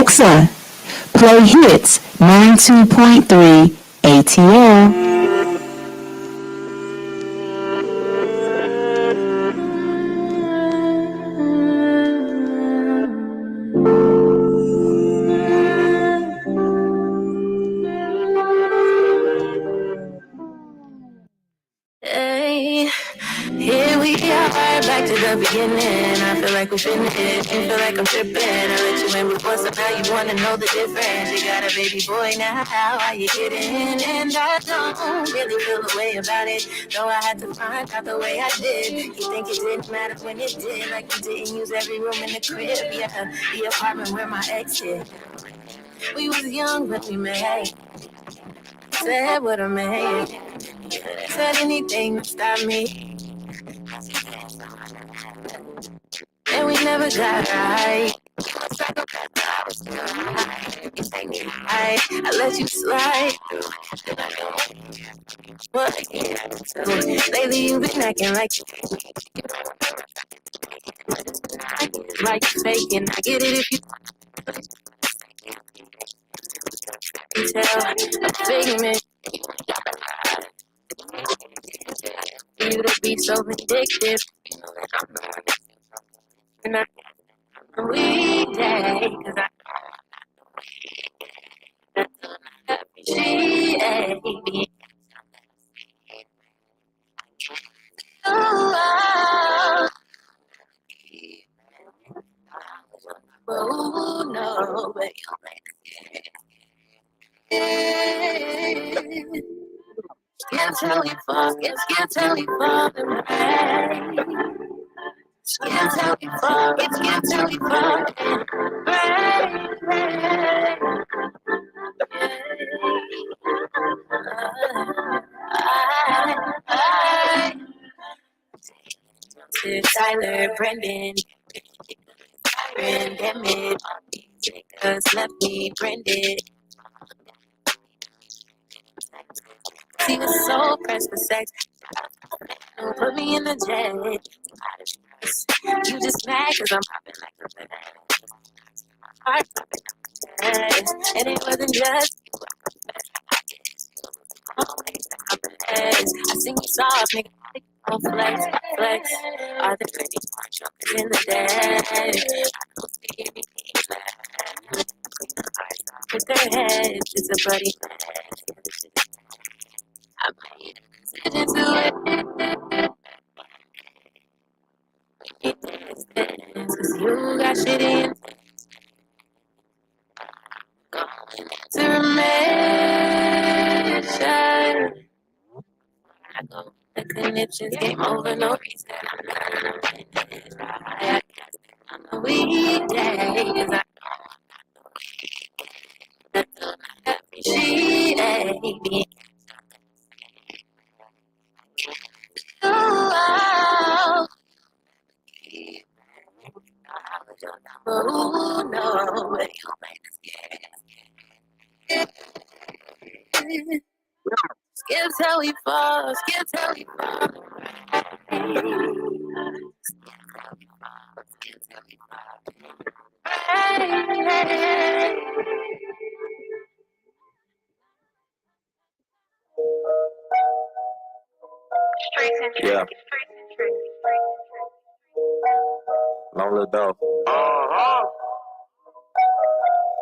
Alexa, play Hits 92.3 ATL. Hey, here we are, back to the beginning. I feel like we're finished. You feel like I'm tripping. I let you in before, so now you wanna know the difference. You got a baby boy now, how are you kidding? And I don't really feel the way about it, though I had to find out the way I did. You think it didn't matter when it did, like you didn't use every room in the crib. Yeah, the apartment where my ex is. We was young when we met. Said what I made. Said anything to stop me. And we never got right. I let you slide. But lately you've been acting like you faking. I get it if you tell. I'm faking it. You to be so vindictive. And I weekday, cause she ain't me. Oh no, but can't tell you fuck, can't tell you fuck. Can't tell you fuck, can't tell you fuck. Tyler, Brendan, damn it, Jacobs left me, Brendan. He was so pressed for sex, put me in the jet. You just mad cause I'm popping like a heart, and it wasn't just I sing you soft, nigga. Oh, flex, flex. Are the pretty jokers in the dead? I don't see anything left. Cause their heads, it's a bloody mess. I made a decision to it. Cause you got shit in to remain. I go the conniptions, game over, no reason. I'm not right. On the weekdays, she ain't me. Oh no, but you make it scary. Skip till we fall, skip till we fall. Yeah. Long little dog.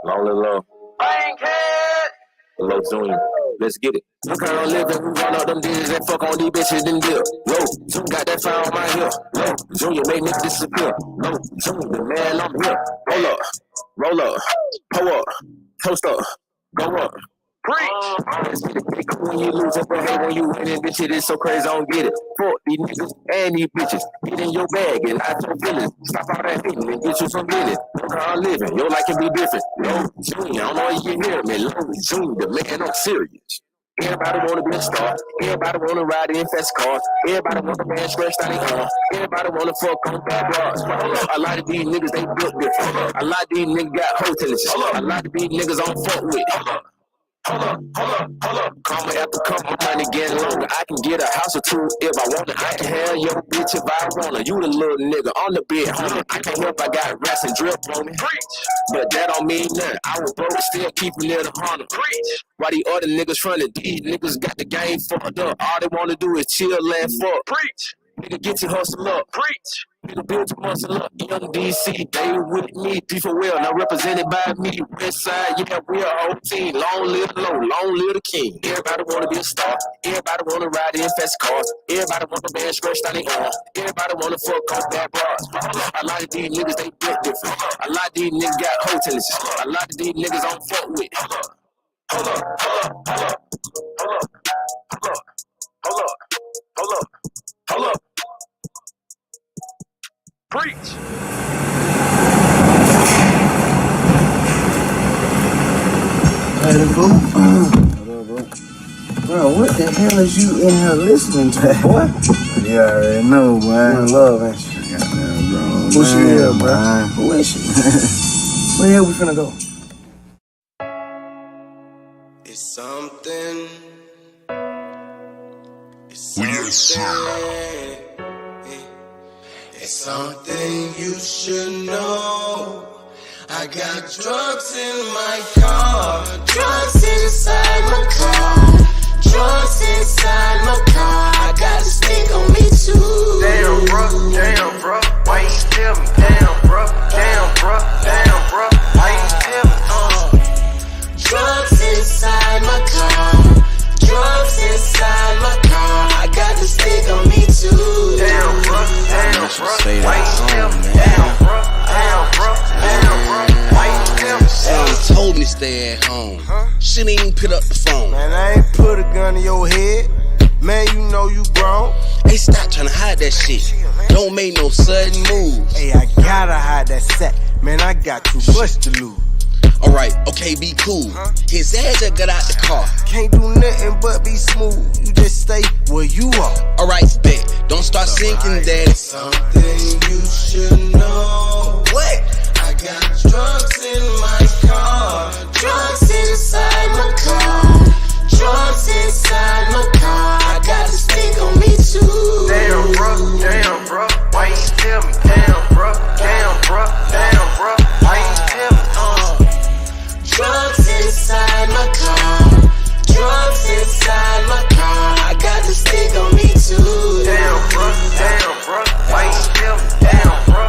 Long little low. Low Junior. Let's get it. I'm kind of living, we run up them digits and fuck on these bitches and dip. Low, Junior got that fire on my hip. Low, Junior make niggas disappear. Low, Junior, the man, I'm here. Roll up, roll up, pull up, toast up, go up. When you lose it, but hey, when you winning, bitch, it is so crazy, I don't get it. Fuck these niggas and these bitches. Get in your bag and not your feelings. Stop all that hating and get you some business. Look how I'm living, your life can be different. Low Junior, I don't know if you hear me. Low Junior, the man, I'm serious. Everybody wanna be a star. Everybody wanna ride in fast cars. Everybody want the man stretched out their arm. Everybody wanna fuck on bad bras. A lot of these niggas, they built different. A lot of these niggas got hoes tendencies. A lot of these niggas on fuck with. Hold up. Comma after comma, money getting longer. I can get a house or two if I want it. I can have your bitch if I want her. You the little nigga on the bed, homie. I can't help I got rats and drip on me. Preach. But that don't mean nothing. I was broke, still keeping it 100. Preach. Why these other niggas frontin'? These niggas got the game fucked up. All they wanna do is chill and fuck. Preach. Nigga, get your hustle up. Preach. Nigga, build your muscle up. Young DC, they with me. People well, now represented by me. West side, yeah, we a whole team. Long live the low, long live the king. Everybody wanna be a star. Everybody wanna ride in fast cars. Everybody wanna band scratched on their arm. Everybody wanna fuck on bad bras. A lot of these niggas, they built different. A lot of these niggas got hotels. A lot of these niggas don't fuck with. Hold up, hold up. Preach. Hey, bro. What up, bro? Bro, what the hell is you in here listening to, boy? You already know, man. You in love, ain't you? Goddamn, bro. Who she Man, is, bro? man. Who is she? Where the hell we finna go? It's something. It's something. It's something you should know. I got drugs in my car. Drugs inside my car. Drugs inside my car. I got a stick on me too. Damn, bro, why you tell me? Damn, bro, why you tell me? Drugs inside my car. Drugs inside my car. I got the stick on me too. Damn, bro, why you tell me? Damn, bro, why you tell me? She told me stay at home. She didn't even pick up the phone. Man, I ain't put a gun in your head. Man, you know you grown. Hey, stop trying to hide that shit. Don't make no sudden moves. Hey, I gotta hide that sack. Man, I got too much to lose. Alright, okay, be cool. His ass just got out the car. Can't do nothing but be smooth. You just stay where you are. Alright, bet. Don't start sinking, daddy. Something you should know. What? I got drugs in my car. Drugs inside my car. Drugs inside my car. I got a stick on me too. Damn, bro, why you tell me? Damn, bro, why you tell me? Drugs inside my car. Drugs inside my car. I got the stick on me too. Damn, bro, why you tell me? Damn, bro,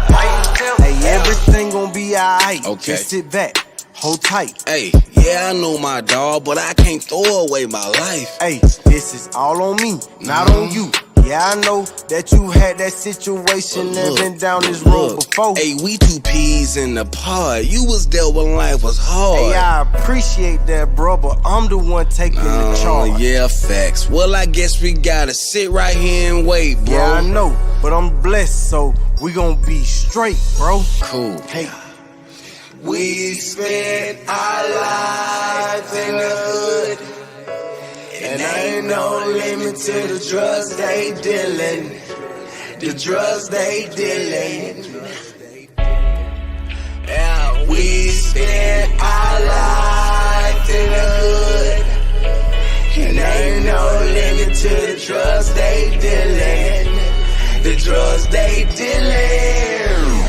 why you tell me? Hey, everything gon' be alright. Okay. Just sit back, hold tight. Hey, yeah, I know my dog, but I can't throw away my life. Hey, this is all on me, not on you. Yeah, I know that you had that situation and been down this road before. Hey, we two peas in the pod. You was there when life was hard. Hey, I appreciate that, bro, but I'm the one taking the charge. Yeah, facts. Well, I guess we gotta sit right here and wait, bro. Yeah, I know, but I'm blessed, so we gon' be straight, bro. Cool. Hey, we spent our lives in the hood, and ain't no limit to the drugs they dealing. The drugs they dealing. Yeah, we spent our lives in the hood, and ain't no limit to the drugs they dealing. The drugs they dealing.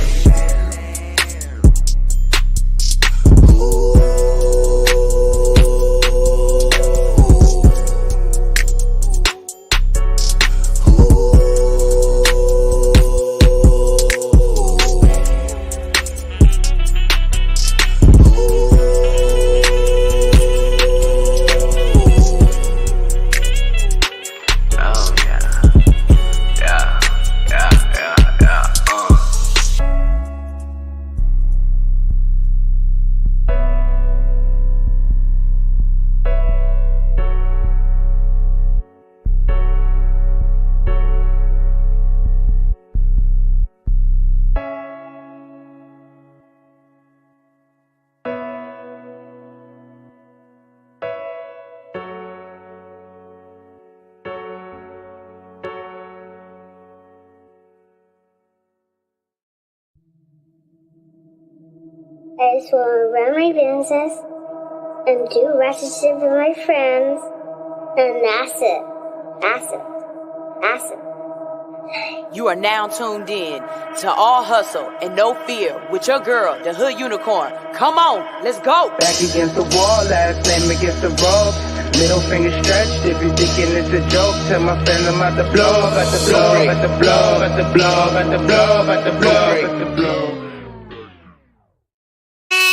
Es for Memory Princess. and do relationship with my friends, and that's it. That's it. That's it. You are now tuned in to All Hustle and No Fear with your girl, the Hood Unicorn. Come on, let's go. Back against the wall, last name against the ropes. Middle finger stretched, if you thinking it's a joke, tell my friend I'm about to blow, about to blow, about to blow, about to blow, about to blow, about to blow, about to blow.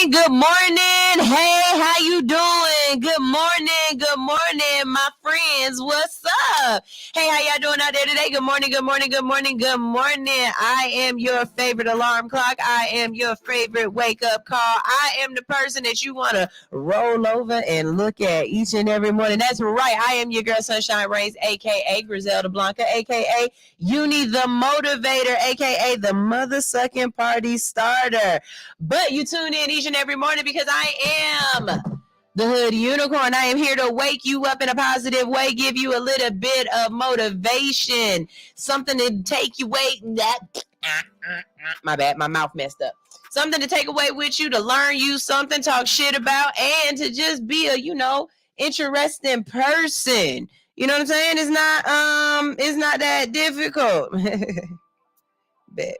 Good morning. Hey, how you doing? Good morning. Good morning, my friends. What's up? Hey, how y'all doing out there today? Good morning. Good morning. Good morning. Good morning. I am your favorite alarm clock. I am your favorite wake up call. I am the person that you want to roll over and look at each and every morning. That's right. I am your girl Sunshine Rays, aka Griselda Blanca, aka Uni the Motivator, aka the mother-sucking party starter. But you tune in each and every morning because I am the Hood Unicorn. I am here to wake you up in a positive way, give you a little bit of motivation, something to take you away. My bad, my mouth messed up. Something to take away with you, to learn you something, talk shit about, and to just be a, interesting person. You know what I'm saying? It's not that difficult. Bet.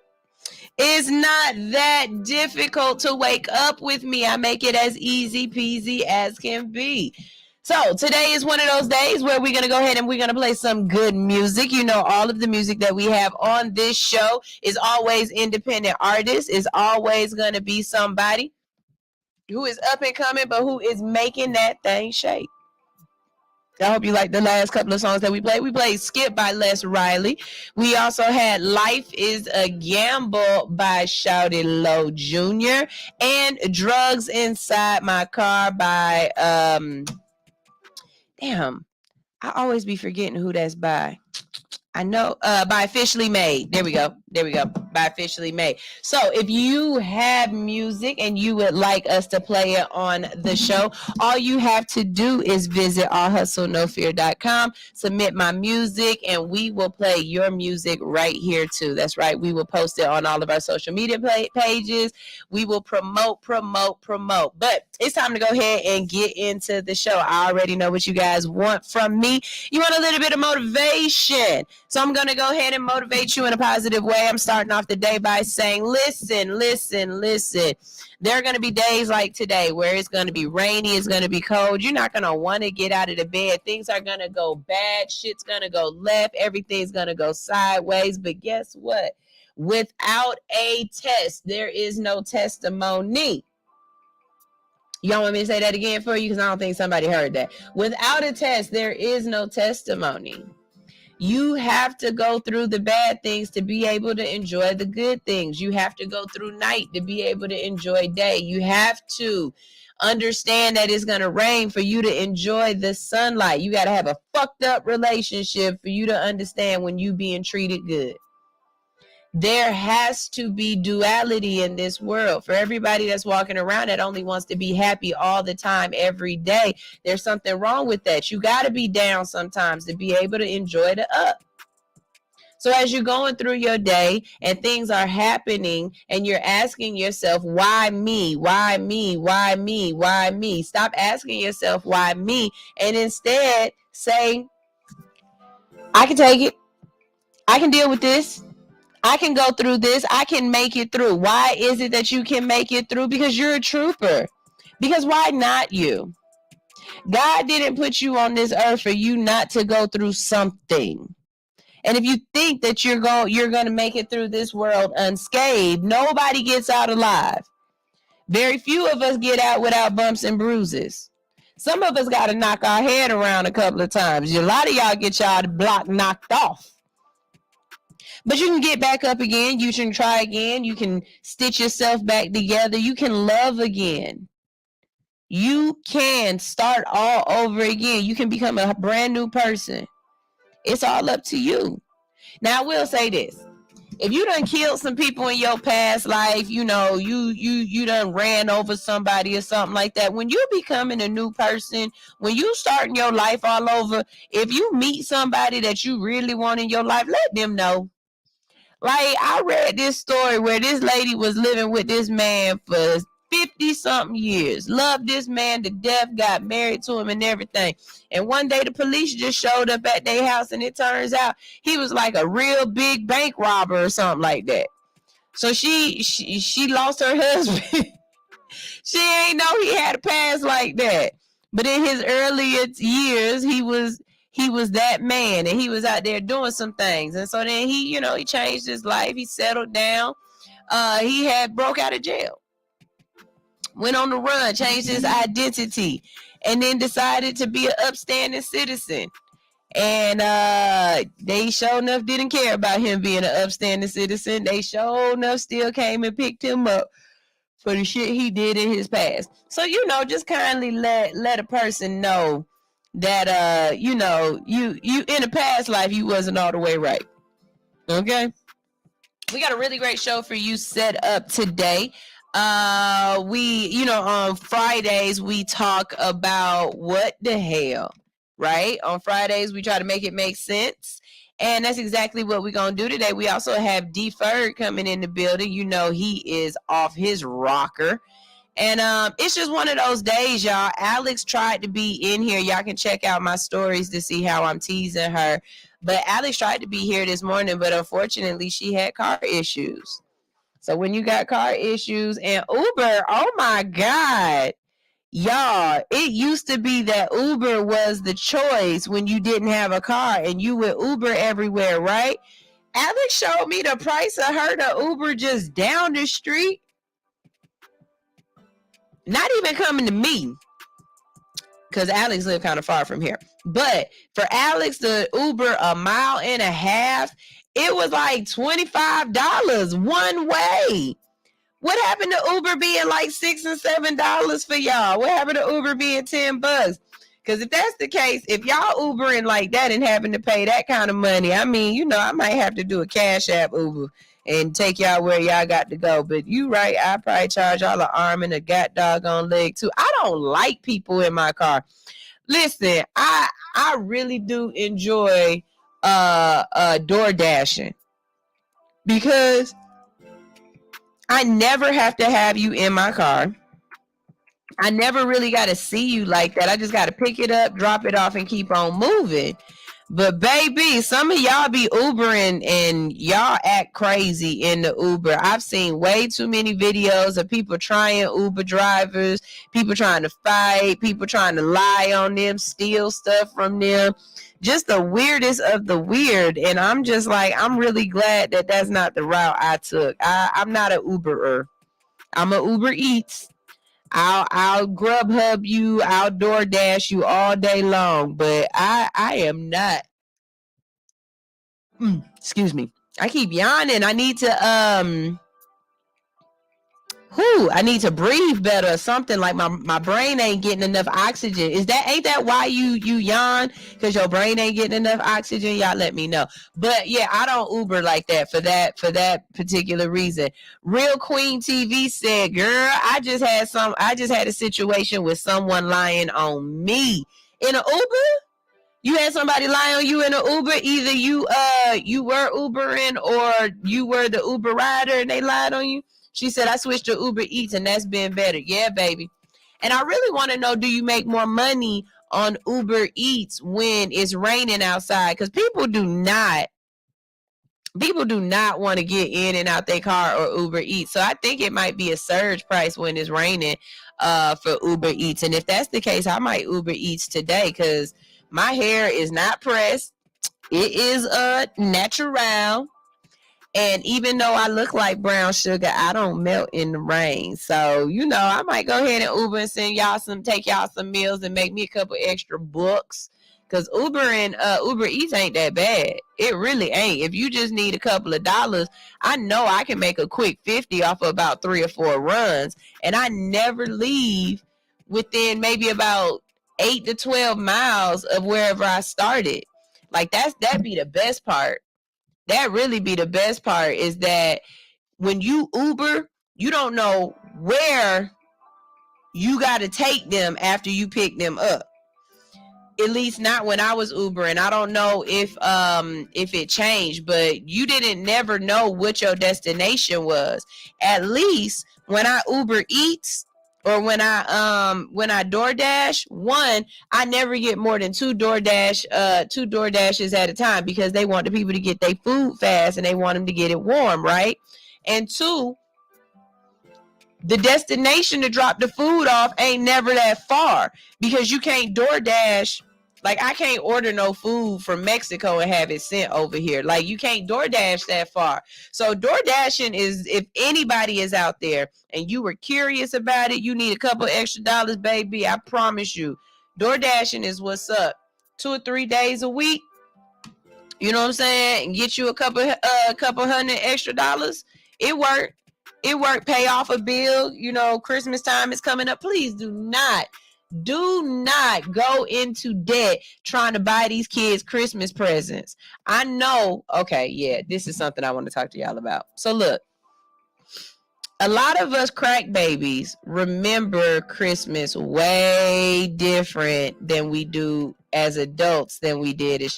It's not that difficult to wake up with me. I make it as easy peasy as can be. So today is one of those days where we're going to go ahead and we're going to play some good music. You know, all of the music that we have on this show is always independent artists, is always going to be somebody who is up and coming, but who is making that thing shake. I hope you like the last couple of songs that we played. We played Skip by Les Riley. We also had Life is a Gamble by Shouty Low Jr. and Drugs Inside My Car by, damn, I always be forgetting who that's by. I know, by Officially Made. There we go. By Officially Made. So if you have music and you would like us to play it on the show, all you have to do is visit allhustlenofear.com, submit my music, and we will play your music right here too. That's right. We will post it on all of our social media pages. We will promote. But it's time to go ahead and get into the show. I already know what you guys want from me. You want a little bit of motivation. So I'm going to go ahead and motivate you in a positive way. I'm starting off the day by saying, listen. There are going to be days like today where it's going to be rainy, it's going to be cold. You're not going to want to get out of the bed. Things are going to go bad. Shit's going to go left. Everything's going to go sideways. But guess what? Without a test, there is no testimony. Y'all want me to say that again for you? Because I don't think somebody heard that. Without a test, there is no testimony. You have to go through the bad things to be able to enjoy the good things. You have to go through night to be able to enjoy day. You have to understand that it's going to rain for you to enjoy the sunlight. You got to have a fucked up relationship for you to understand when you being treated good. There has to be duality in this world. For everybody that's walking around that only wants to be happy all the time, every day, there's something wrong with that. You got to be down sometimes to be able to enjoy the up. So as you're going through your day and things are happening and you're asking yourself, why me? Why me? Why me? Why me? Stop asking yourself, why me? And instead say, I can take it. I can deal with this. I can go through this. I can make it through. Why is it that you can make it through? Because you're a trooper. Because why not you? God didn't put you on this earth for you not to go through something. And if you think that you're going to make it through this world unscathed, nobody gets out alive. Very few of us get out without bumps and bruises. Some of us got to knock our head around a couple of times. A lot of y'all get y'all block knocked off. But you can get back up again. You can try again. You can stitch yourself back together. You can love again. You can start all over again. You can become a brand new person. It's all up to you. Now, I will say this. If you done killed some people in your past life, you done ran over somebody or something like that. When you becoming a new person, when you starting your life all over, if you meet somebody that you really want in your life, let them know. Like, I read this story where this lady was living with this man for 50 something years, loved this man to death, got married to him and everything. And one day the police just showed up at their house, and it turns out he was like a real big bank robber or something like that. So she lost her husband. She ain't know he had a past like that. But in his earlier years, he was that man, and he was out there doing some things. And so then he changed his life. He settled down. He had broke out of jail, went on the run, changed his identity, and then decided to be an upstanding citizen. And they sure enough didn't care about him being an upstanding citizen. They sure enough still came and picked him up for the shit he did in his past. So, just kindly let a person know that, you in a past life, you wasn't all the way right. Okay? We got a really great show for you set up today. We, on Fridays, we talk about what the hell, right? On Fridays, we try to make it make sense. And that's exactly what we're going to do today. We also have Furg coming in the building. He is off his rocker. And it's just one of those days, y'all. Alix tried to be in here. Y'all can check out my stories to see how I'm teasing her. But Alix tried to be here this morning, but unfortunately, she had car issues. So when you got car issues and Uber, oh my God. Y'all, it used to be that Uber was the choice when you didn't have a car and you would Uber everywhere, right? Alix showed me the price of her to Uber just down the street. Not even coming to me, because Alix lived kind of far from here. But for Alix to Uber a mile and a half, it was like $25 one way. What happened to Uber being like $6 and $7 for y'all? What happened to Uber being $10? Because if that's the case, if y'all Ubering like that and having to pay that kind of money, I mean, I might have to do a Cash App Uber and take y'all where y'all got to go. But you right, I probably charge y'all an arm and a god doggone leg too. I don't like people in my car. Listen, I really do enjoy door dashing, because I never have to have you in my car. I never really got to see you like that. I just got to pick it up, drop it off, and keep on moving. But baby, some of y'all be Ubering and y'all act crazy in the Uber. I've seen way too many videos of people trying Uber drivers, people trying to fight, people trying to lie on them, steal stuff from them. Just the weirdest of the weird. And I'm just like, I'm really glad that that's not the route I took. I'm not an Uberer. I'm a Uber Eats. I'll Grubhub you, I'll DoorDash you all day long, but I am not. Excuse me. I keep yawning. I need to I need to breathe better or something. Like my brain ain't getting enough oxygen. Ain't that why you yawn? Because your brain ain't getting enough oxygen? Y'all let me know. But yeah, I don't Uber like that for that particular reason. Real Queen TV said, girl, I just had a situation with someone lying on me in an Uber. You had somebody lie on you in an Uber. Either you were Ubering or you were the Uber rider and they lied on you. She said, I switched to Uber Eats and that's been better. Yeah, baby. And I really want to know, do you make more money on Uber Eats when it's raining outside? Because people do not want to get in and out their car or Uber Eats. So I think it might be a surge price when it's raining for Uber Eats. And if that's the case, I might Uber Eats today, because my hair is not pressed. It is natural. And even though I look like brown sugar, I don't melt in the rain. So, I might go ahead and Uber and take y'all some meals and make me a couple extra bucks. Because Uber and Uber Eats ain't that bad. It really ain't. If you just need a couple of dollars, I know I can make a quick 50 off of about 3 or 4 runs. And I never leave within maybe about 8 to 12 miles of wherever I started. Like that'd be the best part. That really be the best part, is that when you Uber, you don't know where you got to take them after you pick them up. At least not when I was Ubering. I don't know if it changed, but you didn't never know what your destination was. At least when I Uber Eats or when I DoorDash, one, I never get more than two DoorDashes at a time because they want the people to get their food fast and they want them to get it warm, right? And two, the destination to drop the food off ain't never that far because you can't DoorDash. Like, I can't order no food from Mexico and have it sent over here. Like, you can't DoorDash that far. So DoorDashing is, if anybody is out there and you were curious about it, you need a couple extra dollars, baby, I promise you, DoorDashing is what's up. 2 or 3 days a week, you know what I'm saying, and get you a couple hundred extra dollars. It worked. It worked. Pay off a bill. You know, Christmas time is coming up. Please do not go into debt trying to buy these kids Christmas presents. I know. Okay, yeah, this is something I want to talk to y'all about. So look, a lot of us crack babies remember Christmas way different than we do as adults than we did as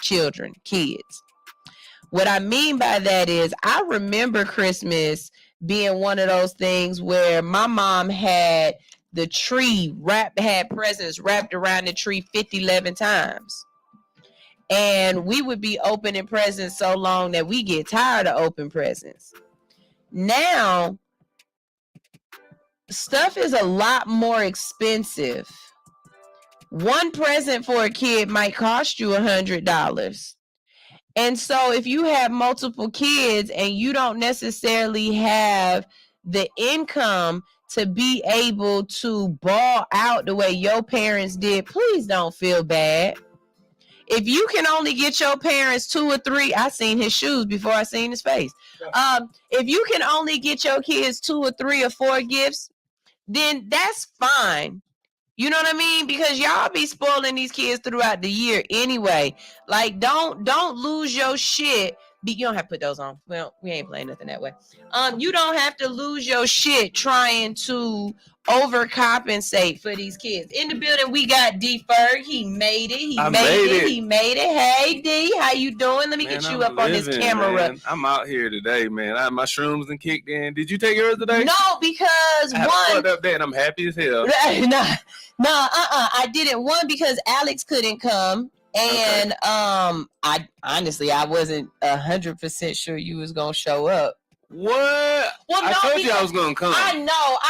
children, kids. What I mean by that is I remember Christmas being one of those things where my mom had the tree had presents wrapped around the tree 11 times. And we would be opening presents so long that we get tired of open presents. Now, stuff is a lot more expensive. One present for a kid might cost you $100. And so if you have multiple kids and you don't necessarily have the income to be able to ball out the way your parents did, please don't feel bad. If you can only get your parents 2 or 3, I seen his shoes before I seen his face. If you can only get your kids 2 or 3 or 4 gifts, then that's fine. You know what I mean? Because y'all be spoiling these kids throughout the year anyway. Like, don't lose your shit. You don't have to put those on. Well, we ain't playing nothing that way. You don't have to lose your shit trying to overcompensate for these kids. In the building, we got D Furg. He made it. He made it. Hey D, how you doing? Let me get you up on this camera. Man. I'm out here today, man. My shrooms and kicked in. Did you take yours today? No, because I fucked up there and I'm happy as hell. I didn't. One, because Alix couldn't come. And I honestly, I wasn't 100% sure you was gonna show up. What? Well, I told you I was gonna come. I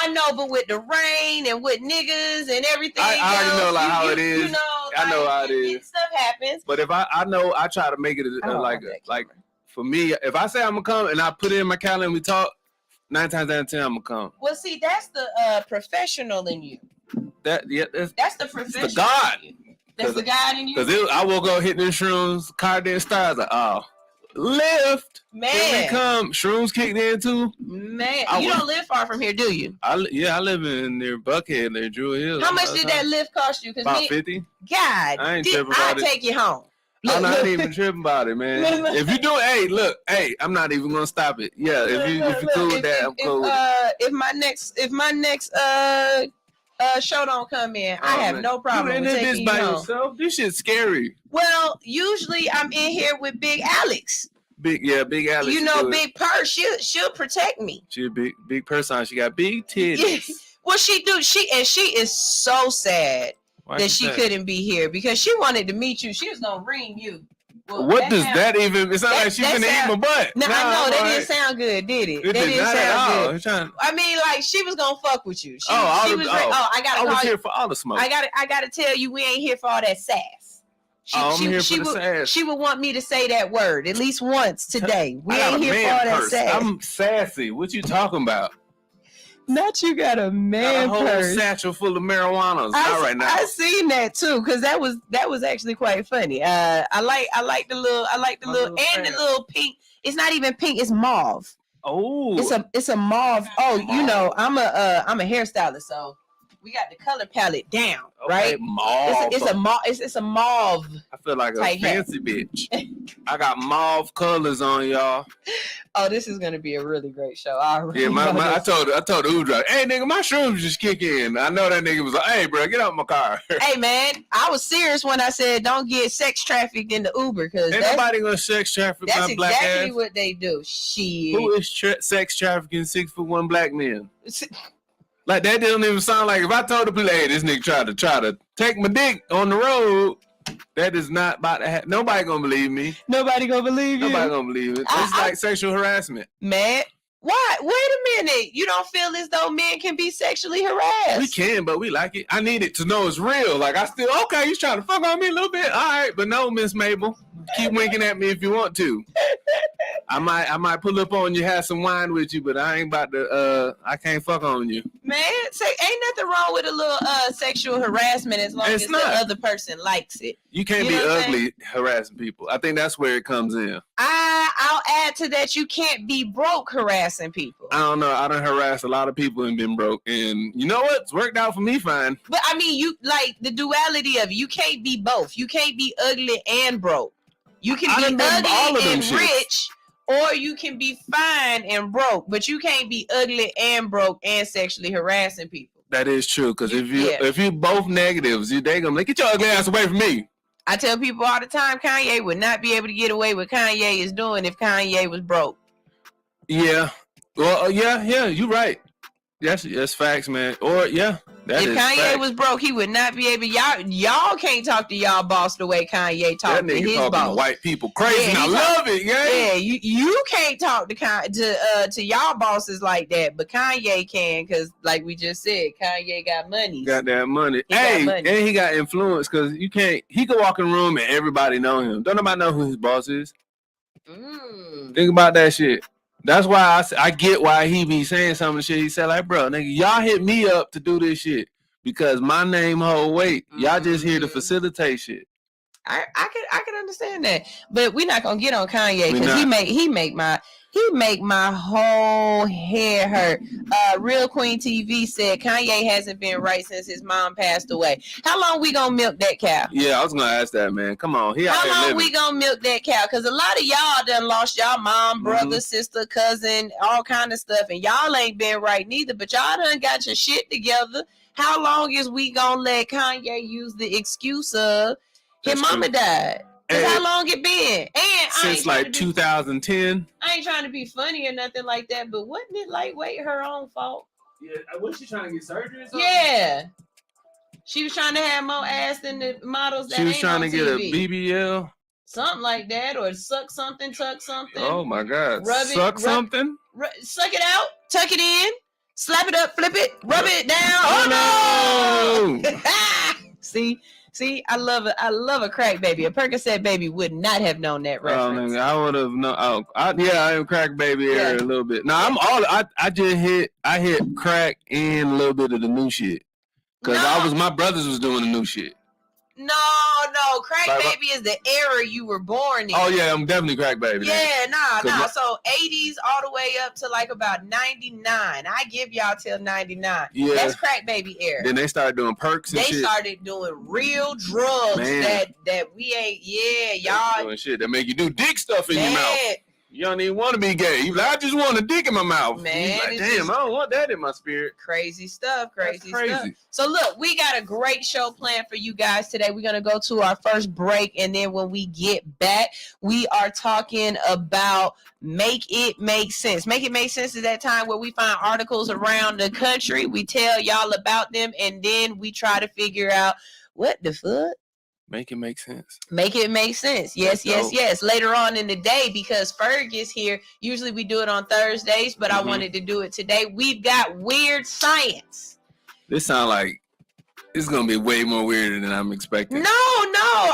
know, but with the rain and with niggas and everything, I already know how it is. I know how it is. Stuff happens. But if I know, I try to make it like for me. If I say I'm gonna come and I put it in my calendar and we talk, 9 times out of 10 I'm gonna come. Well, see, that's the professional in you. That's the professional. The God. That's the God in you. Because I will go hit the shrooms, car didn't start. Like, oh, lift. Man. Here we come. Shrooms kicked in too. Man, you don't live far from here, do you? I live in near Buckhead, near Jewel Hill. How much did that lift cost you? About 50. God, I ain't tripping about it. I'll take you home. I'm not even tripping about it, man. If you do it, hey, I'm not even gonna stop it. Yeah, if you cool with that, I'm cool with it. If my next show don't come in, I have no problem with taking you home. Yourself? This shit's scary. Well, usually I'm in here with Big Alix. Big Alix. You know, Big Purse. She'll protect me. She a big person. She got big titties. Well, she do. She is so sad that she couldn't be here because she wanted to meet you. She was gonna ring you. Well, what does that even? It sounds like she's gonna eat my butt. No, I know that didn't sound good, did it? That didn't sound good. I mean, like, she was gonna fuck with you. I was here for all the smoke. I gotta tell you, we ain't here for all that sass. I'm here for the sass. She would want me to say that word at least once today. We ain't here for all that sass. I'm sassy. What you talking about? Not you got a man got a whole satchel full of marijuana right now. I seen that too, because that was actually quite funny. I like the little and the little pink. It's not even pink. It's mauve. Oh, it's a mauve. Oh, you know, I'm a hairstylist, so the color palette down, right? Mauve. It's a mauve. I feel like a fancy bitch. I got mauve colors on, y'all. Oh, this is gonna be a really great show. I told the Uber driver, hey nigga, my shrooms just kick in. I know that nigga was like, hey bro, get out my car. Hey man, I was serious when I said don't get sex trafficked in the Uber because ain't nobody gonna sex traffic my black ass. That's exactly what they do. Shit. Who is sex trafficking 6'1" black men? Like that doesn't even sound like if I told the police, hey, this nigga try to take my dick on the road. That is not about to happen. Nobody gonna believe me. Nobody gonna believe you. Nobody gonna believe it. It's like sexual harassment. Man, why? Wait a minute. You don't feel as though men can be sexually harassed? We can, but we like it. I need it to know it's real. Like I still okay. You trying to fuck on me a little bit? All right, but no, Miss Mabel. Keep winking at me if you want to. I might pull up on you, have some wine with you, but I ain't about to. I can't fuck on you. Man, ain't nothing wrong with a little sexual harassment as long as the other person likes it. You can't be ugly harassing people. I think that's where it comes in. I'll add to that. You can't be broke harassing people. I don't know. I done harassed a lot of people and been broke, and you know what? It's worked out for me fine. But I mean, you like the duality of it. You can't be both. You can't be ugly and broke. You can be ugly and rich, or you can be fine and broke, but you can't be ugly and broke and sexually harassing people. That is true, because if you both negatives, they gonna like, get your ugly ass away from me. I tell people all the time, Kanye would not be able to get away with what Kanye is doing if Kanye was broke. Yeah. Well, yeah, you're right. That's facts, man. Or if Kanye was broke, he would not be able. Y'all can't talk to y'all boss the way Kanye talked to his boss. To white people crazy. And I love it. Yeah, you can't talk to y'all bosses like that, but Kanye can, because like we just said, Kanye got money. Got that money. And he got influence, because you can't. He could walk in a room and everybody know him. Don't nobody know who his boss is. Think about that shit. That's why I get why he be saying some of the shit he said. Like, bro, nigga, y'all hit me up to do this shit because my name hold weight. Y'all just here to facilitate shit. I can understand that, but we're not gonna get on Kanye because he make my whole hair hurt. Real Queen TV said Kanye hasn't been right since his mom passed away. How long we gonna milk that cow? Yeah, I was gonna ask that, man. Come on, how long we gonna milk that cow? Because a lot of y'all done lost y'all mom, brother, sister, cousin, all kind of stuff, and y'all ain't been right neither. But y'all done got your shit together. How long is we gonna let Kanye use the excuse of his mama died? Because how long it been? And since like 2010. I ain't trying to be funny or nothing like that, but wasn't it lightweight her own fault? Yeah, was she trying to get surgery or something? Yeah. She was trying to have more ass than the models that ain't on TV. She was trying to get a BBL? Something like that, or suck something, tuck something. Oh my God. Suck something? Suck it out, tuck it in, slap it up, flip it, rub it down. Oh no! See, I love it. I love a crack baby. A Percocet baby would not have known that reference. I would have known. I am crack baby area a little bit. No, I hit crack and a little bit of the new shit. Because my brothers was doing the new shit. No. Crack baby is the era you were born in. Oh yeah, I'm definitely crack baby. Yeah, nah. So 80s all the way up to like about 99. I give y'all till 99. Yeah. That's crack baby era. Then they started doing perks and shit. They started doing real drugs that we ain't. Yeah, y'all doing shit that make you do dick stuff in your mouth. You don't even want to be gay. You like, I just want a dick in my mouth. Man, like, damn, I don't want that in my spirit. Crazy stuff. Stuff. So look, we got a great show planned for you guys today. We're going to go to our first break. And then when we get back, we are talking about Make It Make Sense. Make It Make Sense is that time where we find articles around the country. We tell y'all about them. And then we try to figure out what the fuck. Make it make sense. Make it make sense. Yes. Later on in the day, because Furg is here. Usually we do it on Thursdays, but I wanted to do it today. We've got weird science. This sounds like it's going to be way more weirder than I'm expecting. No.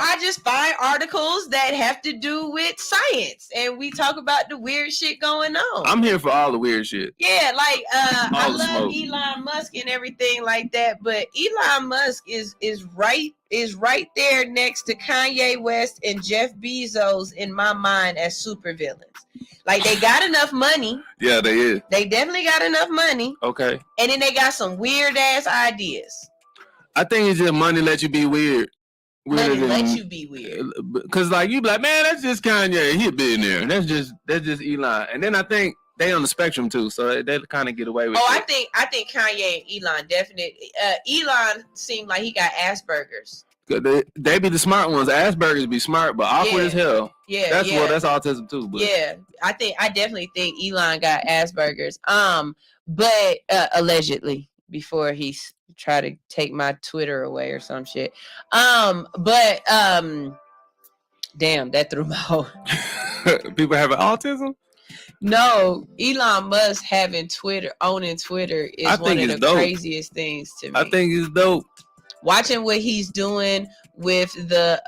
I just find articles that have to do with science. And we talk about the weird shit going on. I'm here for all the weird shit. Yeah, like I love Elon Musk and everything like that. But Elon Musk is right there next to Kanye West and Jeff Bezos in my mind as supervillains. Like they got enough money. Yeah, they is. They definitely got enough money. Okay. And then they got some weird ass ideas. I think it's just money let you be weird. Money let you be weird. Because like you be like, man, that's just Kanye. He a billionaire. That's just Elon. And then I think they on the spectrum too, so they kind of get away with it. I think Kanye and Elon definitely. Elon seemed like he got Asperger's. They be the smart ones. Asperger's be smart, but awkward as hell. Yeah, that's autism too. But. Yeah, I definitely think Elon got Asperger's. But allegedly before he tried to take my Twitter away or some shit. Damn, that threw my whole. People having autism. No, Elon Musk owning Twitter is one of the craziest things to me. I think it's dope. Watching what he's doing with the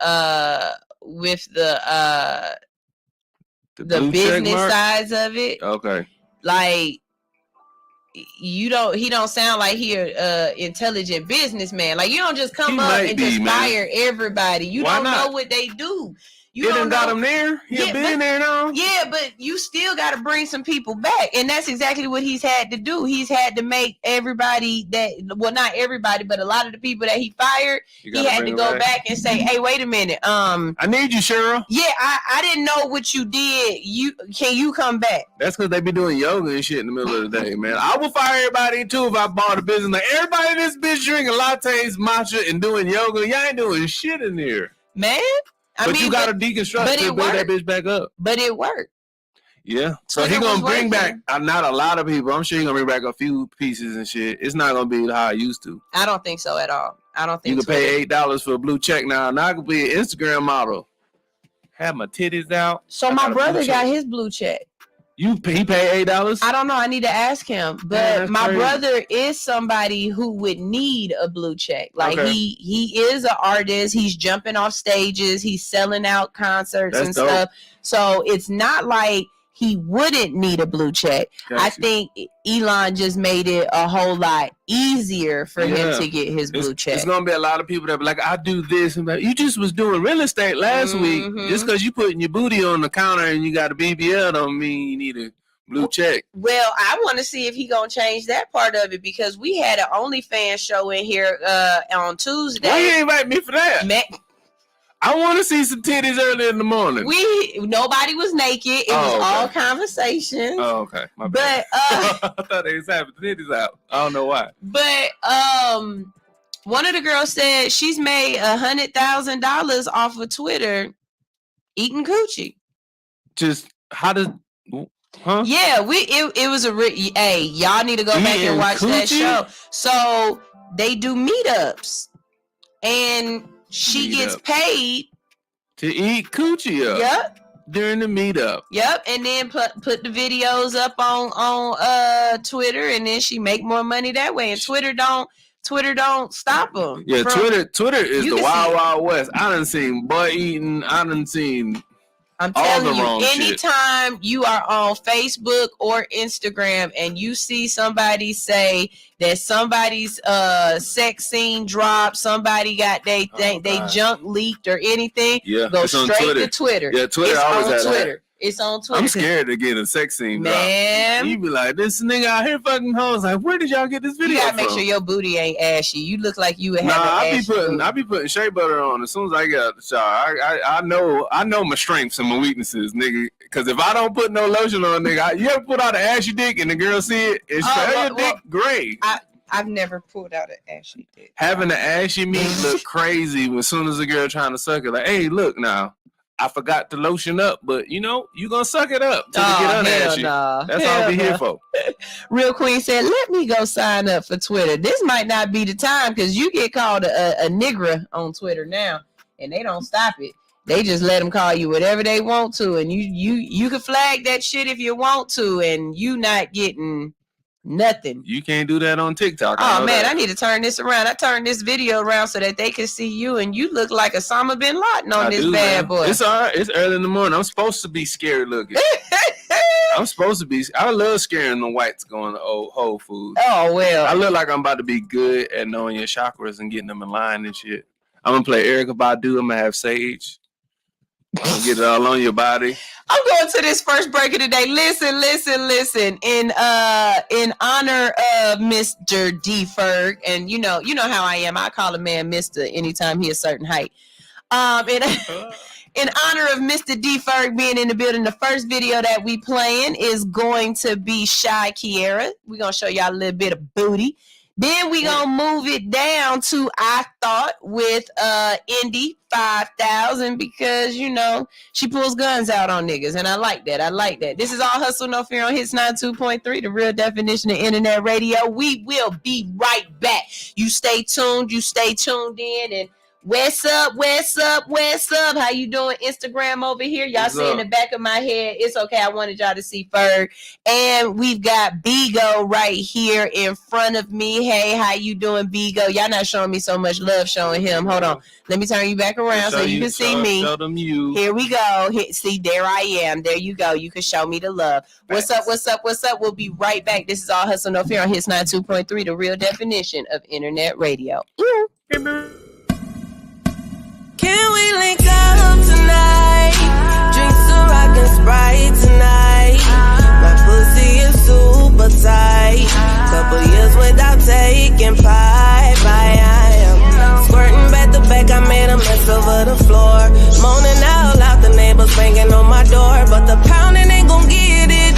business sides of it. Okay. Like he don't sound like he a intelligent businessman. Like you don't just come up and just fire everybody. You don't know what they do. You don't got him there. He a billionaire now. Yeah, but you still got to bring some people back, and that's exactly what he's had to do. He's had to make everybody not everybody, but a lot of the people that he fired, he had to go back and say, "Hey, wait a minute. I need you, Cheryl. Yeah, I didn't know what you did. Can you come back?" That's because they be doing yoga and shit in the middle of the day, man. I would fire everybody too if I bought a business. Like everybody in this bitch drinking lattes, matcha, and doing yoga. Y'all ain't doing shit in here, man. But you got to deconstruct to build that bitch back up. But it worked. Yeah. So he going to bring back, not a lot of people. I'm sure he's going to bring back a few pieces and shit. It's not going to be how it used to. I don't think so at all. I don't think you can pay $8 for a blue check now. Now I could be an Instagram model. Have my titties out. So my brother got his blue check. He paid $8? I don't know. I need to ask him. But my brother is somebody who would need a blue check. Like he is an artist. He's jumping off stages. He's selling out concerts and stuff. So it's not like he wouldn't need a blue check. Gotcha. I think Elon just made it a whole lot easier for him to get his blue check. There's gonna be a lot of people that be like, I do this and that. You just was doing real estate last week. Just because you putting your booty on the counter and you got a BBL don't mean you need a blue check. Well, I want to see if he gonna change that part of it because we had an OnlyFans show in here on Tuesday. Why you invite me for that? I want to see some titties early in the morning. Nobody was naked. It was all conversations. Oh, okay. My bad. But I thought they was having titties out. I don't know why. But one of the girls said she's made $100,000 off of Twitter eating coochie. Just how does? Huh? Yeah, it was hey, y'all need to go back and watch that show. So they do meetups, and she gets paid to eat coochie up. Yep. During the meetup. Yep, and then put the videos up on Twitter, and then she make more money that way. And Twitter don't stop them. Yeah, Twitter is the wild west. I done seen butt eating. I done seen. I'm telling you, anytime you are on Facebook or Instagram and you see somebody say that somebody's sex scene dropped, somebody got they junk leaked or anything, go straight to Twitter. Yeah, Twitter always has Twitter. It's on Twitter. I'm scared to get a sex scene man. You be like, this nigga out here fucking hoes. Like, where did y'all get this video? You gotta make sure your booty ain't ashy. You look like you would have I be putting shea butter on as soon as I get out the shower. I know my strengths and my weaknesses, nigga. Because if I don't put no lotion on, nigga, you ever put out an ashy dick and the girl see it? It's your dick gray. I've never pulled out an ashy dick. Having the ashy meat look crazy as soon as a girl trying to suck it. Like, hey, look now. I forgot to lotion up, but you gonna suck it up till you get unashy. That's all we here for. Real Queen said, "Let me go sign up for Twitter. This might not be the time because you get called a nigger on Twitter now, and they don't stop it. They just let them call you whatever they want to, and you can flag that shit if you want to, and you not getting nothing. You can't do that on TikTok. Oh man, I need to turn this around. I turned this video around so that they can see you, and you look like Osama bin Laden on this bad boy. It's all right. It's early in the morning. I'm supposed to be scary looking. I'm supposed to be. I love scaring the whites going to Whole Foods. Oh well. I look like I'm about to be good at knowing your chakras and getting them in line and shit. I'm gonna play Erykah Badu. I'm gonna have Sage. Don't get it all on your body. I'm going to this first break of the day. Listen. In honor of Mr. D. Furg, and you know how I am. I call a man Mr. anytime he a certain height. In honor of Mr. D. Furg being in the building, the first video that we playing is going to be Shy Kiera. We're going to show y'all a little bit of booty. Then we going to move it down to I Thought with Indy 5000 because, she pulls guns out on niggas. And I like that. This is All Hustle, No Fear on Hits 92.3, the real definition of internet radio. We will be right back. You stay tuned in, and what's up? How you doing? Instagram over here. Y'all see in the back of my head. It's okay. I wanted y'all to see Furg. And we've got Bigo right here in front of me. Hey, how you doing, Bigo? Y'all not showing me so much love showing him. Hold on. Let me turn you back around so you can see me. Show them you. Here we go. See, there I am. There you go. You can show me the love. What's up? We'll be right back. This is All Hustle, No Fear on Hits 92.3, the real definition of internet radio. Can we link up tonight? Drink some rock and Sprite tonight. My pussy is super tight. Couple years without taking pipe. I am squirting back to back. I made a mess over the floor. Moaning out loud, the neighbors banging on my door. But the pounding ain't gon' get it.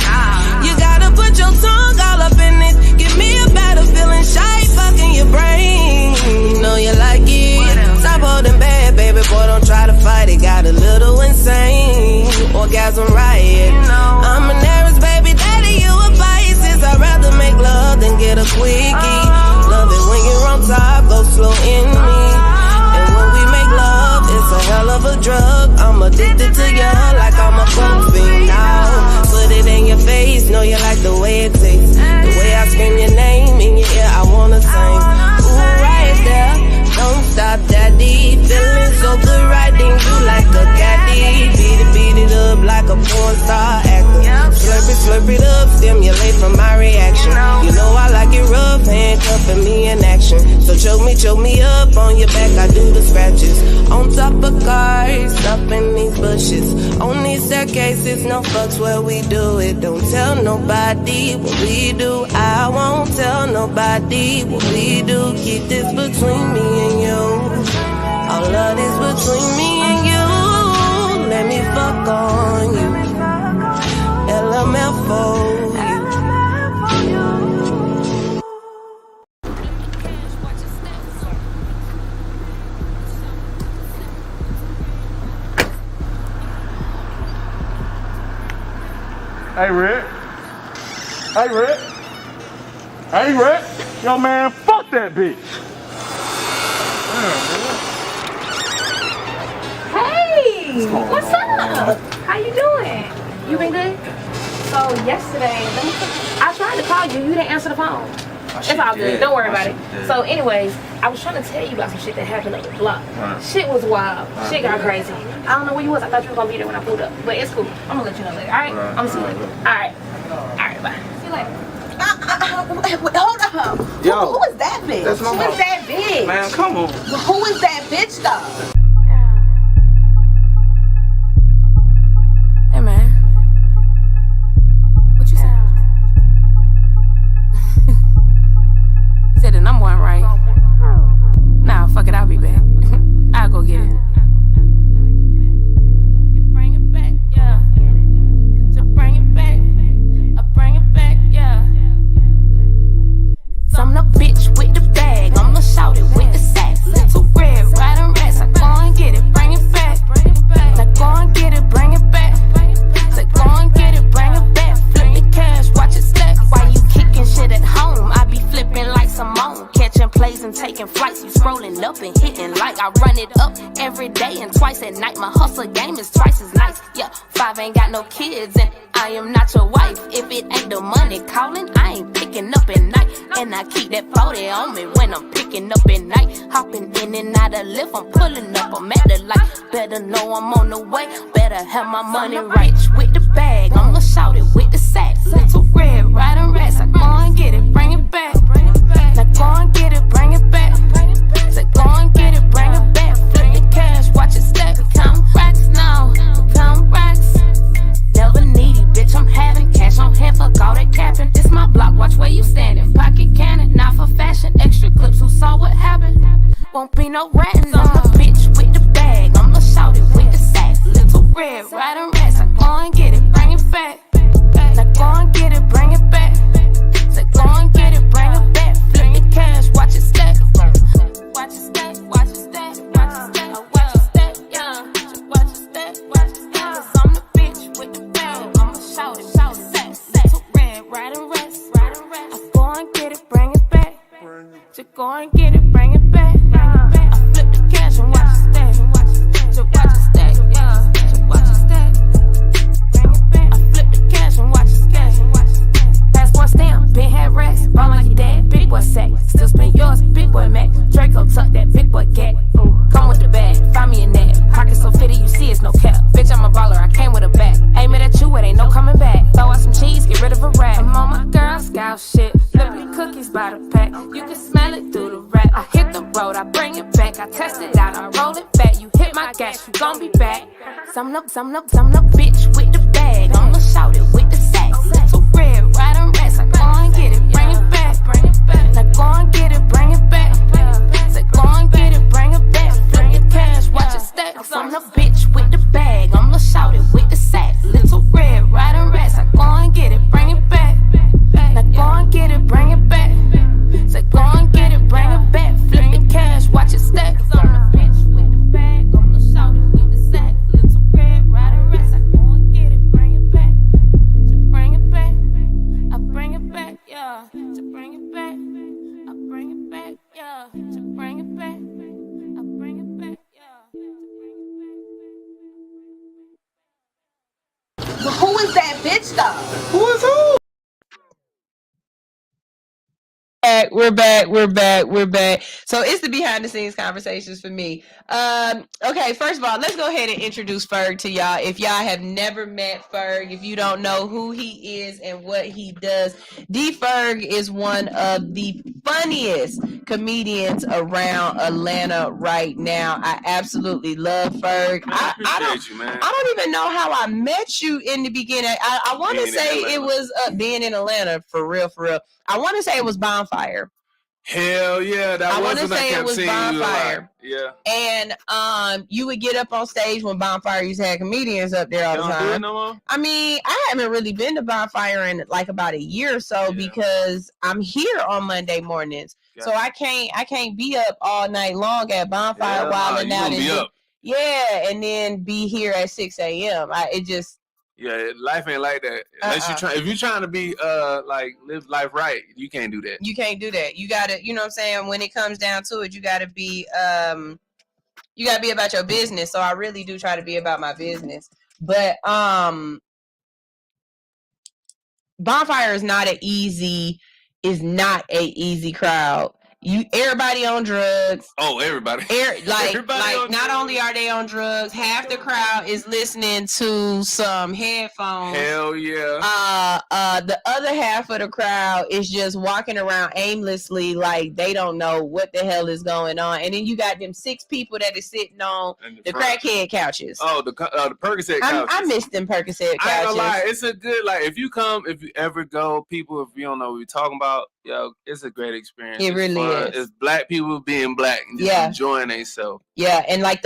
You gotta put your tongue all up in it. Give me a better feeling, shy fucking your brain. You know you like it. Stop holding back, baby boy, don't try to fight it. Got a little insane, orgasm riot. I'm an Aries, baby daddy, you a Pisces. I'd rather make love than get a quickie. Love it when you're on top, go slow in me. And when we make love, it's a hell of a drug. I'm addicted to you like I'm a coke fiend now. Put it in your face, know you like the way it tastes. The way I scream your name in your ear, I wanna sing. Ooh, right there. Don't stop, daddy. Feeling so good, riding you like a caddy. Beat it up like a porn star actor. Slurp it up, stimulate from my reaction. You know I like it rough, handcuffing me in action. So choke me up on your back. I do the scratches on top of cars, up in these bushes, on these staircases. No fucks where we do it. Don't tell nobody what we do. I won't tell nobody what we do. Keep this between me and you. All of this between me and you. Let me fuck on you. LMF for you. Hey, Rick. Yo, man, fuck that bitch. Hey, what's up? How you doing? You been good? So yesterday, I tried to call you. You didn't answer the phone. It's all good. Don't worry about it. So anyways, I was trying to tell you about some shit that happened on the block. Shit was wild. Shit got crazy. I don't know where you was. I thought you were going to be there when I pulled up. But it's cool. I'm going to let you know later. All right? I'm going to see you later. All right. All right, bye. See you later. Hold up. Yo. Who is that bitch? That's my mom. Who is that bitch? Man, come on. Who is that bitch though? Hey, man. What you say? You said the number one, right? Nah, fuck it. I'll be back. I'll go get it. Bring it back, yeah. So bring it back. I'll bring it back, yeah. So I'm the bitch with the bag. I'm the shouted with the sack. Little red, riding rats. I go and get it, bring it back. Like go and get it, bring it back. Like go and get it, bring it back. Flip the cash, watch it stack. While you kicking shit at home, I be flipping like Simone. Catching plays and taking flights. You scrolling up and hitting like I run it up every day and twice at night. My hustle game is twice as nice. Yeah, 5 ain't got no kids and I am not your wife. If it ain't the money calling, I ain't picking up at night. And I keep that 40 on me when I'm picking up at night. Hopping in and out of lift, I'm pulling up, I'm at the light. Better know I'm on the way, better have my money right. With the bag, I'ma shout it with the sack. Little red, riding rats, I go and get it, bring it back. Now go and get it, bring it back. Say go and get it, bring it back. Flip the cash, watch it stack, count racks now. no ratting. I'm the bitch with the bag. I'm the shouty with the sack. Little red, riding rats. I go and get it, bring it back. Now go and get it, bring it back. Say go and get it, bring it back. Flip the cash, watch it stack. Watch it stack, watch it stack, watch it stack, watch it stack, yeah. Watch it stack, watch it stack. Cause I'm the bitch with the bag. I'm the shouty, sack. Little red, riding rats. I go and get it, bring it back. Just go and get it, bring it back. I flip the cash and watch it stack. Just watch it stack, yeah. Just watch it stack. Bring it back. I flip the cash and watch it stack. Passport stamp, been had racks. Ball like your dad, big boy sack. Still spend yours, big boy Mac. Draco tuck that big boy cat. Come with the bag, find me a net. Pocket so fitted, you see it's no cap. Bitch, I'm a baller, I came with a bat. Aim it at you, it ain't no coming back. Throw out some cheese, get rid of a rat. I'm on my Girl Scout shit. Flipping cookies by the pack. You can smell it through the rap. I hit the road, I bring it back. I test it out, I roll it back. You hit my gas, you gon' be back. Some bitch with the bag. I'ma shout it with the sack. Little red, riding rats. I go and get it, bring it back. Now go and get it, bring it back. Say go and get it, bring it back. Flip the cash, watch it stack. I'm the bitch with the bag. I'ma shout it with the sack. Little red, riding rats. I go and get it, bring it back. Now go and get it, bring it back. Say go and get it, bring it back. Flip the cash, watch it stack. I'm the bitch with the bag. I'ma shout it with the sack. Little red, riding rats. I go and get it, bring it back. Just bring it back. I bring it back, yeah. Just bring it back. I bring it back, yeah. Just bring it back. I bring it back, yeah. But who is that bitch though? Who is who? We're back. So it's the behind the scenes conversations for me. Okay, first of all, let's go ahead and introduce Furg to y'all. If y'all have never met Furg, if you don't know who he is and what he does, Furg is one of the funniest comedians around Atlanta right now. I absolutely love Furg. I don't even know how I met you in the beginning. I want to say it was being in Atlanta for real. I want to say it was Bonfire. Hell yeah, that was when I kept seeing Bonfire. You. Yeah. And you would get up on stage when Bonfire used to have comedians up there all the time. No more? I mean, I haven't really been to Bonfire in like about a year or so because I'm here on Monday mornings. So I can't be up all night long at Bonfire wilding out. Yeah, and then be here at 6 a.m. Yeah, life ain't like that. Unless if you're trying to be like live life right, you can't do that. You can't do that. You gotta, you know what I'm saying? When it comes down to it, you gotta be about your business. So I really do try to be about my business. But Bonfire is not an easy crowd. Everybody on drugs. Oh, everybody. Everybody not only are they on drugs, half the crowd is listening to some headphones. Hell yeah. The other half of the crowd is just walking around aimlessly, like they don't know what the hell is going on. And then you got them 6 people that is sitting on the crackhead couches. Oh, the Percocet couches. I miss them Percocet couches. I ain't gonna lie, it's a good if you ever go, people, if you don't know what we're talking about, yo, it's a great experience. It really is. It's black people being black and just enjoying themselves. Yeah, and like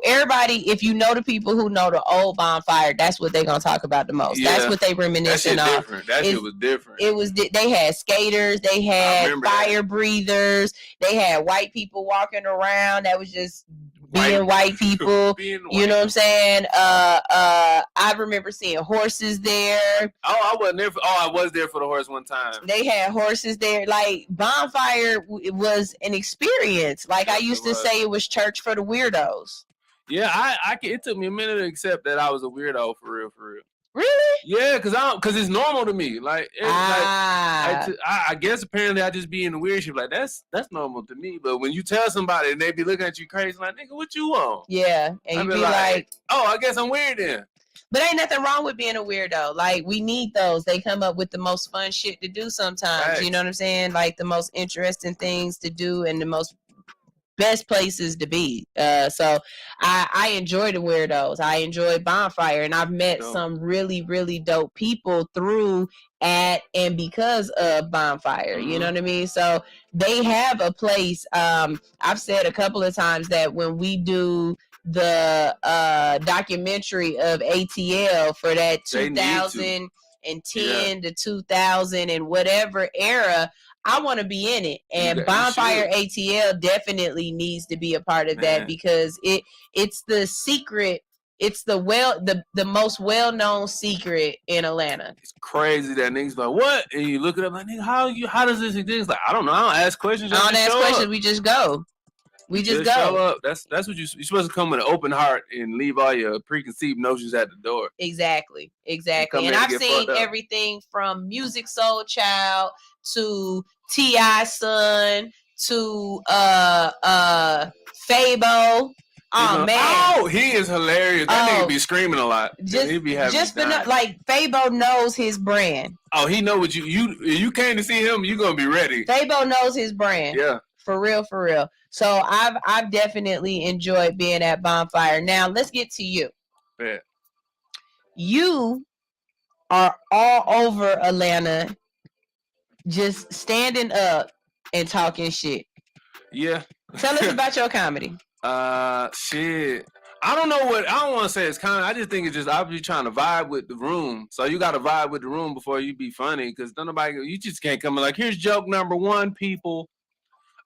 everybody, if you know the people who know the old Bonfire, that's what they're gonna talk about the most. Yeah. That's what they reminiscing on. That shit was different. They had skaters, they had fire breathers, they had white people walking around that was just being white people. You know what I'm saying? I remember seeing horses there. I wasn't there. I was there for the horse one time. They had horses there. Like Bonfire was an experience. Like I used to say, it was church for the weirdos. Yeah, it took me a minute to accept that I was a weirdo for real. Really? Yeah, because it's normal to me. I guess apparently I just be in the weird shit. Like that's normal to me. But when you tell somebody and they be looking at you crazy, like nigga, what you want? Yeah, and you be like, oh, I guess I'm weird then. But ain't nothing wrong with being a weirdo. Like we need those. They come up with the most fun shit to do sometimes. Right. You know what I'm saying? Like the most interesting things to do and the most best places to be. So I enjoy the weirdos. I enjoy Bonfire, and I've met some really, really dope people through, at, and because of Bonfire. You know what I mean? So they have a place. I've said a couple of times that when we do the documentary of ATL for that 2010 to 2000 and whatever era, I want to be in it, and Bonfire ATL definitely needs to be a part of that, because it's the secret. It's the most well-known secret in Atlanta. It's crazy that niggas like, what? And you look it up like, nigga, how does this exist? Like, I don't know. I don't ask questions. I don't ask questions. We just go. We just go. Show up. That's what you're supposed to come with an open heart and leave all your preconceived notions at the door. Exactly. And I've seen everything from Music Soul Child to T.I. Son to Fabo. Oh man! Oh, he is hilarious. That nigga be screaming a lot. He be having like Fabo knows his brand. Oh, he know what you came to see him. You gonna be ready. Fabo knows his brand. Yeah, for real. So I've definitely enjoyed being at Bonfire. Now let's get to you. Yeah. You are all over Atlanta, just standing up and talking shit. Yeah. Tell us about your comedy. Shit. I don't know what I don't want to say. It's kind of. I just think it's just I'll be trying to vibe with the room. So you got to vibe with the room before you be funny, because nobody. You just can't come in like, here's joke number one, people.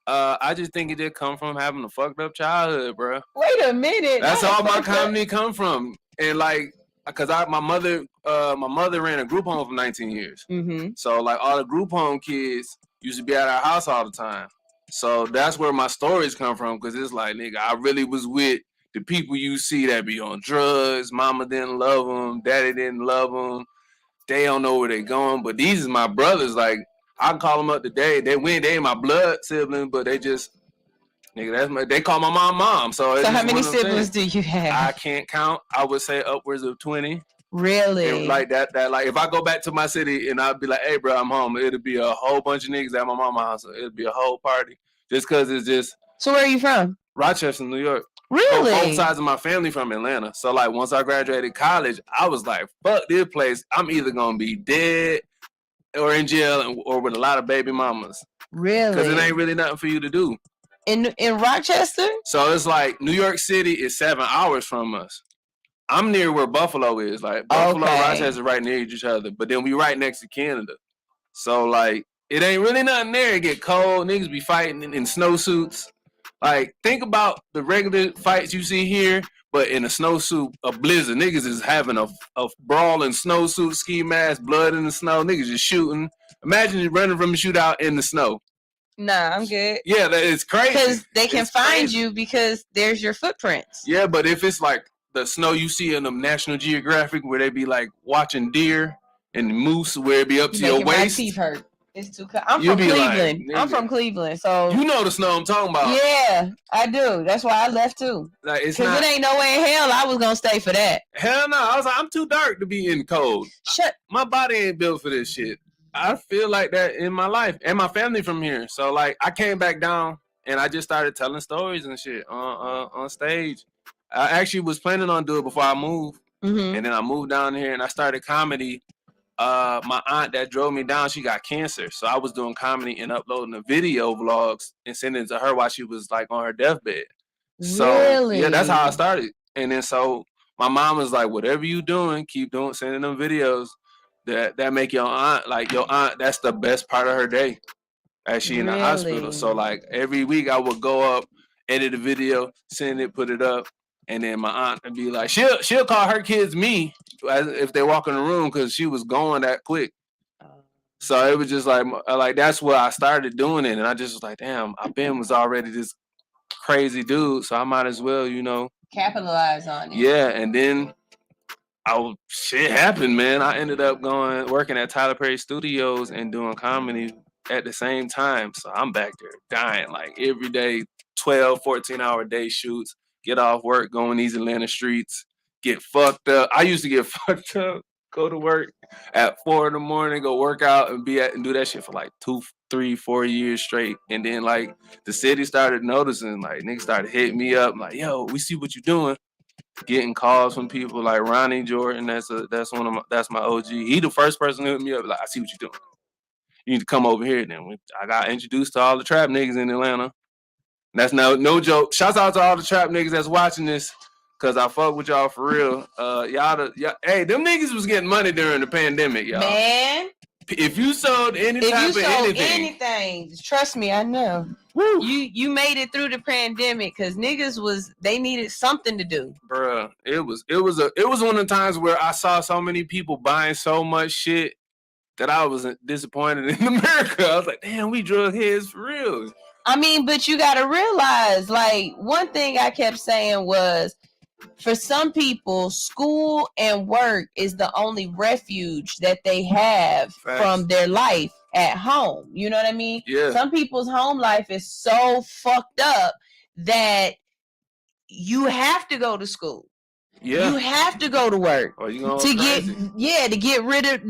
I just think it did come from having a fucked up childhood, bro. Wait a minute. That's all my comedy come from, and like, cause my mother ran a group home for 19 years. Mm-hmm. So like all the group home kids used to be at our house all the time. So that's where my stories come from, because it's like, nigga, I really was with the people you see that be on drugs. Mama didn't love them, daddy didn't love them. They don't know where they going, but these is my brothers. Like, I call them up today. They my blood siblings, but they just, nigga, they call my mom. So how many siblings do you have? I can't count. I would say upwards of 20. Really? And like that like if I go back to my city and I'd be like, hey bro, I'm home, it'll be a whole bunch of niggas at my mama's house. It'll be a whole party. Just cause it's just. So where are you from? Rochester, New York. Really? Both sides of my family from Atlanta. So like once I graduated college, I was like, fuck this place. I'm either gonna be dead or in jail or with a lot of baby mamas. Really? Because it ain't really nothing for you to do. In Rochester? So it's like New York City is 7 hours from us. I'm near where Buffalo is. Like Buffalo and Rochester right near each other. But then we right next to Canada. So like it ain't really nothing there. It get cold. Niggas be fighting in snowsuits. Like think about the regular fights you see here, but in a snowsuit, a blizzard. Niggas is having a brawl in snowsuit, ski mask, blood in the snow. Niggas just shooting. Imagine you running from a shootout in the snow. Nah, I'm good. Yeah, it's crazy. Because they can find you because there's your footprints. Yeah, but if it's like the snow you see in the National Geographic where they be like watching deer and moose where it be up to your waist. My teeth hurt. It's too cold. I'm from Cleveland. Like, I'm from Cleveland, so you know the snow I'm talking about. Yeah, I do. That's why I left too. Like because it ain't no way in hell I was gonna stay for that. Hell no. I was like, I'm too dark to be in cold. My body ain't built for this shit. I feel like that in my life and my family from here. So like I came back down and I just started telling stories and shit on stage. I actually was planning on doing it before I moved. Mm-hmm. And then I moved down here and I started comedy. My aunt that drove me down, she got cancer. So I was doing comedy and uploading the video vlogs and sending it to her while she was like on her deathbed. So really? Yeah, that's how I started. And then so my mom was like, whatever you doing, keep doing, sending them videos that make your aunt, that's the best part of her day as she in the hospital. So like every week I would go up, edit a video, send it, put it up. And then my aunt would be like, she'll call her kids me if they walk in the room because she was going that quick. So it was just like that's where I started doing it. And I just was like, damn, Ben was already this crazy dude. So I might as well, capitalize on it. Yeah. And then shit happened, man. I ended up working at Tyler Perry Studios and doing comedy at the same time. So I'm back there dying like every day, 12, 14-hour day shoots. Get off work, go in these Atlanta streets, get fucked up. I used to get fucked up Go to work at 4 a.m, go work out and do that shit for like 2, 3, 4 years straight. And then like the city started noticing, like niggas started hitting me up, like, yo, we see what you doing. Getting calls from people like Ronnie Jordan. That's my OG. He the first person to hit me up, like, I see what you're doing. You need to come over here. Then I got introduced to all the trap niggas in Atlanta. That's no joke. Shouts out to all the trap niggas that's watching this. Cause I fuck with y'all for real. Hey, them niggas was getting money during the pandemic, y'all. Man, if you sold anything, trust me, I know. Woo. You made it through the pandemic because niggas they needed something to do. Bruh, it was one of the times where I saw so many people buying so much shit that I was disappointed in America. I was like, damn, we drug heads for real. I mean, but you gotta realize, like, one thing I kept saying was, for some people, school and work is the only refuge that they have from their life at home. You know what I mean? Yeah. Some people's home life is so fucked up that you have to go to school. Yeah. You have to go to work to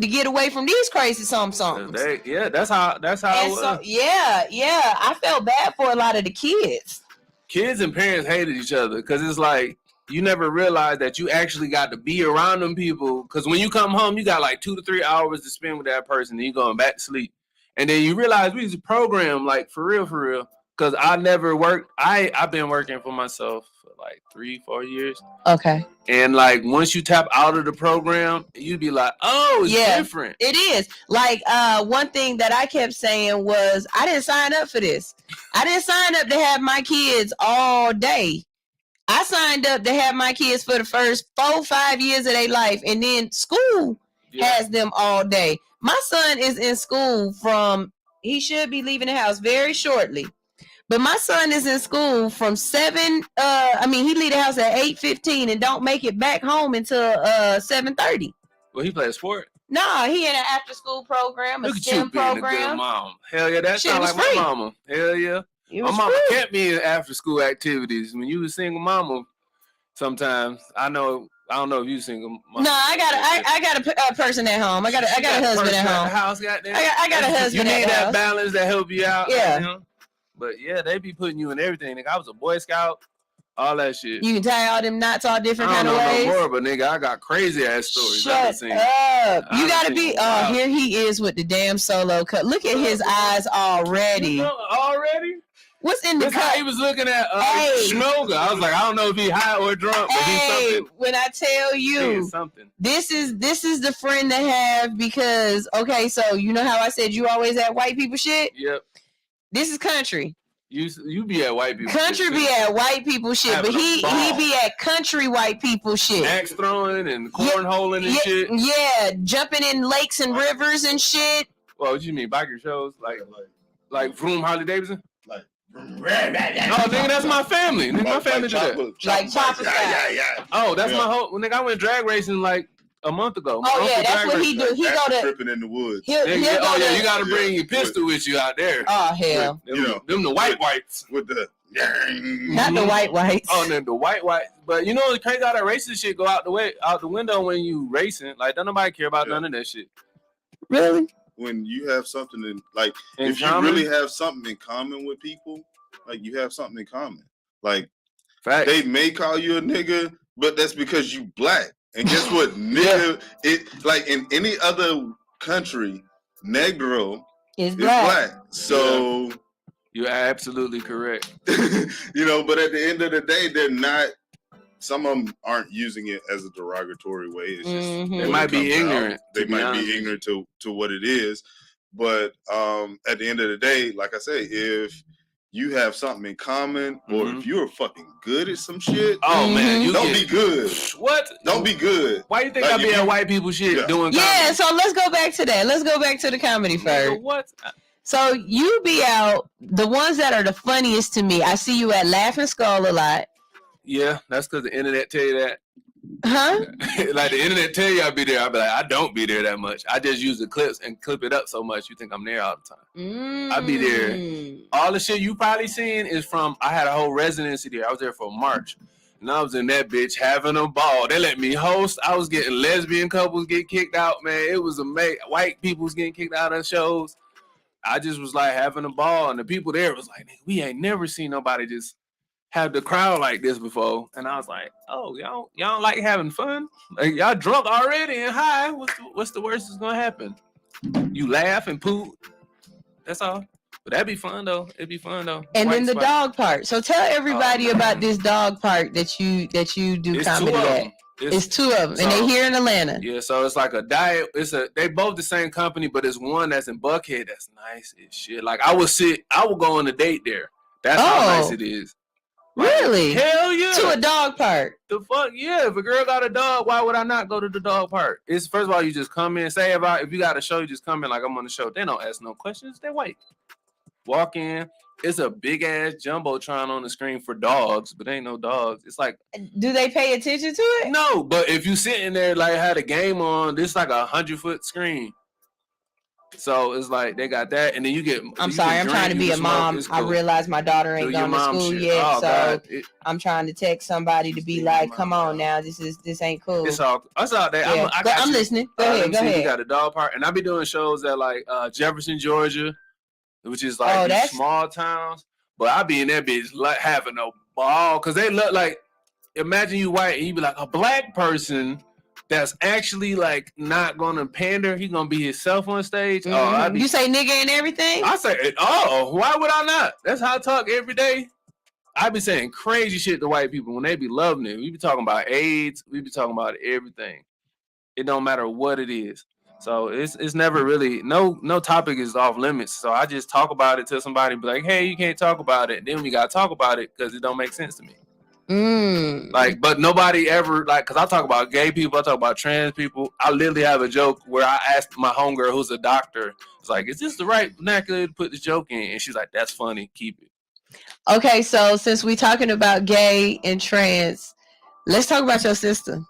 get away from these crazy somethings. That's how it was. So, I felt bad for a lot of the kids. Kids and parents hated each other because it's like, you never realize that you actually got to be around them people. Because when you come home, you got like 2 to 3 hours to spend with that person. Then you going back to sleep. And then you realize we was programmed, like, for real. Because I never worked. I've been working for myself for like 3-4 years. Okay. And like, once you tap out of the program, you'd be like, oh, it's different. It is. Like, one thing that I kept saying was, I didn't sign up for this. I didn't sign up to have my kids all day. I signed up to have my kids for the first 4-5 years of their life, and then school has them all day. My son is in school he should be leaving the house very shortly, but my son is in school from 7. He leave the house at 8:15 and don't make it back home until 7:30. Well, he plays sport. Nah, he in an after-school program, a STEM program. A good mom. Hell yeah, that sounds like my mama. Hell yeah. My mama kept me in after school activities. When you was single mama, sometimes I don't know if you single mama. No, I got a person at home. I got a husband at home. House, goddamn. I got a husband. You need that balance to help you out. Yeah. You know? But yeah, they be putting you in everything. Nigga, I was a Boy Scout, all that shit. You can tie all them knots all different kind of ways. I don't know no more, but nigga, I got crazy ass stories. Shut up. You gotta be. Oh, here he is with the damn solo cut. Look at his eyes already. Already? What's in the cut? cup? He was looking at Schmoga. I was like, I don't know if he high or drunk, but he's something. When I tell you, this is the friend to have, because so you know how I said you always at white people shit? Yep. This is country. You be at white people. Country be at white people shit, but he be at country white people shit. Axe throwing and cornholing and shit. Yeah, jumping in lakes and rivers and shit. Well, what you mean, biker shows like Vroom Harley Davidson? Oh, nigga, that's my family. Nigga, my family do that. Like Papa style. Yeah. Oh, that's my whole. Nigga, I went drag racing like a month ago. That's what he do. He go to tripping in the woods. You got to bring your pistol with you out there. Oh hell, them the whites with the. Not the whites. Oh, no, the white. But you know, the crazy how that racist shit go out the window when you racing. Like, don't nobody care about none of that shit. Really? When you have something if you really have something in common with people, like you have something in common. Like, they may call you a nigga, but that's because you black. And guess what? Nigga, it like in any other country, Negro is black. So you're absolutely correct. But at the end of the day, they're not. Some of them aren't using it as a derogatory way. It's just they might be ignorant. They might be ignorant to what it is. But at the end of the day, like I say, if you have something in common, or if you're fucking good at some shit, man, don't be good. What? Don't be good. Why you think I be at white people shit doing comedy? Yeah, so let's go back to that. Let's go back to the comedy first. What? So you be out, the ones that are the funniest to me, I see you at Laughing Skull a lot. Yeah, that's because the internet tell you that. Huh? Like the internet tell you I'll be there. I'll be like, I don't be there that much. I just use the clips and clip it up so much you think I'm there all the time. I be there. All the shit you probably seen is from, I had a whole residency there. I was there for March. And I was in that bitch having a ball. They let me host. I was getting lesbian couples get kicked out, man. It was amazing. White people was getting kicked out of shows. I just was like having a ball. And the people there was like, we ain't never seen nobody just have the crowd like this before. And I was like, oh, y'all don't like having fun? Like, y'all drunk already and high. What's the worst that's gonna happen? You laugh and poop. That's all. But that'd be fun though. It'd be fun though. And then the dog part. So tell everybody about this dog part that you do it's comedy at. It's two of them, and they here in Atlanta. Yeah, so it's like a diet. They both the same company, but it's one that's in Buckhead that's nice as shit. Like I would go on a date there. That's how nice it is. Like, really? Hell yeah. To a dog park. The fuck yeah. If a girl got a dog, why would I not go to the dog park? It's first of all, you just come in. Say if you got a show, you just come in like I'm on the show. They don't ask no questions. They're white. Walk in. It's a big ass jumbotron on the screen for dogs, but ain't no dogs. It's like, do they pay attention to it? No, but if you sitting there like had a game on, this like 100-foot screen. So it's like they got that, and then you get. I'm sorry, I'm trying to be a mom. Cool. I realize my daughter ain't gone to school yet, so I'm trying to text somebody to be like, "Come on now, this ain't cool." It's all day. Yeah. I'm listening. Go ahead. You got a dog park, and I be doing shows at like Jefferson, Georgia, which is like these small towns. But I be in that bitch like having a ball because they look like. Imagine you white, and you be like a black person. That's actually like not gonna pander. He gonna be himself on stage. Mm-hmm. You say nigga and everything? I say, why would I not? That's how I talk every day. I be saying crazy shit to white people when they be loving it. We be talking about AIDS. We be talking about everything. It don't matter what it is. So it's never really no topic is off limits. So I just talk about it to somebody, be like, hey, you can't talk about it. Then we gotta talk about it because it don't make sense to me. Like, but nobody ever because I talk about gay people, I talk about trans people. I literally have a joke where I asked my homegirl who's a doctor, it's like, is this the right vernacular to put the joke in? And she's like, that's funny, keep it. Okay, so since we talking about gay and trans, let's talk about your sister.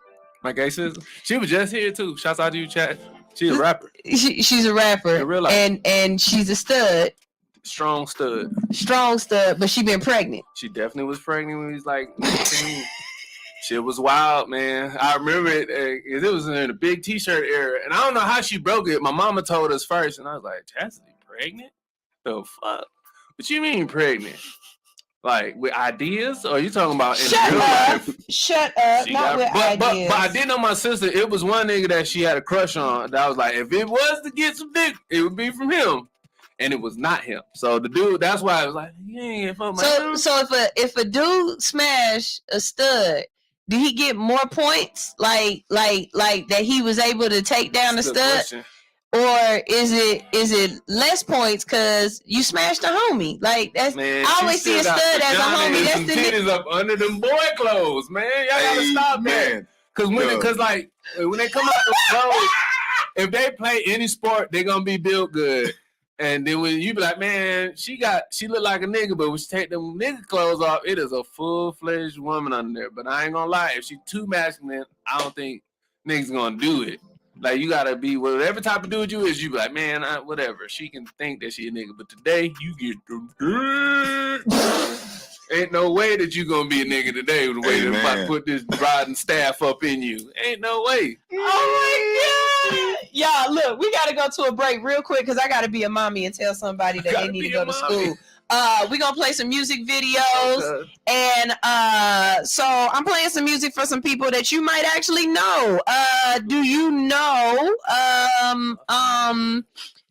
My gay sister, she was just here too. Shouts out to you, chat. She's a rapper. She's a rapper, in real life. and she's a stud. Strong stud, but she been pregnant. She definitely was pregnant when he was like 19. Shit was wild, man. I remember it. It was in the big T-shirt era, and I don't know how she broke it. My mama told us first, and I was like, "Chastity pregnant? The fuck? What you mean pregnant? Like with ideas? Or are you talking about in real life?" Shut up! Not with ideas. But I did know my sister. It was one nigga that she had a crush on. That I was like, if it was to get some dick, it would be from him. And it was not him. So the dude, that's why I was like, yeah. So if a dude smash a stud, do he get more points? Like that he was able to take down the stud, question. Or is it less points because you smashed a homie? Like that's man, I always see a stud as a homie. That's the titties up under them boy clothes, man. Y'all gotta stop that. Because when they come out the clothes, if they play any sport, they're gonna be built good. And then when you be like, man, she look like a nigga, but when she take them nigga clothes off, it is a full-fledged woman under there. But I ain't gonna lie, if she too masculine, I don't think niggas gonna do it. Like, you gotta be whatever type of dude you is, you be like, man, whatever. She can think that she a nigga, but today, you get them. Ain't no way that you gonna be a nigga today with the way that I put this riding staff up in you. Ain't no way. Oh my God. Y'all, look, we gotta go to a break real quick because I gotta be a mommy and tell somebody that they need to go to school. We're gonna play some music videos, and so I'm playing some music for some people that you might actually know. Do you know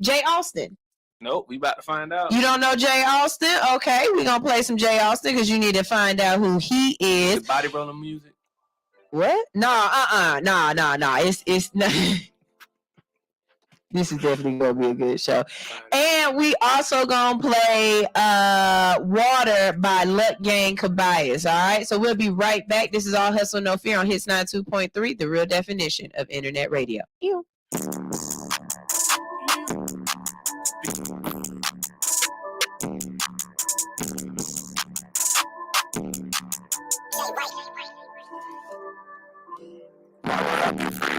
Jay Austin? Nope, we about to find out. You don't know Jay Austin? Okay, we're gonna play some Jay Austin because you need to find out who he is. The body rolling music. What? Nah. It's not. This is definitely gonna be a good show. And we also gonna play Water by Luck Gang Cabayas. All right, so we'll be right back. This is All Hustle No Fear on Hits 92.3, the real definition of internet radio. Ew.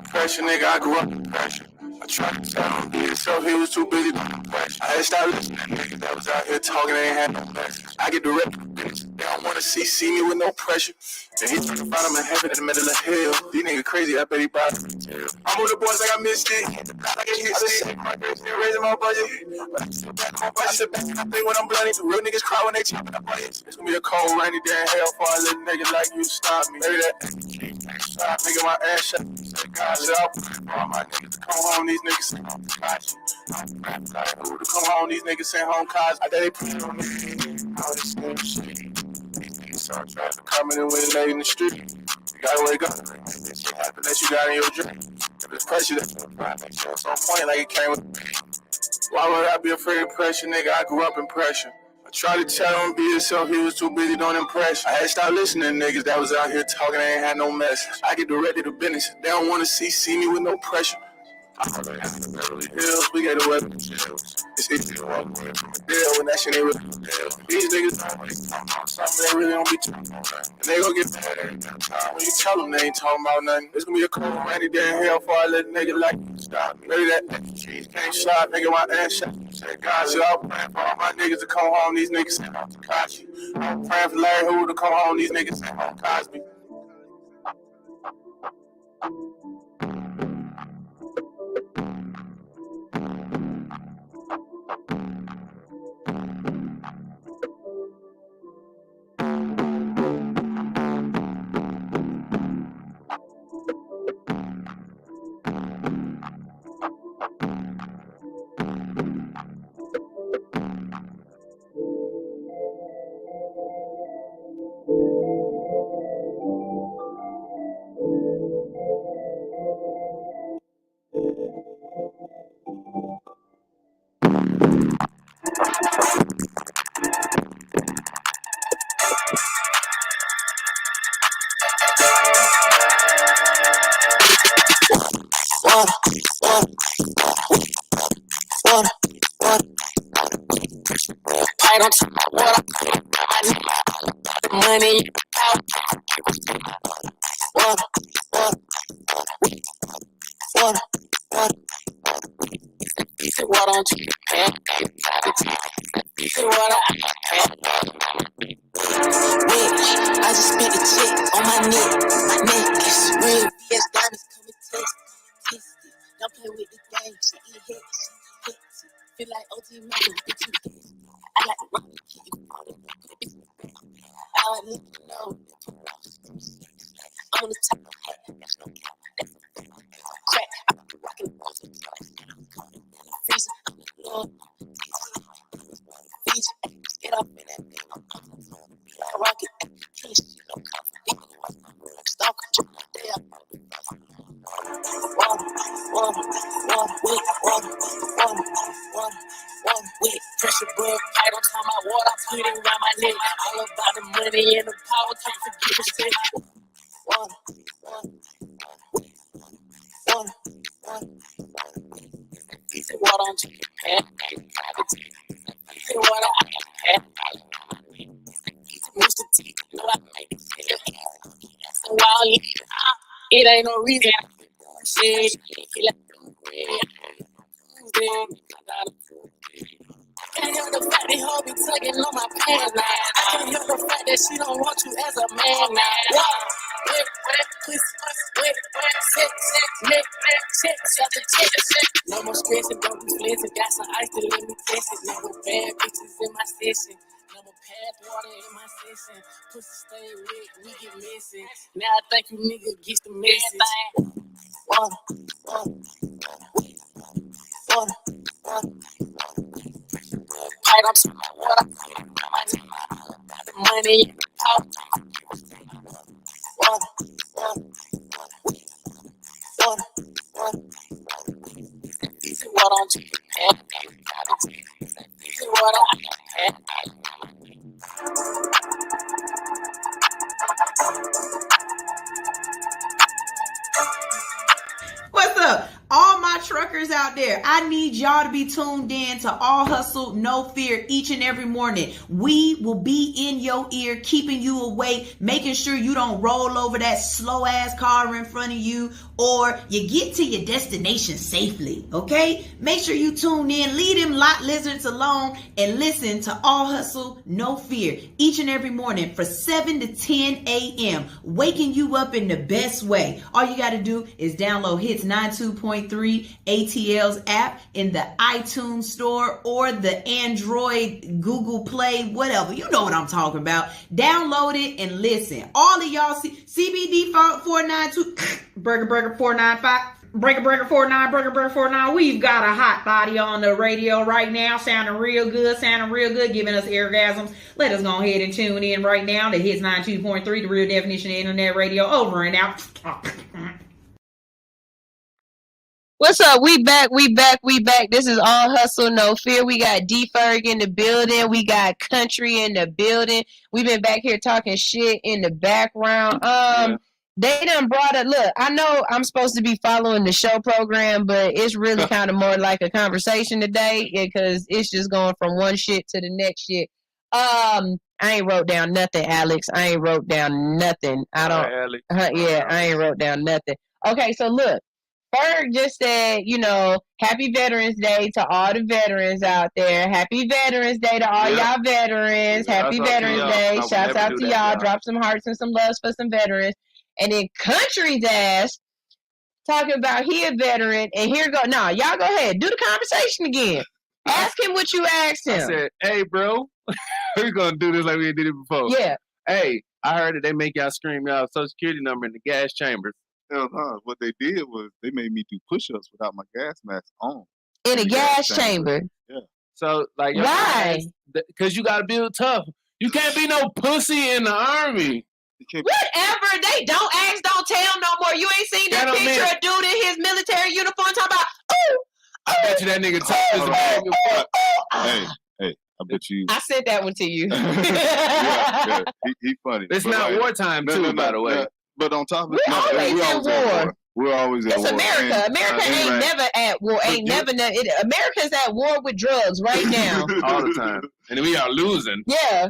Pressure, nigga, I grew up in pressure. I tried to tell him, be so he was too busy doing pressure. I had to stop listening, nigga, that was out here talking, they ain't had no message. I get the rep, don't wanna see me with no pressure. And he talking about I'm in heaven in the middle of hell. These niggas crazy, I bet he brought I'm with the boys like I missed it. I get hit stick. Raising my budget. I sit back and I think when I'm bloody. Real niggas cry when they chop my budget. It's gonna be a cold, rainy day in hell for a little nigga like you to stop me. Maybe that stop nigga my ass shut. God said I'll all my niggas to come home. These niggas say home cars. To come home, these niggas say home cars. I bet they put it on me. All this same shit. So I'm trying to come in and win late in the street. You gotta wake up. Unless you got in your dream. If it's pressure, that's no problem. It's on point like it came with. Why would I be afraid of pressure, nigga? I grew up in pressure. I tried to tell him be yourself, he was too busy doing impression. I had to stop listening to niggas that was out here talking, they ain't had no message. I get directed to business. They don't wanna see me with no pressure. Hills, we got the weapon. It's easy to walk away from a deal when that shit ain't really deal. These niggas something they really don't be talking about. And they gon' get mad every time. When you tell them they ain't talking about nothing, it's gonna be a cold rainy day in hell for a little nigga like stop me. Maybe that cheese can't shot, nigga, my ass shot. Say, God, so I'm praying for all my niggas to come home. These niggas say, I'm Takashi. I'm praying for Larry Hoover to come home. These niggas say, I'm Cosby. I don't talk about water. I need money. Water. He said, water on you. He said, water. I just spent a check on my neck. My neck is real. Yes, diamonds coming test. Don't play with the game. She eat hits. Feel like OG Mother. I like to run the kid. I need to know. I'm on the top of the head. Crack. I'm rocking the balls. Freezing. I'm the Lord. Fiji. Get up in that thing. I rock it. Stalk. Water, wet, pressure bug, I don't talk about water, I put it around my neck. All about the money and the power, can't forget the sex. Water, he said water on you, he said water, he said Mr. T, no I make it. So while it ain't no reason, shit, I can't hear the fact that hoe be tugging on my pants now. I can't hear the fact that she don't want you as a man now. Wet, pussy, wet, sex, shut the check. No more stressing, don't be flexing. Got some ice to let me test it. No more bad bitches in my session. No more pad water in my session. Pussy stay wet, we get messy. Now I think you niggas get the message. Water. I don't talk about water. The money, power. Water. He said water on you. He said water. What's up? All my truckers out out there, I need y'all to be tuned in to All Hustle, No Fear each and every morning. We will be in your ear, keeping you awake, making sure you don't roll over that slow ass car in front of you, or you get to your destination safely, okay? Make sure you tune in, leave them lot lizards alone, and listen to All Hustle, No Fear each and every morning for 7 to 10 a.m., waking you up in the best way. All you got to do is download Hits 92.3 ATL's app in the iTunes store or the Android, Google Play, whatever. You know what I'm talking about. Download it and listen. All of y'all CBD 492 Burger 495. Breaker 49, Breaker 49. We've got a hot body on the radio right now, sounding real good, giving us orgasms. Let us go ahead and tune in right now to Hits 92.3, the real definition of internet radio. Over and out. What's up? We back. This is All Hustle, No Fear. We got Furg in the building. We got Country in the building. We've been back here talking shit in the background. They done brought it. Look, I know I'm supposed to be following the show program, but it's really kind of more like a conversation today because it's just going from one shit to the next shit. I ain't wrote down nothing, Alix. I ain't wrote down nothing. I ain't wrote down nothing. Okay, so look. Furg just said, happy Veterans Day to all the veterans out there. Happy Veterans Day to all y'all veterans. Happy Veterans Day. Shouts out to y'all. Drop some hearts and some loves for some veterans. And then Country's ass talking about he a veteran. And here go. Nah, y'all go ahead. Do the conversation again. Ask him what you asked him. I said, hey, bro, we're going to do this like we did it before. Yeah. Hey, I heard that they make y'all scream y'all social security number in the gas chambers. Hell no. What they did was they made me do push-ups without my gas mask on. In a gas chamber? Yeah. So, like, why? Because you got to build tough. You can't be no pussy in the army. Whatever. They don't ask, don't tell no more. You ain't seen that picture of dude in his military uniform talking about, I bet you that nigga tough as a bag of fuck. Hey, I bet you. I sent that one to you. yeah. He funny. It's not wartime, too, by the way. But on top of it, we're always at war. We're always at war. It's America. America ain't never at war. America's at war with drugs right now. All the time. And we are losing. Yeah.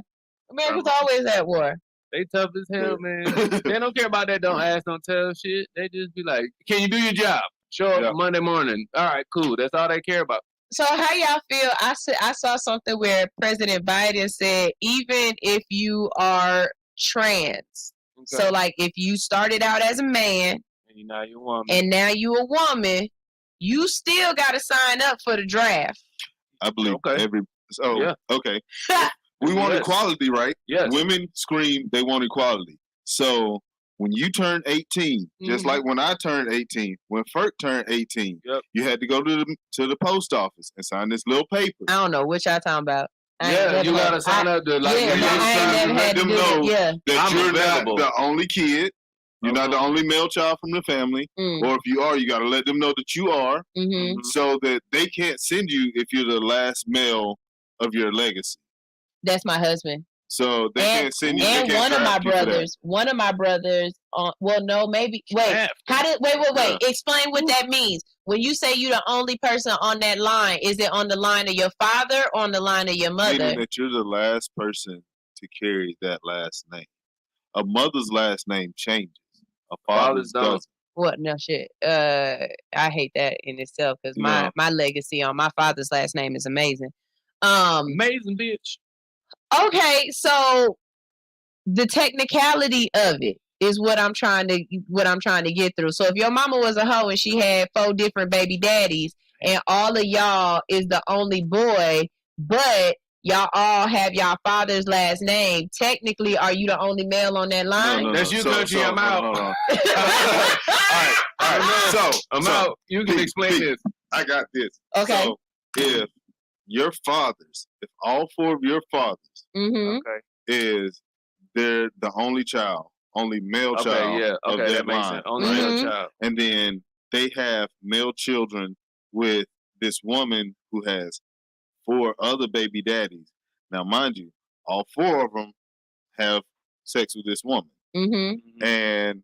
America's always at war. They tough as hell, man. They don't care about that don't ask, don't tell shit. They just be like, can you do your job? Show up Monday morning. All right, cool. That's all they care about. So how y'all feel? I saw something where President Biden said, even if you are trans, so like if you started out as a man and now you're a woman, you still got to sign up for the draft. I believe okay. We want equality, right? Yes. Women scream they want equality. So when you turn 18, just like when I turned 18, when Furg turned 18, you had to go to the post office and sign this little paper. I don't know what y'all talking about. You gotta sign up to let them know that you're not the only kid. You're not the only male child from the family. Or if you are, you gotta let them know that you are, so that they can't send you if you're the last male of your legacy. That's my husband. So they can't send you. And one of my brothers. Wait. Explain what that means. When you say you're the only person on that line, is it on the line of your father or on the line of your mother? Meaning that you're the last person to carry that last name. A mother's last name changes. A father's doesn't. What? No shit. I hate that in itself because my legacy on my father's last name is amazing. Amazing bitch. Okay, so the technicality of it is what I'm trying to get through. So if your mama was a hoe and she had 4 different baby daddies and all of y'all is the only boy, but y'all all have y'all father's last name, technically, are you the only male on that line? No. That's you, Country. I'm out. All right. So I'm out. You can explain this. I got this. Okay. So if your fathers, if all 4 of your fathers, is they're the only male child of that line, only male child, and then they have male children with this woman who has 4 other baby daddies. Now, mind you, all 4 of them have sex with this woman and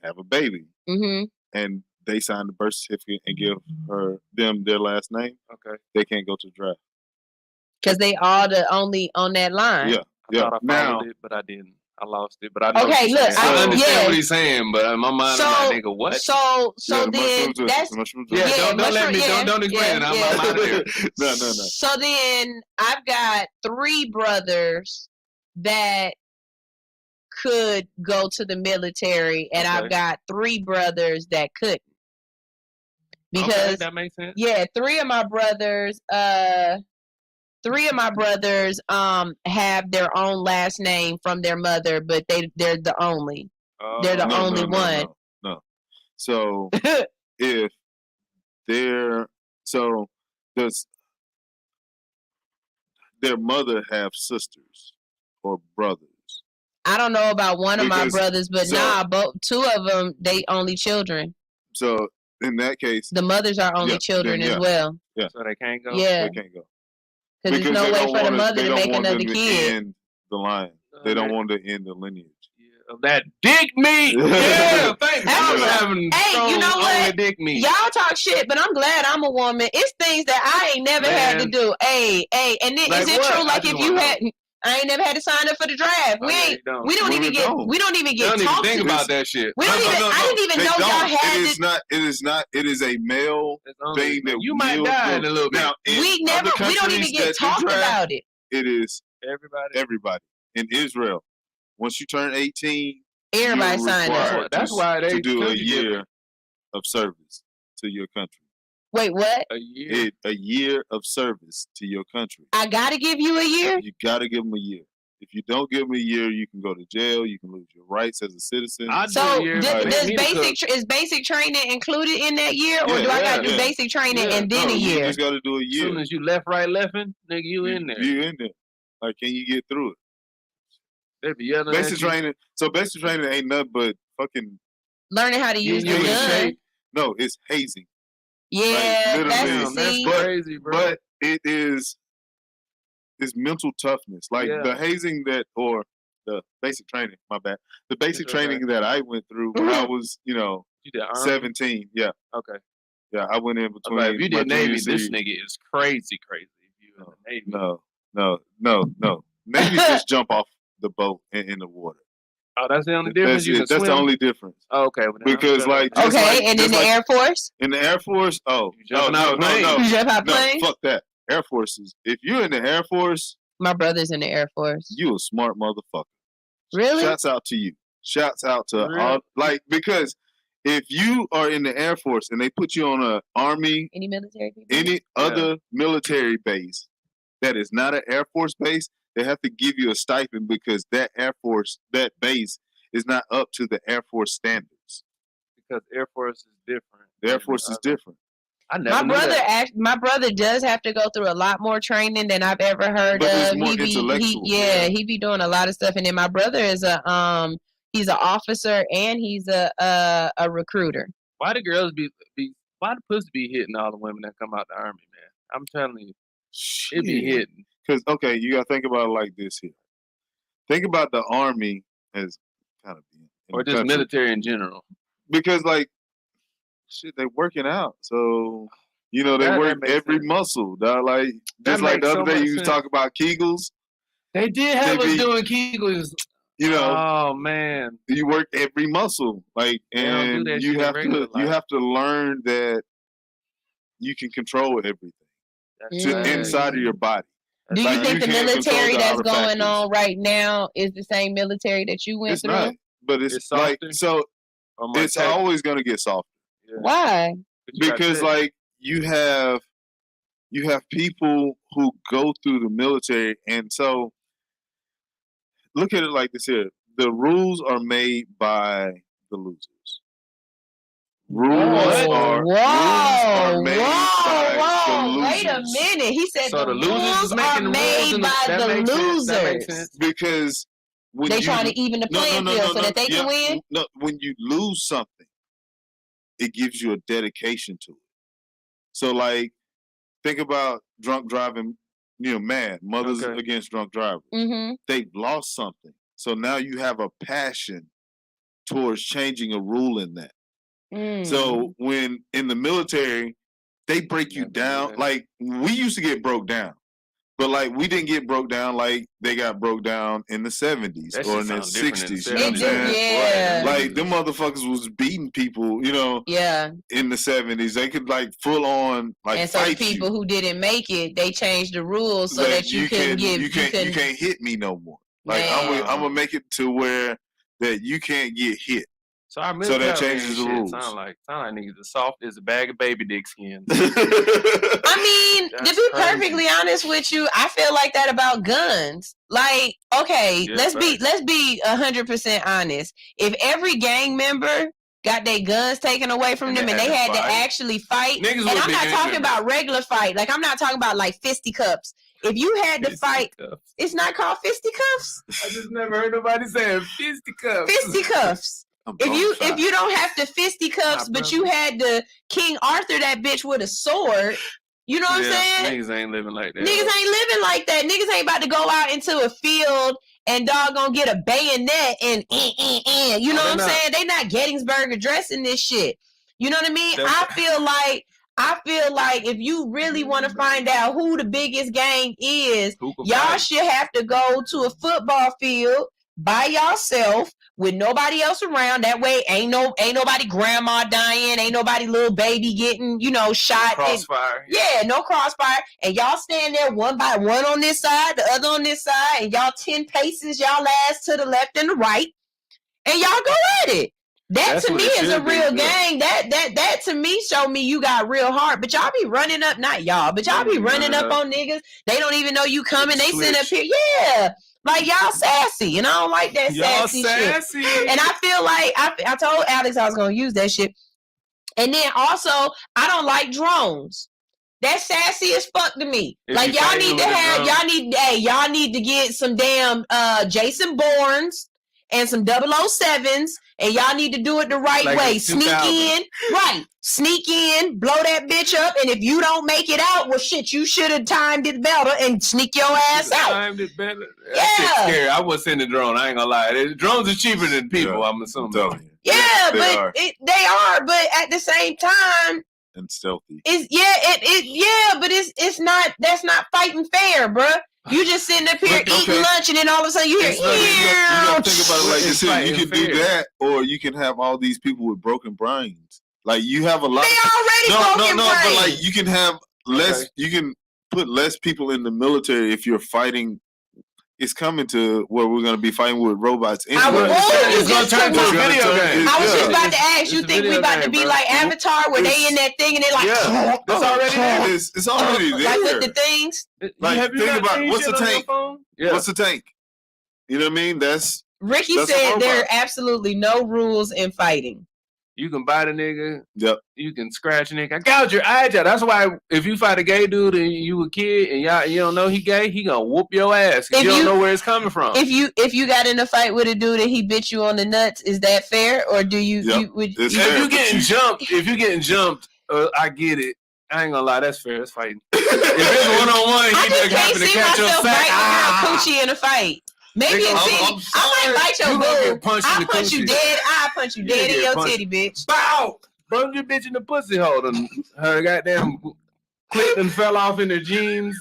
have a baby, and they sign the birth certificate and give them their last name, they can't go to the draft. Because they all the only on that line. Yeah. I thought I followed it, but I didn't. I lost it, but I know Okay, look, I understand what he's saying, but in my mind, I'm like, nigga, what? So then that's don't let me don't explain it. I'm out of here. No. So then I've got 3 brothers that could go to the military, and I've got 3 brothers that couldn't. Because that makes sense. Yeah, 3 of my brothers. 3 of my brothers have their own last name from their mother, but they're the only. They're the only one. No. So if does their mother have sisters or brothers? I don't know about one of my brothers, but both 2 of them, they only children. So in that case, the mothers are only children as well. Yeah. So they can't go. Yeah. They can't go. Because there's no way for the mother to make another kid. End the line. They don't want to end the lineage. Of that dick meat. Yeah, thank God for having Hey, you know what? Dick meat. Y'all talk shit, but I'm glad I'm a woman. It's things that I ain't never had to do. Hey, and then, like is it what? true? Like if you hadn't, I ain't never had to sign up for the draft. We don't even get talked think to. about that shit. We don't even. I didn't even know y'all had it. Is not. It is not. It is a male thing that you might die in a little bit. Now, we don't even get talked about it. It is everybody in Israel. Once you turn 18, everybody signs up. That's why they do a year of service to your country. Wait, what? A year of service to your country. I gotta give you a year? You gotta give them a year. If you don't give them a year, you can go to jail. You can lose your rights as a citizen. So is basic training included in that year, or do I gotta do basic training and then a year? You just gotta do a year. As soon as you left, nigga, you in there. You in there. Like, can you get through it? They'd be yelling basic training. So basic training ain't nothing but fucking learning how to use the gun. No, it's hazing. Yeah, that's crazy, bro. But it is mental toughness. Like the hazing or the basic training. My bad. The basic training that I went through when I was, 17. Yeah. Okay. Yeah, I went in between. If you did Navy, this nigga is crazy. If you in the Navy. No. Navy just jump off the boat in the water. Oh, that's the only difference. That's the only difference. Oh, okay. Because and in the Air Force. In the Air Force, no. You jump out planes? Fuck that. Air Forces. If you're in the Air Force, my brother's in the Air Force. You a smart motherfucker. Really? Shouts out to you. Shouts out to all. Because if you are in the Air Force and they put you on a Army, any other military base that is not an Air Force base, they have to give you a stipend because that base is not up to the Air Force standards. Because Air Force is different. The Air Force is different. My brother does have to go through a lot more training than I've ever heard of. He be doing a lot of stuff, and then my brother is he's an officer and he's a recruiter. Why the girls why the pussy be hitting all the women that come out the Army, man? I'm telling you, it be hitting. Because you gotta think about it like this here. Think about the Army as kind of or just military in general. Because they working out, so they work every muscle. Like just like the other day, you was talking about Kegels. They did have us doing Kegels. Oh man, you work every muscle, and you have to learn that you can control everything inside of your body. Do you think the military that's going on right now is the same military that you went through? Not, but it's it's always going to get softer. Yeah. Why? Because you have people who go through the military, and so look at it like this here: the rules are made by the losers. Rules are made by the losers. Wait a minute. He said so the rules are made by the losers. Because when they trying to even the playing field so that they can win? No, when you lose something, it gives you a dedication to it. So think about drunk driving, MAD, Mothers Against Drunk Drivers. Mm-hmm. They've lost something. So now you have a passion towards changing a rule in that. So when in the military, they break you down. Like we used to get broke down. But like we didn't get broke down like they got broke down in the 70s or in the 60s. You know what I'm saying? Yeah. Like them motherfuckers was beating people, you know, in the 70s. They could like full on like and so fight people who didn't make it, they changed the rules so that you can't hit me no more. Like I'm gonna make it to where that you can't get hit. So that changes the rules. Sound like niggas as soft as a bag of baby dick skins. I mean, to be perfectly honest with you, I feel like that about guns. Like, okay, let's be 100% honest. If every gang member got their guns taken away from them and they had to actually fight, and I'm not talking about regular fight. Like, I'm not talking about like fisticuffs. If you had to fight, it's not called fisticuffs. I just never heard nobody saying fisticuffs. Fisticuffs. If you don't have to fisticuffs, but you had to King Arthur that bitch with a sword, you know what I'm saying? Niggas ain't living like that. Niggas ain't living like that. Niggas ain't about to go out into a field and doggone get a bayonet and you know what I'm saying? They not Gettysburg addressing this shit. You know what I mean? I feel like if you really want to find out who the biggest gang is, y'all should have to go to a football field by yourself with nobody else around. That way ain't nobody grandma dying, ain't nobody little baby getting, shot. Crossfire. No crossfire. And y'all stand there one by one on this side, the other on this side, and y'all 10 paces, y'all ass to the left and the right, and y'all go at it. That to me is a real gang. That to me show me you got real heart. But y'all be running up, not y'all, but y'all be running up on niggas. They don't even know you coming. They sitting up here. Yeah. Like y'all sassy, and I don't like that sassy shit. And I feel like I told Alix I was gonna use that shit. And then also, I don't like drones. That's sassy as fuck to me. Like y'all need to get some damn Jason Bournes and some 007s, and y'all need to do it the right way. Sneak in, blow that bitch up, and if you don't make it out, well, shit, you should have timed it better and sneak your ass out. Timed it better. That shit's scary. I wouldn't send a drone. I ain't gonna lie. Drones are cheaper than people. I'm assuming. Yeah, they are. But at the same time, and stealthy. But it's not. That's not fighting fair, bruh. You just sitting up here eating lunch, and then all of a sudden you hear, you gotta think about it like this. You can do that, or you can have all these people with broken brains. Like you have a lot. They already broken brains. But like you can have less. You can put less people in the military if you're fighting. It's coming to where we're going to be fighting with robots. It's going to turn into a video game. I was just about to ask. You think we about to be like Avatar, where they in that thing and they like? It's already there. It's already there. Like with the things. Like think about what's the tank? What's the tank? You know what I mean? Ricky said there are absolutely no rules in fighting. You can bite a nigga. Yep. You can scratch a nigga. I gouge your eyes out. That's why if you fight a gay dude and you a kid and you don't know he gay, he gonna whoop your ass. You don't know where it's coming from. If you got in a fight with a dude and he bit you on the nuts, is that fair? Or do you? If you getting jumped, I get it. I ain't gonna lie, that's fair. That's fighting. If it's 1-on-1, he just happen to catch your sack. Coochie in a fight. Maybe I might bite your boob. I'll punch you dead. I'll punch you dead in your titty, bitch. Bow! Punch your bitch in the pussy hole. Her goddamn clit and fell off in her jeans.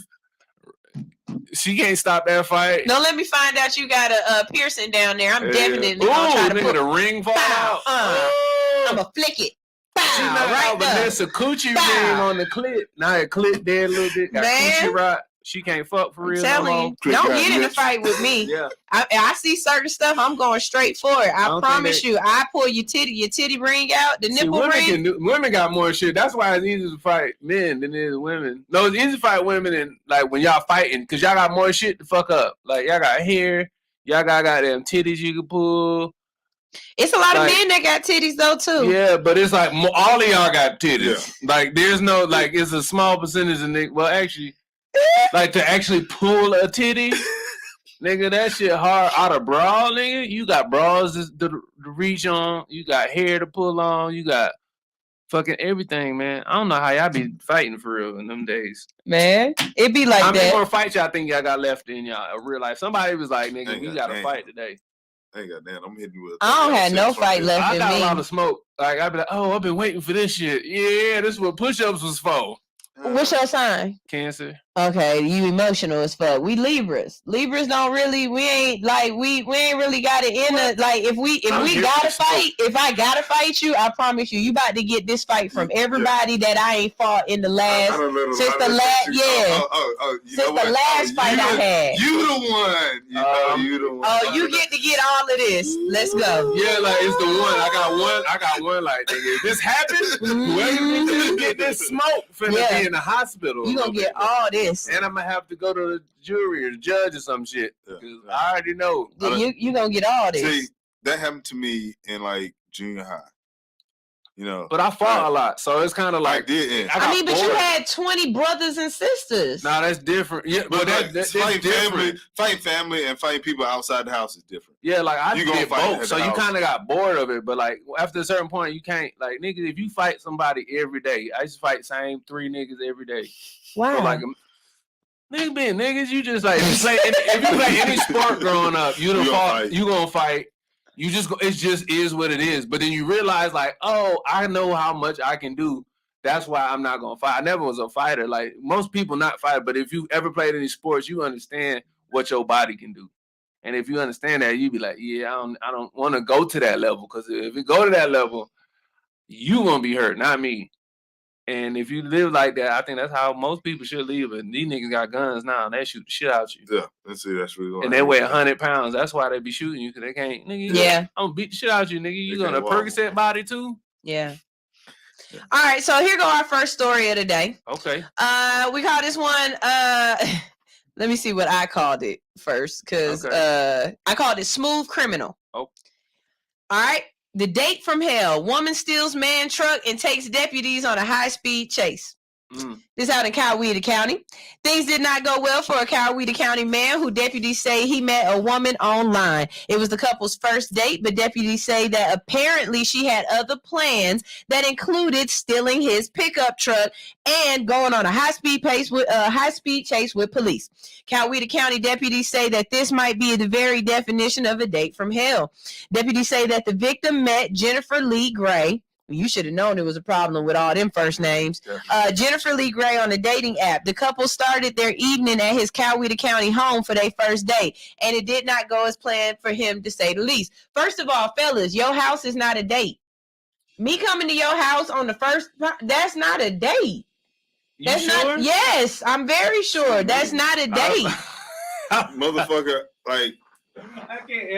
She can't stop that fight. No, let me find out you got a piercing down there. I'm definitely gonna try to put the ring fall out. I'm gonna flick it. She right there. Vanessa Coochie ring on the clit. Now her clit dead a little bit. Got coochie rot. She can't fuck for real. I'm telling you, don't get in a fight with me. Yeah. I see certain stuff. I'm going straight for it. I promise you. I pull your titty ring out, the nipple ring. Women got more shit. That's why it's easy to fight men than it is women. No, it's easy to fight women and like when y'all fighting because y'all got more shit to fuck up. Like y'all got hair, y'all got goddamn titties you can pull. It's a lot of men that got titties though too. Yeah, but it's like all of y'all got titties. Yeah. Like there's no it's a small percentage of niggas. Well, actually. Like to actually pull a titty, nigga, that shit hard. Out of bra, nigga, you got bras to reach on, you got hair to pull on, you got fucking everything, man. I don't know how y'all be fighting for real in them days. Man, it be like how that. How many more fights y'all think y'all got left in y'all real life? Somebody was like, nigga, we got to fight today. I ain't got that. I'm hitting you with. I don't have no fight left in me. I got a lot of smoke. Like I'd be like, oh, I've been waiting for this shit. Yeah, this is what push-ups was for. What's your sign? Cancer. Okay, you emotional as fuck. We Libras. Libras don't really. We ain't really got it in the like. If we gotta fight, if I gotta fight you, I promise you, you about to get this fight from everybody that I ain't fought in the last since the last fight I had. You the one. You the one. Oh, you get to get all of this. Let's go. Yeah, like it's the one. I got one. Like nigga, if this happens, whoever get this smoke finna be in the hospital. You gonna get all this. And I'm gonna have to go to the jury or the judge or some shit. I already know. You gonna get all this. See, that happened to me in like junior high. You know. But I fought a lot, so it's kind of like. I did. I mean, but you had 20 brothers and sisters. Nah, that's different. Yeah, but that's fighting different. Fighting family and fighting people outside the house is different. Yeah, like I did both, so you house. kind of got bored of it. But like after a certain point, you can't like niggas. If you fight somebody every day, I used to fight same 3 niggas every day. Wow. So like. Niggas, you just like if you play any sport growing up, you gonna fight. You just it just is what it is. But then you realize like, oh, I know how much I can do. That's why I'm not gonna fight. I never was a fighter. Like most people not fight, but if you ever played any sports, you understand what your body can do. And if you understand that, you be like, yeah, I don't want to go to that level because if you go to that level, you gonna be hurt, not me. And if you live like that, I think that's how most people should live. And these niggas got guns now, and they shoot the shit out you. Yeah, that's really. And they weigh 100 pounds. That's why they be shooting you, because they can't. Nigga, I'm gonna beat the shit out you, nigga. You gonna Percocet body too? Yeah. All right, so here go our first story of the day. Okay. We call this one. Let me see what I called it first, because I called it Smooth Criminal. Oh. All right. The date from hell. Woman steals man truck and takes deputies on a high-speed chase. This out in Coweta County. Things did not go well for a Coweta County man who deputies say he met a woman online. It was the couple's first date, but deputies say that apparently she had other plans that included stealing his pickup truck and going on a high-speed chase with police. Coweta County deputies say that this might be the very definition of a date from hell. Deputies say that the victim met Jennifer Lee Gray. You should have known it was a problem with all them first names. Jennifer Lee Gray on a dating app. The couple started their evening at his Coweta County home for their first date, and it did not go as planned for him, to say the least. First of all, fellas, your house is not a date. Me coming to your house on the first, that's not a date. That's sure? not. Yes, I'm very sure. That's not a date. Motherfucker, like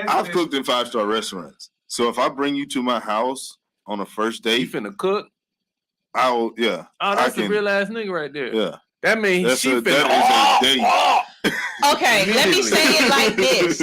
I've cooked in 5-star restaurants. So if I bring you to my house on a first date, you finna cook? Oh, that's a real ass nigga right there. Yeah. That means she finna. That is a date. Okay, let me say it like this.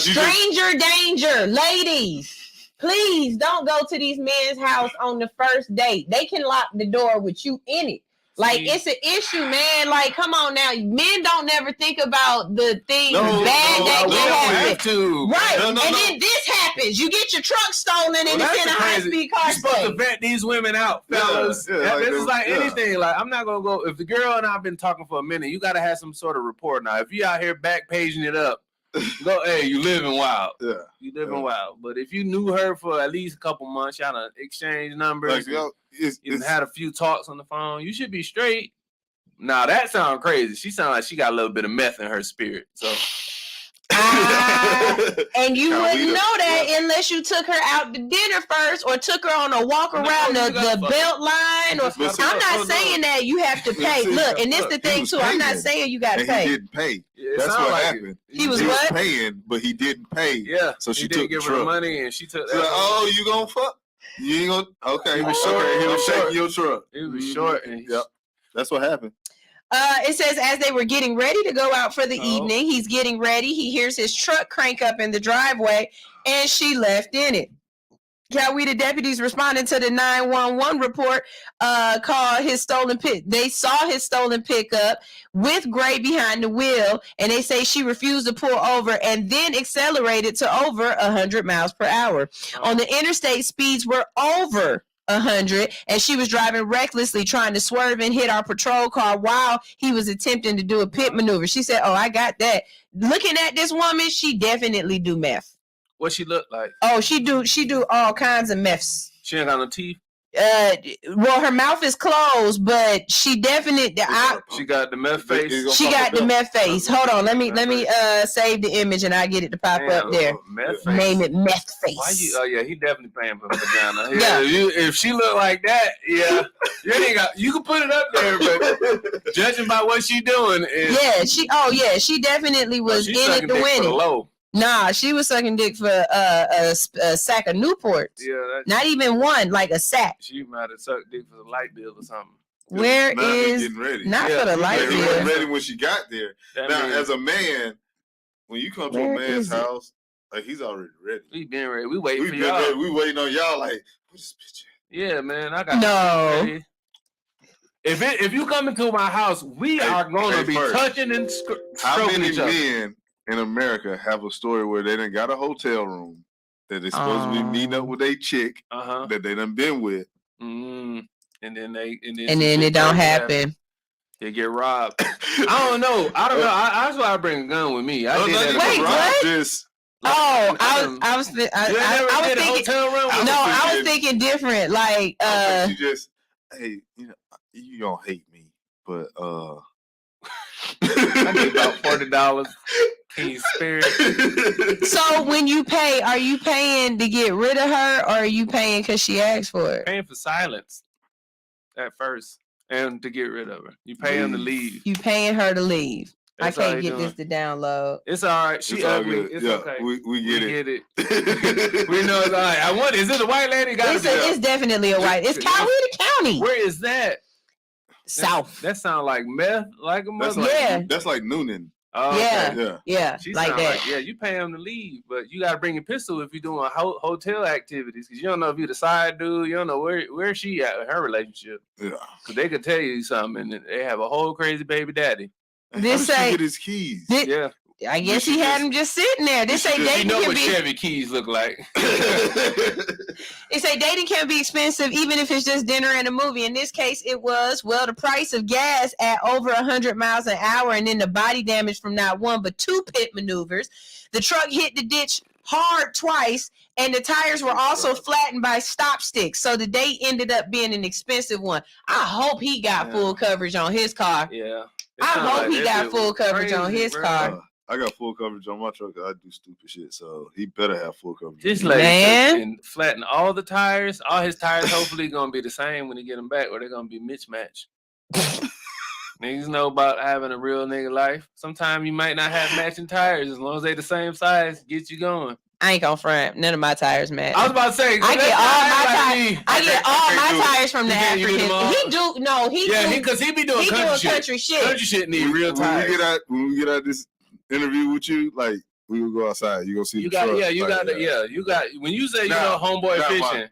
Stranger danger. Ladies, please don't go to these men's house on the first date. They can lock the door with you in it. Like, it's an issue, man. Like, come on now. Men don't never think about the things bad that can happen. Right. And then this happens. You get your truck stolen and it's in a high-speed car. You're supposed to vet these women out, fellas. This is like anything. Like, I'm not going to go. If the girl and I have been talking for a minute, you got to have some sort of rapport now. If you out here back paging it up, go, hey, you living wild. Yeah. You living wild. But if you knew her for at least a couple months, y'all done exchange numbers. Like, you had a few talks on the phone. You should be straight. Now that sounds crazy. She sounds like she got a little bit of meth in her spirit. So, and you wouldn't know that unless you took her out to dinner first, or took her on a walk around the belt line. Or I'm not saying that you have to pay. Look, and this the thing too. I'm not saying you got to pay. He didn't pay. That's what happened. He was what? Paying, but he didn't pay. Yeah. So she didn't took give her the money, and she took. Oh, you gonna fuck? You ain't gonna. Okay. He was short. He was shaking your truck. He was short. Yep. That's what happened. It says as they were getting ready to go out for the evening, he's getting ready. He hears his truck crank up in the driveway, and she left in it. Coweta deputies responding to the 911 report called his stolen pick. They saw his stolen pickup with Gray behind the wheel, and they say she refused to pull over and then accelerated to over 100 miles per hour. On the interstate, speeds were over 100, and she was driving recklessly, trying to swerve and hit our patrol car while he was attempting to do a pit maneuver. She said, "Oh, I got that." Looking at this woman, she definitely do meth. What she look like? Oh, she do all kinds of meths. She ain't got no teeth. Well, her mouth is closed, but she definitely. She got the meth face. She got the meth face. Hold on, let me save the image and I get it to pop up there. Meth face. Name it meth face. Why you? Oh yeah, he definitely paying for vagina. Yeah. If she look like that, yeah, you can put it up there, but judging by what she doing, she definitely was in it to win it. Low. Nah, she was sucking dick for a sack of Newports. Yeah, not even one, like a sack. She might have sucked dick for the light bill or something. Where is getting ready? Not for the light bill. He wasn't ready when she got there. As a man, when you come to a man's house, like he's already ready. We been ready. We waiting for y'all. We waiting on y'all. Like, where's this bitch at? Yeah, man, I got no. If you come into my house, we are going to be touching and stroking How many each other. men in America have a story where they done got a hotel room that they're supposed to be meeting up with a chick that they done been with, and then it don't happen. They get robbed. I don't know. That's why I bring a gun with me. I did that. Wait, what? I was thinking. I was thinking different. Like, you just, hey, you don't hate me, but I need about $40. Can you spare it? So when you pay, are you paying to get rid of her, or are you paying because she asked for it? Paying for silence at first, and to get rid of her. You pay him to leave. You paying her to leave. That's I can't get this to download. It's all right. She ugly. It's okay. We get it. We know it's all right. Is it a white lady? It's definitely a white. It's Coweta County. Where is that? South. That sounds like meth, like a mother. That's like Noonan. Oh, okay. Yeah, She like that. You pay him to leave, but you got to bring your pistol if you're doing hotel activities, because you don't know if you're the side dude. You don't know where she at in her relationship. Yeah, because they could tell you something, and they have a whole crazy baby daddy. This How did she get his keys? Yeah. I guess he had him just sitting there. They say dating know can what be. Chevy keys look like. They say dating can be expensive, even if it's just dinner and a movie. In this case, it was the price of gas at over 100 miles an hour, and then the body damage from not one but two pit maneuvers. The truck hit the ditch hard twice, and the tires were also flattened by stop sticks. So the date ended up being an expensive one. I hope he got full coverage on his car. Yeah. I hope he got full coverage on his car. I got full coverage on my truck. I do stupid shit, so he better have full coverage. This lady and flatten all the tires. All his tires hopefully gonna be the same when he get them back, or they're gonna be mismatched. Niggas know about having a real nigga life. Sometimes you might not have matching tires, as long as they the same size, get you going. I ain't gonna front. None of my tires match. I was about to say, I get all my tires from the African. He because he be doing country shit. Country shit need real tires. When we get out this interview with you, like we will go outside. You gonna see the truck. You got when you say homeboy fishing.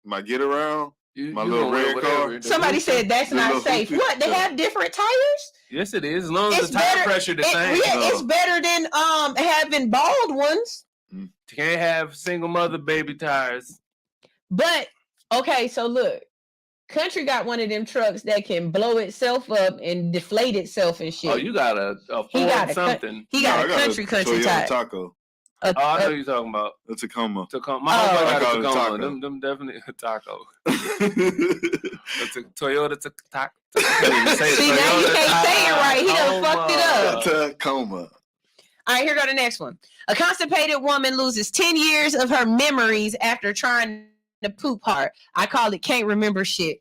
My get around. My little red car. Somebody said that's not safe. What? They have different tires? Yes, it is. As long as the tire pressure the same. Yeah, it's better than having bald ones. You can't have single mother baby tires. But okay, so look, Country got one of them trucks that can blow itself up and deflate itself and shit. Oh, you got a Ford something. He got a country tire. Taco. I know what you're talking about. A Tacoma. My homeboy got a Tacoma. Them definitely a taco. It's a Toyota Taco. See, now you can't say it right. He done fucked it up. Tacoma. All right, here go the next one. A constipated woman loses 10 years of her memories after trying to poop hard. I call it can't remember shit.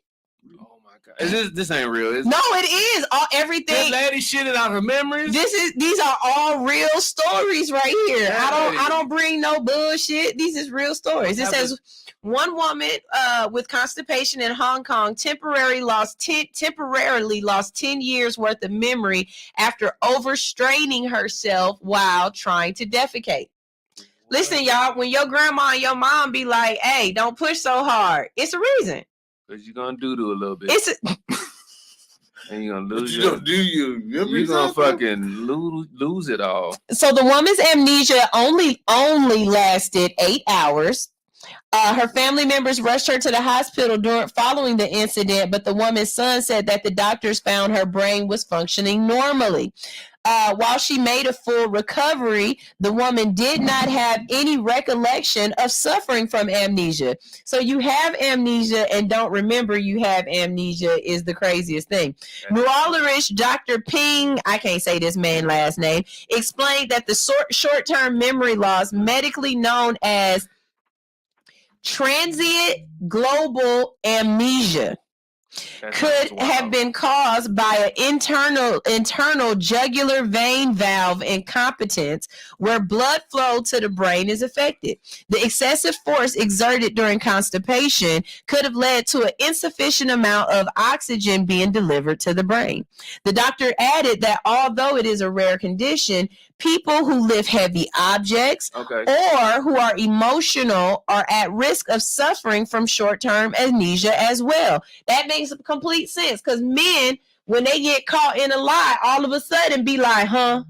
This ain't real, is it? No, it is. Everything. That lady shitted out her memories. These are all real stories right here. I don't bring no bullshit. These is real stories. It says one woman with constipation in Hong Kong temporarily lost 10 years worth of memory after overstraining herself while trying to defecate. Listen, y'all, when your grandma and your mom be like, "Hey, don't push so hard," it's a reason. Because you're going to do a little bit. And you're going to lose your memories. You're going to fucking lose it all. So the woman's amnesia only lasted 8 hours. Her family members rushed her to the hospital following the incident, but the woman's son said that the doctors found her brain was functioning normally. while she made a full recovery, the woman did not have any recollection of suffering from amnesia. So you have amnesia and don't remember you have amnesia is the craziest thing. Neurologist Dr. Ping, I can't say this man's last name, explained that the short-term memory loss, medically known as transient global amnesia, could have been caused by an internal jugular vein valve incompetence where blood flow to the brain is affected. The excessive force exerted during constipation could have led to an insufficient amount of oxygen being delivered to the brain. The doctor added that although it is a rare condition, people who lift heavy objects or who are emotional are at risk of suffering from short-term amnesia as well. That makes complete sense because men, when they get caught in a lie, all of a sudden be like, huh?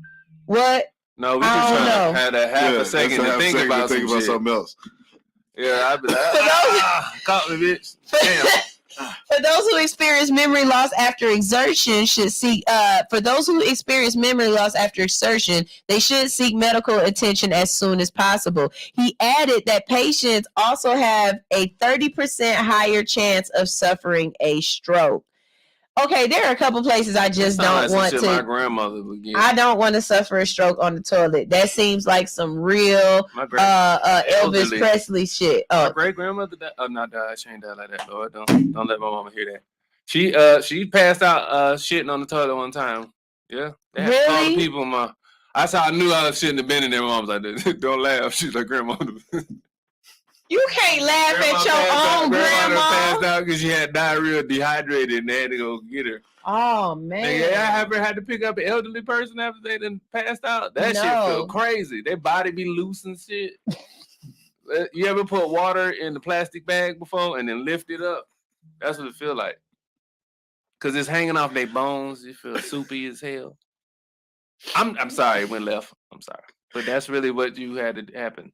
What? No, we just trying to have that half a second to think about something else. Yeah, I'd be like, caught me, bitch. Damn. For those who experience memory loss after exertion, should seek. For those who experience memory loss after exertion, they should seek medical attention as soon as possible. He added that patients also have a 30% higher chance of suffering a stroke. Okay, there are a couple places I just don't want to. My grandmother would get. I don't want to suffer a stroke on the toilet. That seems like some real Elvis Presley shit. My great grandmother died. Oh, not died. She ain't died like that, Lord. Don't let my mama hear that. She passed out shitting on the toilet one time. Yeah. They had to call the people. That's how I knew I shouldn't have been in there. My mom was like, don't laugh. She's like, grandmother. You can't laugh at your own grandma. Passed out because she had diarrhea, dehydrated, and they had to go get her. Oh man! Yeah, I ever had to pick up an elderly person after they done passed out. That shit feel crazy. Their body be loose and shit. You ever put water in the plastic bag before and then lift it up? That's what it feel like. Cause it's hanging off their bones. You feel soupy as hell. I'm sorry, it went left. I'm sorry, but that's really what you had to happen.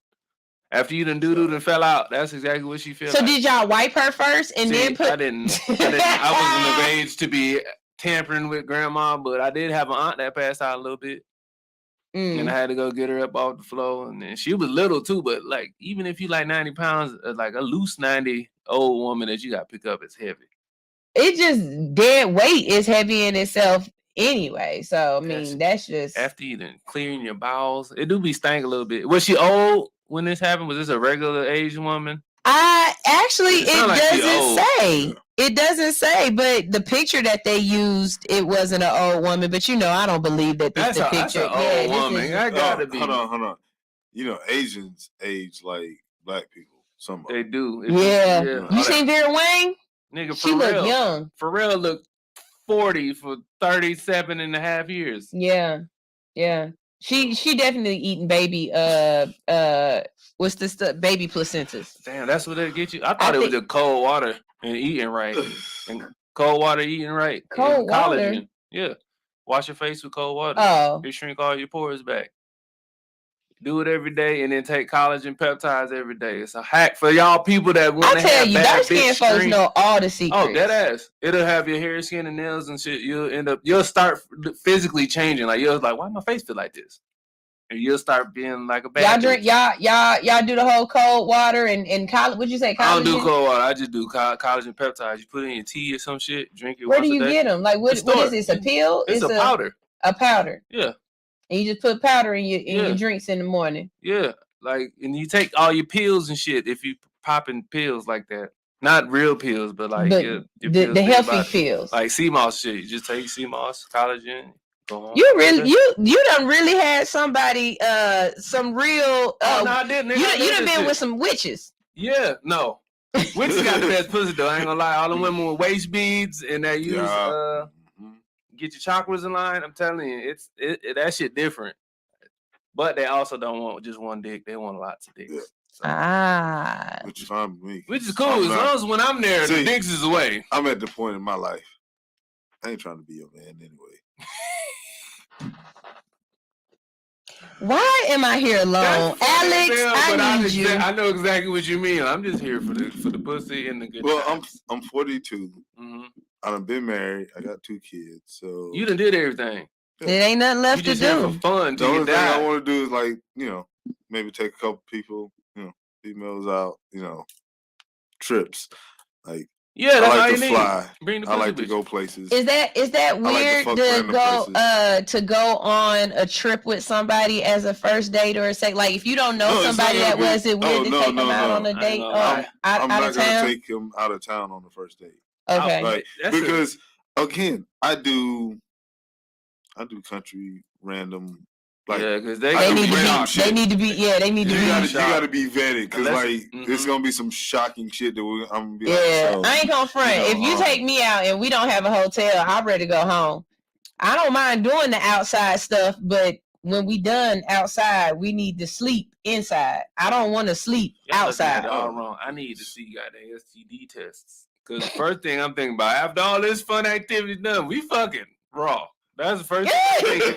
After you done doo-dooed and fell out, that's exactly what she feels like. So did y'all wipe her first and then put... I didn't. I wasn't of age to be tampering with grandma, but I did have an aunt that passed out a little bit. And I had to go get her up off the floor. And then she was little too, but like, even if you like 90 pounds, like a loose 90 old woman that you got to pick up is heavy. It just, dead weight is heavy in itself anyway. So, I mean, that's just... After you done clearing your bowels, it do be stank a little bit. Was she old when this happened? Was this a regular age woman? Actually, it doesn't say. It doesn't say, but the picture that they used, it wasn't an old woman. But you know, I don't believe that this the picture. That's an old woman. That gotta be. Hold on. You know, Asians age like black people. Some they do. Yeah. You seen Vera Wang? Nigga, she looked young. Pharrell looked 40 for 37 and a half years. Yeah. She definitely eating baby what's this stuff? Baby placentas. Damn, that's what they get you. I thought it was just cold water and eating right. And cold water eating right. Cold water. Collagen. Yeah. Wash your face with cold water. Oh. It shrink all your pores back. Do it every day and then take collagen peptides every day. It's a hack for y'all people that want to have tell you, dark skin folks know all the secrets. Oh, dead ass. It'll have your hair, skin, and nails and shit. You'll start physically changing. Like you'll like, why my face feel like this? And you'll start being like a bad. Y'all drink, y'all do the whole cold water and college. What'd you say? Collagen? I don't do cold water. I just do collagen peptides. You put it in your tea or some shit. Drink it. Where do you get them? Like what is this? A pill? It's a powder. A powder. Yeah. And you just put powder in your drinks in the morning. Yeah, like, and you take all your pills and shit if you popping pills like that. Not real pills, but like your the healthy pills. Like sea moss shit. You just take sea moss, collagen. Go on. You done really had somebody some real. No, I didn't. You done been with some witches. Yeah, no. Witches got the best pussy though. I ain't gonna lie. All the women with waist beads and they use get your chakras in line. I'm telling you, it's that shit different. But they also don't want just one dick. They want lots of dicks. Yeah. So, which is fine with me. Which is cool. As long as when I'm there, the dicks is away. I'm at the point in my life. I ain't trying to be your man anyway. Why am I here alone? Alix, I need you. I know exactly what you mean. I'm just here for the pussy and the good times. I'm 42. Mm-hmm. I've been married. I got 2 kids. So you done did everything. It ain't nothing left to do. For fun. The only thing I want to do is like, maybe take a couple people, females out, trips. Like, yeah, that's I like all to you fly. Need. I like to go places. Is that weird to go on a trip with somebody as a first date or a second? Like if you don't know somebody that was it weird to take them out on a date I'm out not of town? gonna take them out of town on the first date. Okay. Like, because again, I do country random. Like, yeah, because they need to be. You gotta be vetted because it's gonna be some shocking shit that I'm gonna be like. Yeah, I ain't gonna front. If you take me out and we don't have a hotel, I'm ready to go home. I don't mind doing the outside stuff, but when we done outside, we need to sleep inside. I don't want to sleep outside. All wrong. I need to see goddamn STD tests because the first thing I'm thinking about after all this fun activity done, we fucking raw. That's the first thing I'm thinking.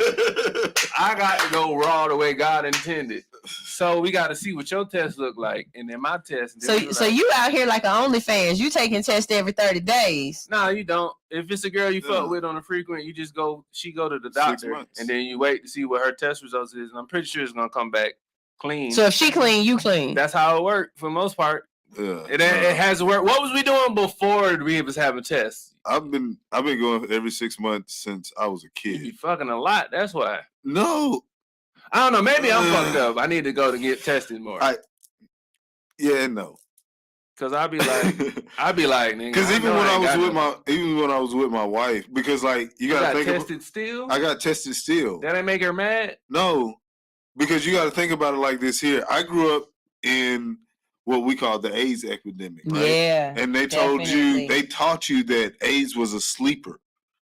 I got to go raw the way God intended. So we got to see what your test look like, and then my test. So you out here like an OnlyFans? You taking tests every 30 days? No, you don't. If it's a girl you fuck with on a frequent, you just go. She go to the doctor, and then you wait to see what her test results is. And I'm pretty sure it's gonna come back clean. So if she clean, you clean. That's how it worked for the most part. Yeah, it has worked. What was we doing before we was having tests? I've been going every 6 months since I was a kid. You be fucking a lot. That's why. No, I don't know. Maybe I'm fucked up. I need to go to get tested more. No. Cause I'd be like, nigga. Because even when I was with my wife, because like you gotta think tested still. I got tested still. That ain't make her mad. No, because you got to think about it like this. Here, I grew up in what we call the AIDS epidemic, right? Yeah, and they taught you that AIDS was a sleeper,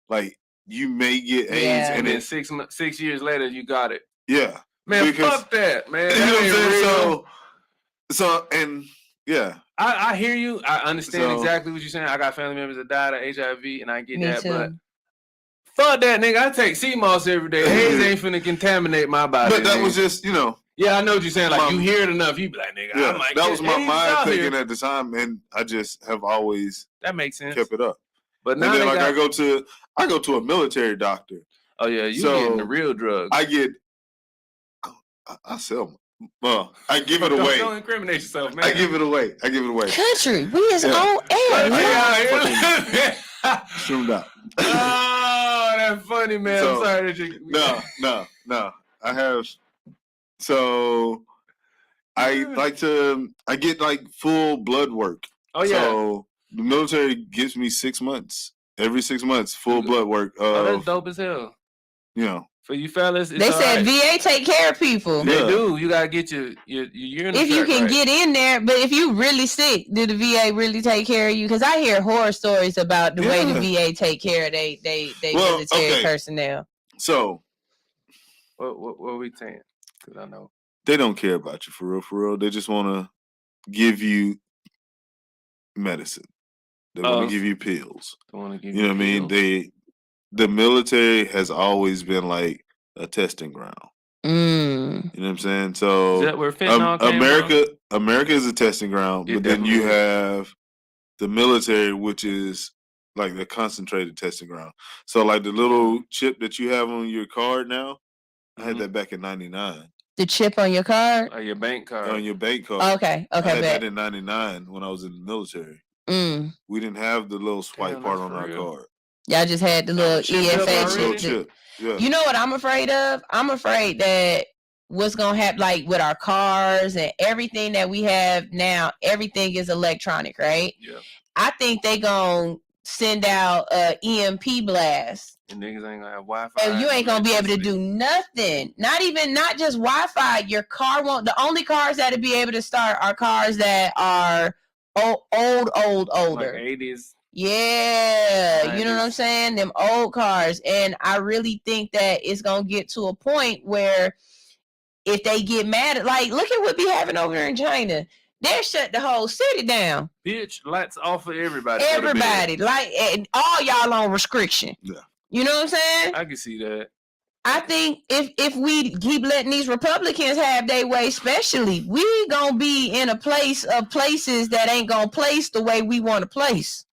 like you may get AIDS, and then 6 years later you got it. Yeah, man, fuck that, man. You know what I'm saying? So and yeah. I hear you. I understand exactly what you're saying. I got family members that died of HIV, and I get that. Too. But fuck that, nigga. I take sea moss every day. AIDS ain't finna contaminate my body. But that was just, Yeah, I know what you're saying. Like, you hear it enough, you be like, nigga, yeah, I might that was my mind thinking here. at the time, and I just have always that makes sense. Kept it up. But now and then, I go to a military doctor. Oh yeah, you getting the real drugs. I sell them. Well, I give it away. Don't incriminate yourself, man. I give it away. Country, we is on air. Zoomed out. Oh, that's funny, man. So, I'm sorry that you. No. I have. So, I get like full blood work. Oh yeah. So the military gives me 6 months. Every 6 months, full blood work. That's dope as hell. For you fellas, they said VA take care of people. They do. You gotta get your urine. If you can get in there, but if you really sick, do the VA really take care of you? Because I hear horror stories about the way the VA take care of they military personnel. So, what are we saying? Because I know they don't care about you for real. They just want to give you medicine. They want to give you pills. They want to give you know what I mean? The military has always been like a testing ground. You know what I'm saying? So is that where fentanyl came from? America is a testing ground, but then you have the military, which is like the concentrated testing ground. So like the little chip that you have on your card now, I had that back in '99. The chip on your card? Or your bank card. On your bank card. Okay. I had that in '99 when I was in the military. We didn't have the little swipe part on our card. Y'all just had the little EFA chip. Yeah. You know what I'm afraid of? I'm afraid that what's going to happen, like with our cars and everything that we have now, everything is electronic, right? Yeah. I think they going to send out a EMP blast. And niggas ain't going to have Wi-Fi. And you ain't going to be able to do nothing. Not just Wi-Fi. Your car won't. The only cars that'll be able to start are cars that are older. Like 80s. Yeah, you know what I'm saying? Them old cars. And I really think that it's going to get to a point where if they get mad at, like, look at what we having over here in China. They'll shut the whole city down. Bitch, lights off for everybody. Everybody. Like, and all y'all on restriction. Yeah. You know what I'm saying? I can see that. I think if we keep letting these Republicans have their way, especially, we going to be in a place of places that ain't going to place the way we want to place.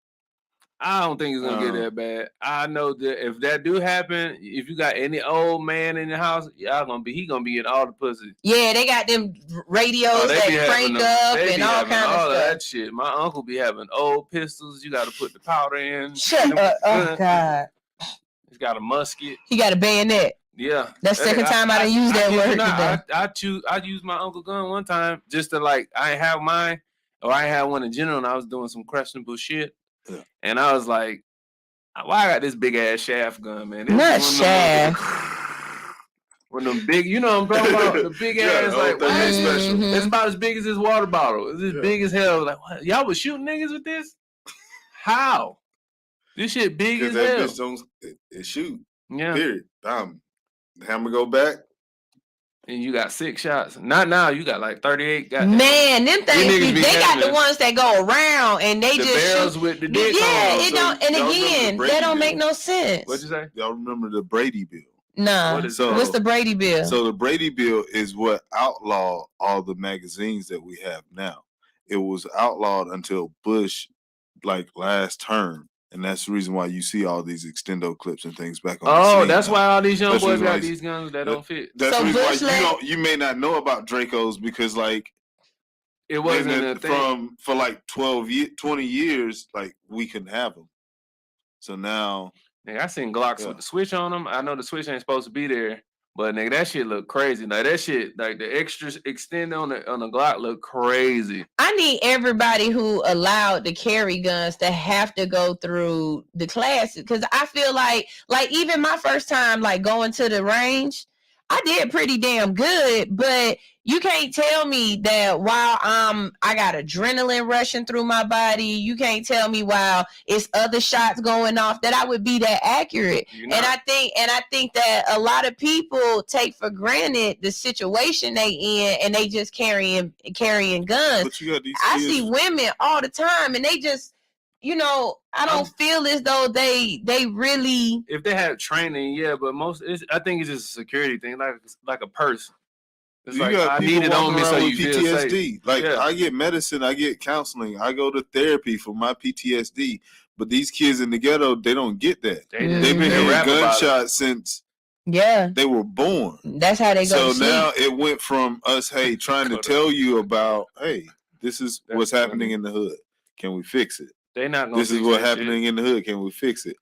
I don't think it's gonna get that bad. I know that if that do happen, if you got any old man in the house, he gonna be in all the pussy. Yeah, they got them radios that crank up and all kinds of stuff. That shit. My uncle be having old pistols. You got to put the powder in. Shut up! Oh God. He's got a musket. He got a bayonet. Yeah, that's the second time I done used that word today. I used my uncle gun one time just to like I ain't have mine or I had one in general and I was doing some questionable shit. Yeah. And I was like, why I got this big ass shaft gun, man? Not shaft. When them big, you know what I'm talking about? The big ass, like, special. It's about as big as this water bottle. It's as big as hell. Like, what? Y'all was shooting niggas with this? How? This shit big as hell. Bitch don't it shoot. Yeah. Period. Hammer go back. And you got 6 shots. Not now. You got like 38. Man, them things, they got the ones that go around and they the just barrels shoot. With the dick on. It don't. And again, that don't make no sense. What'd you say? Y'all remember the Brady Bill? Nah. What's the Brady Bill? So the Brady Bill is what outlawed all the magazines that we have now. It was outlawed until Bush, like last term. And that's the reason why you see all these extendo clips and things back on the scene. That's why all these young boys got these guns that don't fit. That's the reason why you may not know about Dracos because like it wasn't a thing. For like 20 years, like we couldn't have them. So now I seen Glocks with the switch on them. I know the switch ain't supposed to be there, but nigga, that shit look crazy. Like that shit, like the extra extend on the Glock look crazy. I need everybody who allowed to carry guns to have to go through the classes because I feel like even my first time like going to the range, I did pretty damn good, but you can't tell me that while I got adrenaline rushing through my body, you can't tell me while it's other shots going off that I would be that accurate. And I think that a lot of people take for granted the situation they in and they just carrying guns. But you got these I see women all the time and they just I don't feel as though they really. If they have training, yeah, but I think it's just a security thing, like a purse. It's you like got I people need it on me so you PTSD. feel safe. Like I get medicine, I get counseling, I go to therapy for my PTSD. But these kids in the ghetto, they don't get that. They've been hearing gunshots since they were born. That's how they go. So now it went from us, trying to tell you about, this is what's happening in the hood. Can we fix it? They not gonna this is what's happening in the hood. Can we fix it?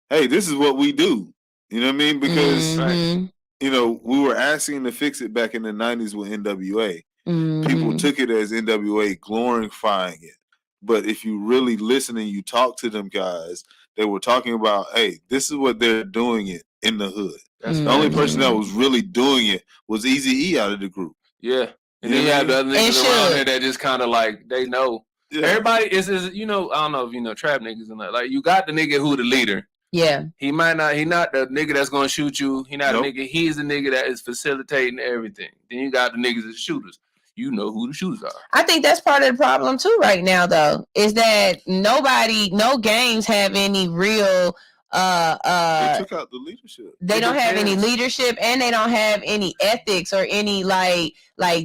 Hey, this is what we do. You know what I mean? Because we were asking to fix it back in the 90s with NWA. People took it as NWA glorifying it. But if you really listen and you talk to them guys, they were talking about, hey, this is what they're doing it in the hood. The only person that was really doing it was Eazy-E out of the group. Yeah. And then you have the other niggas around there that just kind of like, they know. Yeah. Everybody is, I don't know if you know trap niggas and that. Like, you got the nigga who the leader. Yeah. He not the nigga that's gonna shoot you. He not a nigga. He's the nigga that is facilitating everything. Then you got the niggas that shooters. You know who the shooters are. I think that's part of the problem too right now though, is that no games have any real they took out the leadership. They don't have any leadership and they don't have any ethics or any like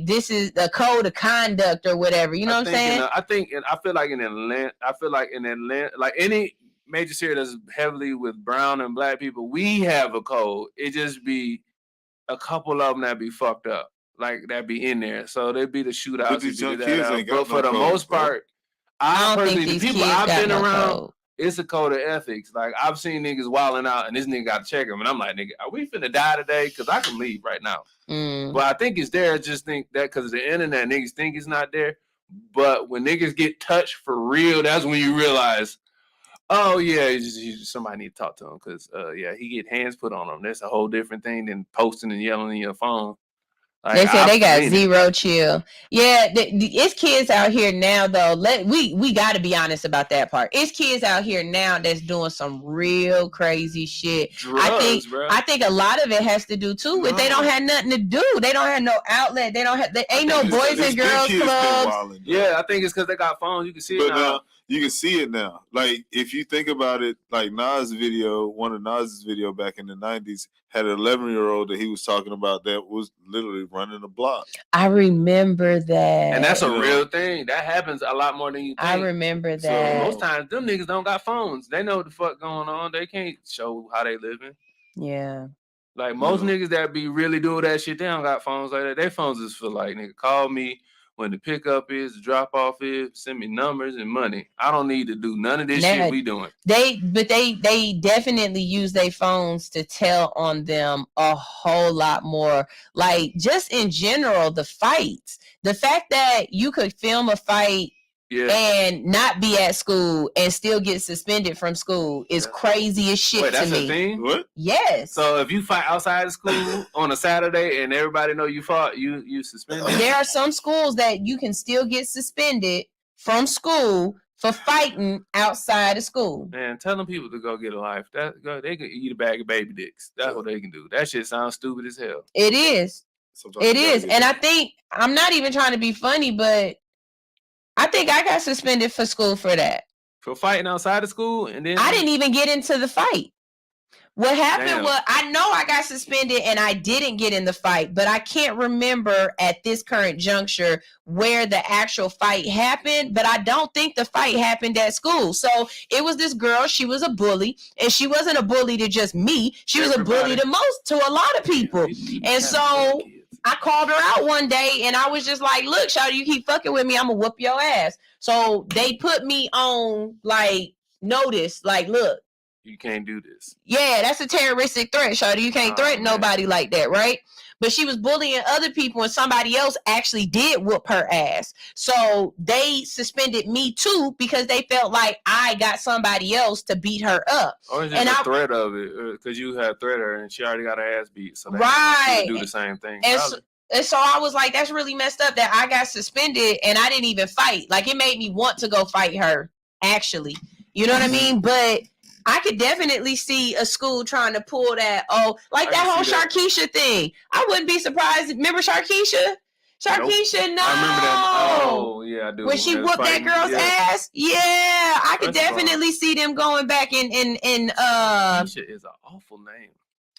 this is the code of conduct or whatever. You know what I'm saying? I feel like in Atlanta, like any major city that's heavily with brown and black people, we have a code. It just be a couple of them that be fucked up. Like that be in there. So they be the shootouts. But these young kids ain't got but for the most part, I personally, the people I've been around, it's a code of ethics. Like I've seen niggas wilding out and this nigga got to check him. And I'm like, nigga, are we finna die today? Because I can leave right now. But I think it's there. I just think that because of the internet, niggas think it's not there. But when niggas get touched for real, that's when you realize, oh yeah, somebody need to talk to him because he get hands put on him. That's a whole different thing than posting and yelling in your phone. Like, they say they got zero chill. Yeah, it's kids out here now though. We got to be honest about that part. It's kids out here now that's doing some real crazy shit. Drugs, I think a lot of it has to do too with they don't have nothing to do. They don't have no outlet. They ain't no boys and girls clubs. Yeah, I think it's because they got phones. You can see it now. You can see it now. Like if you think about it, like Nas video, one of Nas's video back in the 90s had an 11-year-old that he was talking about that was literally running the block. I remember that. And that's a real thing. That happens a lot more than you think. I remember that. So most times them niggas don't got phones. They know what the fuck going on. They can't show how they living. Yeah. Like most niggas that be really doing that shit, they don't got phones like that. Their phones is for like, nigga, call me when the pickup is, the drop off is, send me numbers and money. I don't need to do none of this shit we doing. They definitely use their phones to tell on them a whole lot more. Like just in general, the fights, the fact that you could film a fight and not be at school and still get suspended from school is crazy as shit. Wait, that's to me. a thing? What? Yes. So if you fight outside of school on a Saturday and everybody know you fought, you suspended? There are some schools that you can still get suspended from school for fighting outside of school. Man, telling people to go get a life. They can eat a bag of baby dicks. That's what they can do. That shit sounds stupid as hell. It is. It is. And I think, I'm not even trying to be funny, but I think I got suspended for school for that. For fighting outside of school? And then I didn't even get into the fight. What happened was, I know I got suspended and I didn't get in the fight, but I can't remember at this current juncture where the actual fight happened, but I don't think the fight happened at school. So it was this girl, she was a bully, and she wasn't a bully to just me. She was a bully to a lot of people. And so I called her out one day and I was just like, look, shawty, you keep fucking with me, I'm gonna whoop your ass. So they put me on like notice, like, look, you can't do this. Yeah, that's a terroristic threat, shawty. You can't threaten nobody like that, right? But she was bullying other people and somebody else actually did whoop her ass. So they suspended me too because they felt like I got somebody else to beat her up. Or is it the threat of it? Because you had threat her and she already got her ass beat. So they do the same thing. And so I was like, that's really messed up that I got suspended and I didn't even fight. Like it made me want to go fight her, actually. You know what I mean? But I could definitely see a school trying to pull that, like that whole Sharkeisha thing. I wouldn't be surprised. Remember Sharkeisha? Sharkeisha, no. I remember that. Oh, yeah, I do. When she whooped that girl's ass? Yeah, I could definitely see them going back in Sharkeisha is an awful name.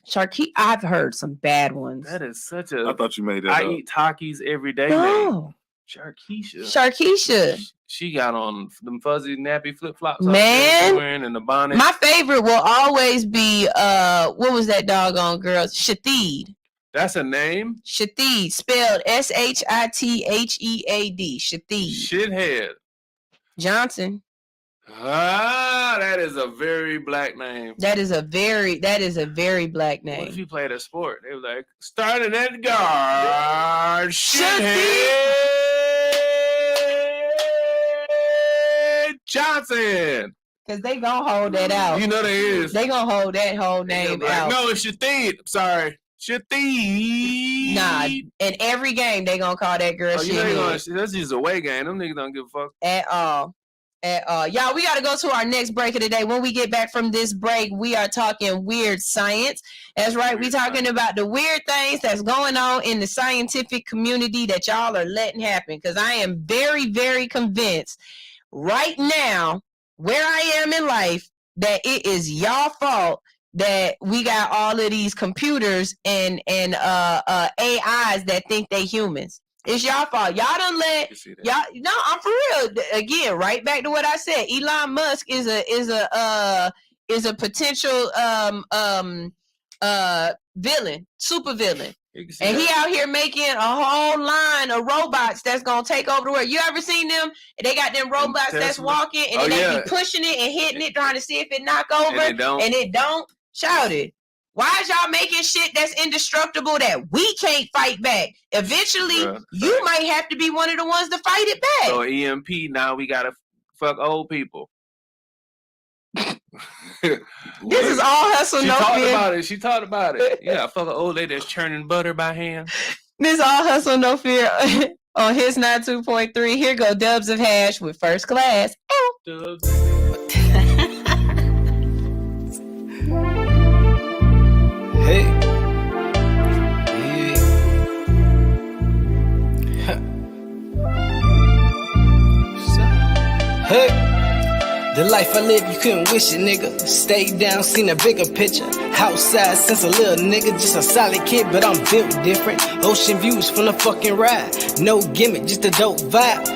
Sharkeisha, I've heard some bad ones. That is such a... I thought you made that I up. eat Takis every day, No. Sharkeisha. She got on them fuzzy nappy flip-flops. Man. Wearing and the bonnet. My favorite will always be, what was that doggone girl? Shatheed. That's a name? Shatheed, spelled S-H-I-T-H-E-A-D. Shatheed. Shithead. Johnson. Ah, that is a very black name. That is a very black name. What if you played a sport? They were like, starting at guard, Shithead Johnson. Because they gonna hold that out. You know they is. They gonna hold that whole name out. No, it's Shatheed. Sorry. Shatheed. Nah, in every game they gonna call that girl Shatheed. That's just a away game. Them niggas don't give a fuck. At all. Y'all, we gotta go to our next break of the day. When we get back from this break, we are talking weird science. That's right, we talking about the weird things that's going on in the scientific community that y'all are letting happen. Because I am very, very convinced right now, where I am in life, that it is y'all fault that we got all of these computers and AIs that think they humans. It's y'all fault. Y'all done let y'all. No, I'm for real. Again, right back to what I said. Elon Musk is a potential villain, super villain, and he out here making a whole line of robots that's gonna take over the world. You ever seen them? They got them robots that's walking and then they be pushing it and hitting it, trying to see if it knock over, and it don't. Shout it. Why is y'all making shit that's indestructible that we can't fight back? Eventually, you might have to be one of the ones to fight it back. So EMP, now we gotta fuck old people. This is all hustle, no fear. She talked about it. Yeah, fuck an old lady that's churning butter by hand. This is all hustle, no fear on his 92.3. Here go Dubs of Hash with First Class. Hey. Hey. life I live, you couldn't wish it, nigga. Stayed down, seen a bigger picture. Outside since a little nigga, just a solid kid, but I'm built different. Ocean views from the fucking ride. No gimmick, just a dope vibe.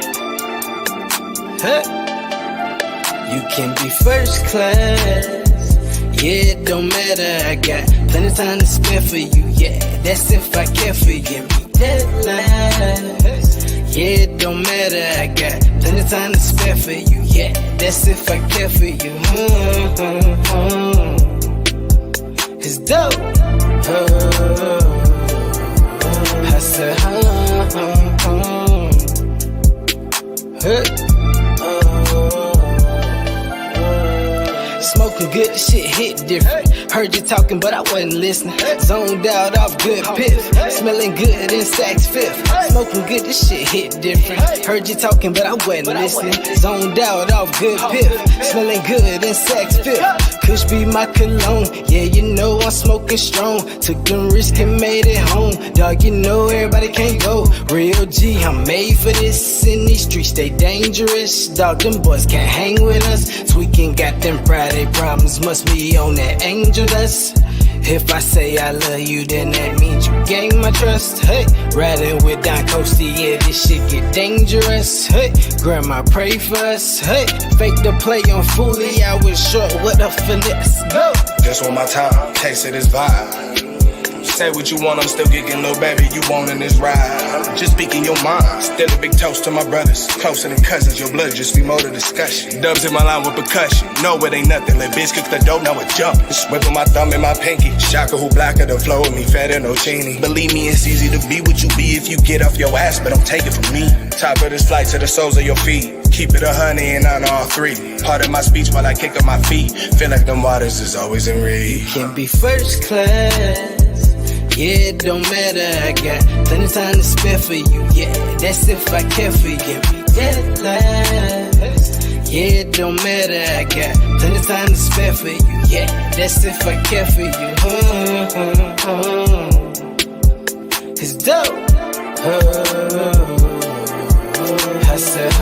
Huh? You can be first class. Yeah, it don't matter, I got plenty of time to spare for you. Yeah, that's if I care for you. Deadlines. Yeah, it don't matter, I got plenty of time to spare for you. Yeah, that's if I care for you. It's dope. I said, smoking good, the shit hit different. Heard you talking, but I wasn't listening. Zoned out off good piff. Smelling good in Saks Fifth. Smoking good, the shit hit different. Heard you talking, but I wasn't listening. Zoned out off good piff. Smelling good in Saks Fifth. Kush be my cologne. Yeah, you know I'm smoking strong. Took them risks and made it home. Dog, you know everybody can't go. Real G, I'm made for this. In these streets, they dangerous. Dog, them boys can't hang with us. Tweaking got them Friday problems. Must be on that angel dust. If I say I love you, then that means you gain my trust. Hey, riding with Don Coasty, yeah, this shit get dangerous. Hey, grandma pray for us. Hey, fake the play on Foolie, I was short with a finesse. Go! Just want my time, taste of this vibe. Say what you want, I'm still kicking, little baby, you want in this ride. Just speaking your mind, still a big toast to my brothers. Closer than cousins, your blood just be more to discussion. Dubs in my line with percussion, no it ain't nothing. Let bitch cook the dope, now it jumpin'. Whipping my thumb and my pinky. Shocker who blacker the flow with me, fatter no chini. Believe me, it's easy to be what you be if you get off your ass, but don't take it from me. Top of this flight to the soles of your feet. Keep it 100 and on all three. Part of my speech while I kick up my feet. Feel like them waters is always in read. You can be first class. Yeah, it don't matter, I got plenty of time to spare for you. Yeah, that's if I care for you. Deadlines. Yeah, it don't matter, I got plenty of time to spare for you. Yeah, that's if I care for you. It's dope. I said,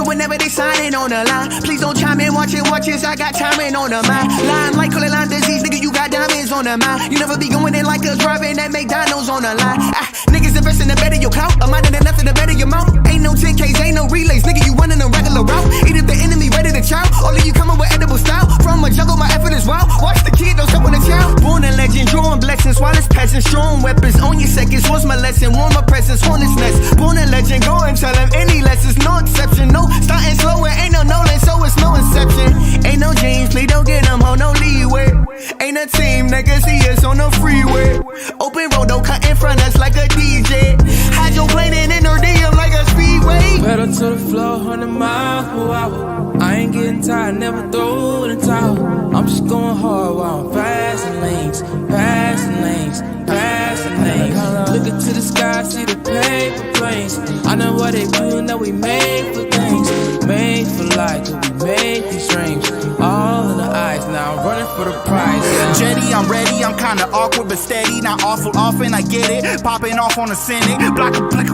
whenever they signing on the line. Please don't chime in, watch it, I got timing on the mind. Line like call it line disease, nigga, you got diamonds on the mind. You never be going in like us driving that McDonald's on the line. Niggas investing to better your clout, a mind and nothing to better your mouth. Ain't no 10Ks, ain't no relays, nigga, you running a regular route. Either the enemy ready to chow, all of you coming with edible style. From a jungle, my effort is wild. Watch the kid, don't step on the child. Born a legend, drawing blessings while it's passing. Strong weapons on your seconds. What's my lesson? Warm my presence, hornet's nest. Born a legend, go and tell him any lessons, no exception. No starting slow, and ain't no Nolan, so it's no inception. Ain't no James, please don't get them, hold no leeway. Ain't a team, niggas see us on the freeway. Open road, don't cut in front us like a DJ. Hydroplaning in her DM like a speedway. Pedal to the floor, 100 miles per hour. I ain't getting tired, never throw in the towel. I'm just going hard while I'm passing lanes, passing lanes, passing lanes. Looking to the sky, see the paper planes. I know what they do, know we made for things. Made for life, we made these dreams. All in the eyes, now I'm running for the prize. Yeah. Jetty, I'm ready, I'm kinda awkward but steady. Not awful often, I get it. Popping off on the Senate. Block a blick,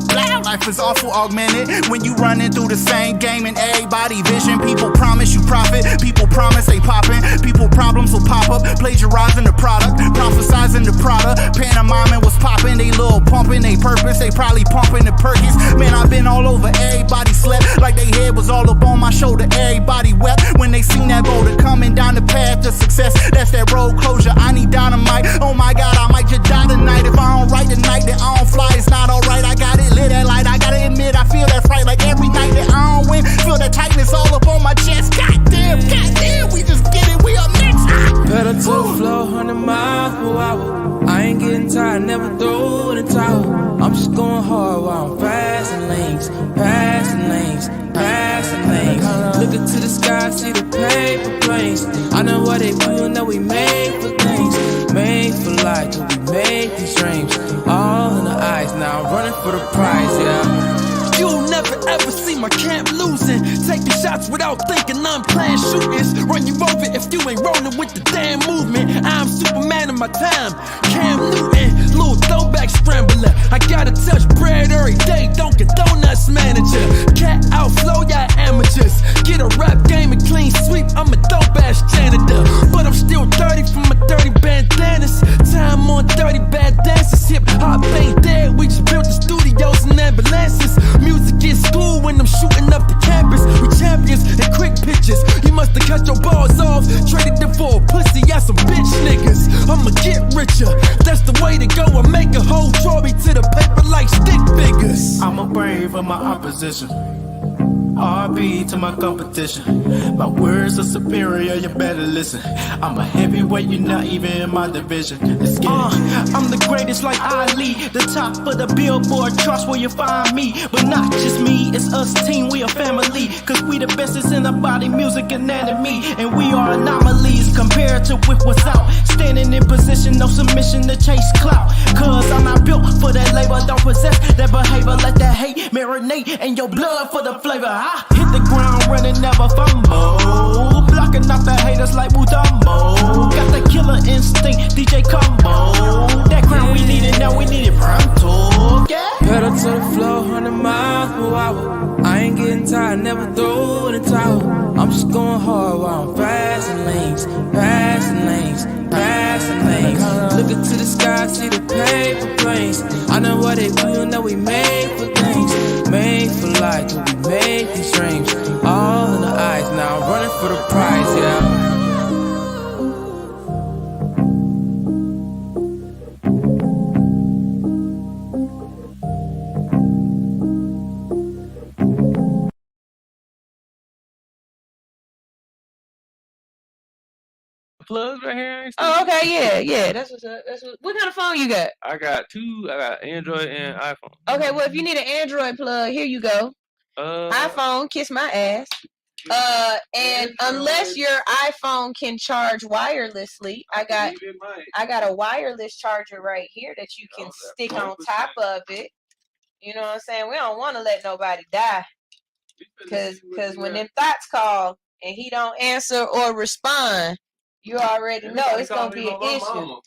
blah. Life is awful augmented. When you running through the same game and everybody vision. People promise you profit, people promise they poppin'. People problems will pop up, plagiarizing the product, prophesizing the product. Pantomiming was popping, they little pumping, they purpose, they probably pumping the Perkins. Man, I've been all over, everybody slept like they head was all up on my shoulder. Everybody wept when they seen that boulder coming down the path to success. That's that road closure. I need dynamite. Oh my God, I might just die tonight. If I don't write tonight, then I don't fly. It's not alright. I got it lit that light. I gotta admit, I feel that fright like every night that I don't win. Feel that tightness all up on my chest. Goddamn, we just get it. We up next. Pedal to the floor, 100 miles per hour. I ain't getting tired, never throw in the towel. I'm just going hard while I'm passing lanes, passing lanes, passing lanes. Looking to the sky, see the paper planes. I know what they do, know we made for things. Made for life, we made these dreams. All in the eyes, now I'm running for the prize, yeah. You'll never ever see my camp losing. Taking shots without thinking, I'm playing shooters. Run you over if you ain't rolling with the damn movement. I'm Superman of my time, Cam Newton, little throwback scrambler. I gotta touch bread every day, Dunkin' Donuts manager. Cat outflow, y'all amateurs. Get a rap game and clean sweep, I'm a dope ass janitor. But I'm still dirty from my dirty bandanas. Time on dirty bad dances. Hip hop ain't dead, we just built the studios and ambulances. Music in school when I'm shooting up the campus. We champions and quick pitches. You must have cut your balls off, traded them for a pussy, y'all some bitch niggas. I'ma get richer, that's the way to go. I make a whole trophy to the paper like stick figures. I'm a brave of my opposition. RB to my competition. My words are superior, you better listen. I'm a heavyweight, you're not even in my division. Let's get it. I'm the greatest like Ali, the top of the Billboard charts where you find me. But not just me, it's us team, we a family. Cause we the bestest in the body, music, anatomy. And we are anomalies compared to with what's out. Standing in position, no submission to chase clout. Cause I'm not built for that labor, don't possess that behavior. Let that hate marinate in your blood for the flavor. I hit the ground running, never fumble. Blocking out the haters like Mudamo. Got the killer instinct, DJ Combo. That crown we needed, now we need it pronto. Yeah. Pedal to the floor, 100 miles per hour. I ain't getting tired, never throw in the towel. I'm just going hard while I'm passing lanes, passing lanes, passing lanes. Looking to the sky, see the paper planes. I know what they do, you know we made for things. Made for life, we made these dreams. All in the eyes, now I'm running for the prize, yeah. Plugs right here. Oh, okay, yeah. That's what's up. What kind of phone you got? I got two. I got Android and iPhone. Okay, well if you need an Android plug, here you go. iPhone, kiss my ass. And unless your iPhone can charge wirelessly, I got a wireless charger right here that you can stick on top of it. You know what I'm saying? We don't want to let nobody die. Cause when them thoughts call and he don't answer or respond, you already know it's gonna be an issue. My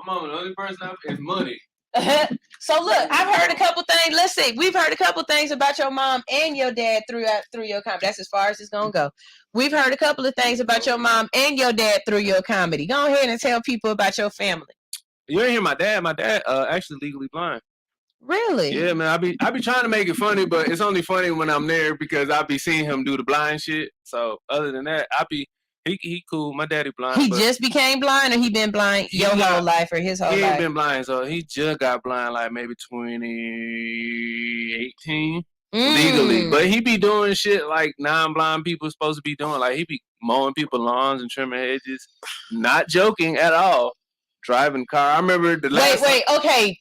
mama, the only person I have is money. So look, I've heard a couple things. Let's see, we've heard a couple things about your mom and your dad through your comedy. That's as far as it's gonna go. We've heard a couple of things about your mom and your dad through your comedy. Go ahead and tell people about your family. You ain't hear my dad. My dad actually legally blind. Really? Yeah, man. I be trying to make it funny, but it's only funny when I'm there because I be seeing him do the blind shit. So other than that, he cool. My daddy blind. He just became blind, or he been blind your whole life, or his whole life? He ain't been blind, so he just got blind like maybe 2018 legally. But he be doing shit like non-blind people supposed to be doing. Like he be mowing people's lawns and trimming hedges. Not joking at all. Driving car. I remember the last. Wait. Okay.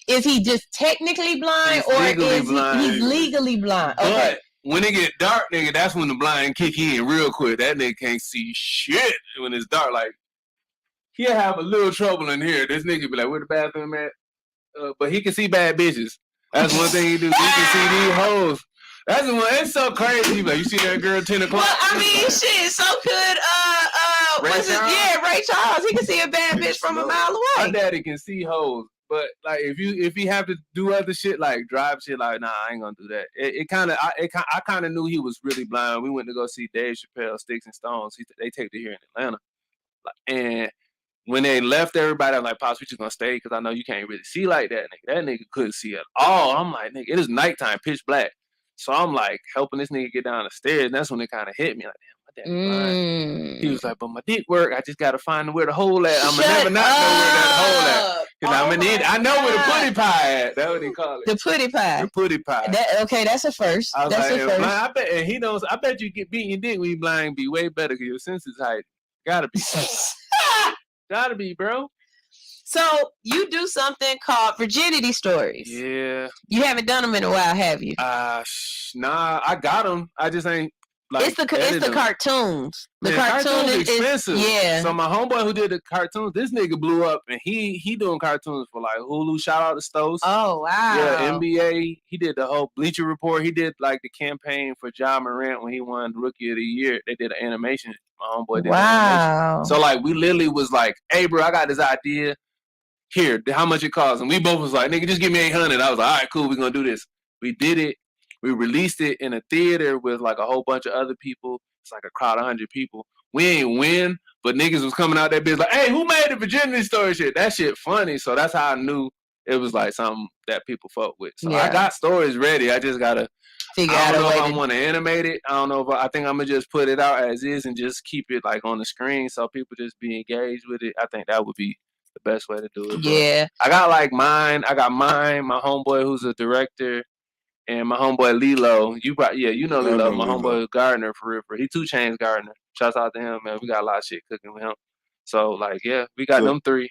Is he just technically blind, or is he's legally blind? Okay. But when it get dark, nigga, that's when the blind kick in real quick. That nigga can't see shit when it's dark. Like he'll have a little trouble in here. This nigga be like, "Where the bathroom at?" But he can see bad bitches. That's one thing he do. He can see these hoes. That's the one. It's so crazy. He be like, you see that girl 10 o'clock? Well, I mean, shit. So could Ray Charles. He can see a bad bitch from a mile away. My daddy can see hoes. But like if he have to do other shit like drive shit, like nah, I ain't gonna do that. I kind of knew he was really blind. We went to go see Dave Chappelle, Sticks and Stones. They taped it here in Atlanta, and when they left everybody, I'm like, Pops, we just gonna stay because I know you can't really see like that. Nigga. That nigga couldn't see at all. I'm like, nigga, it is nighttime, pitch black. So I'm like helping this nigga get down the stairs, and that's when it kind of hit me like, damn. He was like, but my dick work. I just gotta find where the hole at. I'ma never not know where that hole at. Cause I know where the putty pie at. That's what they call it. The putty pie. The putty pie. Okay, that's a first. I was that's like, a first. Blind, I bet, and he knows. I bet you get beating your dick when you blind. Be way better because your senses heightened. Gotta be. Gotta be, bro. So you do something called virginity stories. Yeah. You haven't done them in a while, have you? Nah. I got them. I just ain't like it's the cartoons. The man, cartoon is expensive. Yeah. So my homeboy who did the cartoons, this nigga blew up, and he doing cartoons for like Hulu. Shout out to Stokes. Oh wow. Yeah, NBA. He did the whole Bleacher Report. He did like the campaign for Ja Morant when he won Rookie of the Year. They did an animation. My homeboy did an animation. So like we literally was like, hey bro, I got this idea. Here, how much it costs? And we both was like, nigga, just give me 800. I was like, all right, cool, we're gonna do this. We did it. We released it in a theater with like a whole bunch of other people. It's like a crowd of 100 people. We ain't win, but niggas was coming out that bitch like, hey, who made the virginity story shit? That shit funny. So that's how I knew it was like something that people fuck with. So I got stories ready. I just gotta figure out a way. I don't know if I want to animate it. I don't know if I think I'm gonna just put it out as is and just keep it like on the screen so people just be engaged with it. I think that would be the best way to do it. Yeah. But I got like mine. I got mine. My homeboy who's a director. And my homeboy Lilo, you know Lilo. My homeboy Gardner for real. He 2 Chainz Gardner. Shouts out to him, man. We got a lot of shit cooking with him. So like, yeah, we got them 3.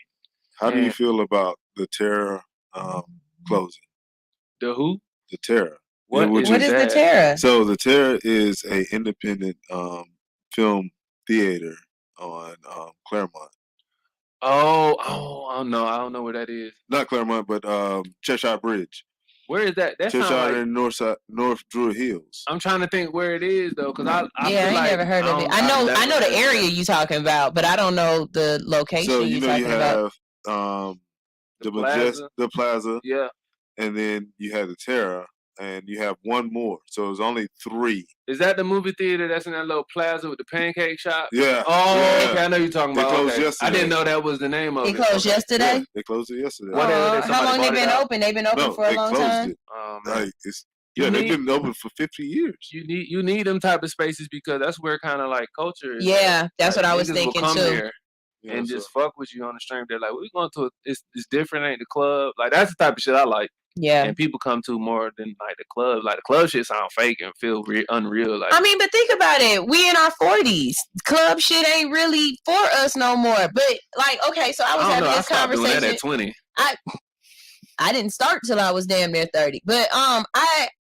How do you feel about the Terror closing? The who? The Terror. What is the Terror? So the Terror is a independent film theater on Claremont. Oh no, I don't know where that is. Not Claremont, but Cheshire Bridge. Where is that? That's Cheshire in North Druid Hills. I'm trying to think where it is though, because I ain't like, never heard of it. I know the area you talking about, but I don't know the location. So you know talking you have about. the Plaza, yeah, and then you have the Terror, and you have one more. So there's only 3. Is that the movie theater that's in that little plaza with the pancake shop? Yeah. Oh, yeah. okay. I know you're talking about. They closed okay. yesterday. I didn't know that was the name of it. It closed yesterday? Yeah, they closed it yesterday. How long they been open? They've been open for a long time? Like, they've been open for 50 years. You need them type of spaces because that's where kind of like culture is. Yeah, that's like, what I was thinking come too. There and just fuck with you on the stream. They're like, we're going to it's different, ain't the club? Like that's the type of shit I like. Yeah, and people come to more than like the club. Like the club shit sound fake and feel unreal. Like I mean, but think about it. We in our 40s. Club shit ain't really for us no more. But like, okay, so I was having this conversation. Doing that at 20. I didn't start till I was damn near 30. But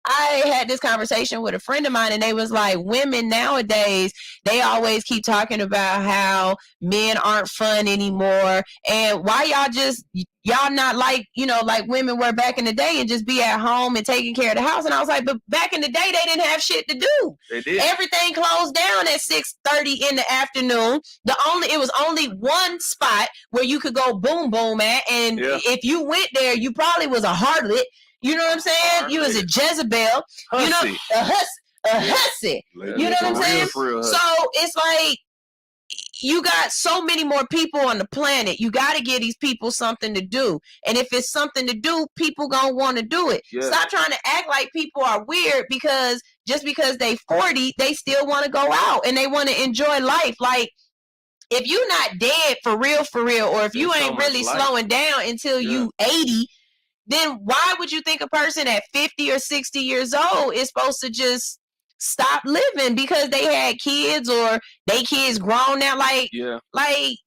I had this conversation with a friend of mine, and they was like, women nowadays, they always keep talking about how men aren't fun anymore, and why y'all not like, like women were back in the day and just be at home and taking care of the house. And I was like, but back in the day, they didn't have shit to do. They did. Everything closed down at 6:30 in the afternoon. It was only one spot where you could go boom boom at, and if you went there, you probably was a harlot. You know what I'm saying? You was a Jezebel. Hussy. A hussy. You know what I'm saying? So it's like you got so many more people on the planet. You got to give these people something to do. And if it's something to do, people gonna want to do it. Yeah. Stop trying to act like people are weird because just because they 40, they still want to go out and they want to enjoy life. Like, if you not dead for real, or if you ain't really slowing down until you 80, then why would you think a person at 50 or 60 years old is supposed to just stop living because they had kids or they kids grown now?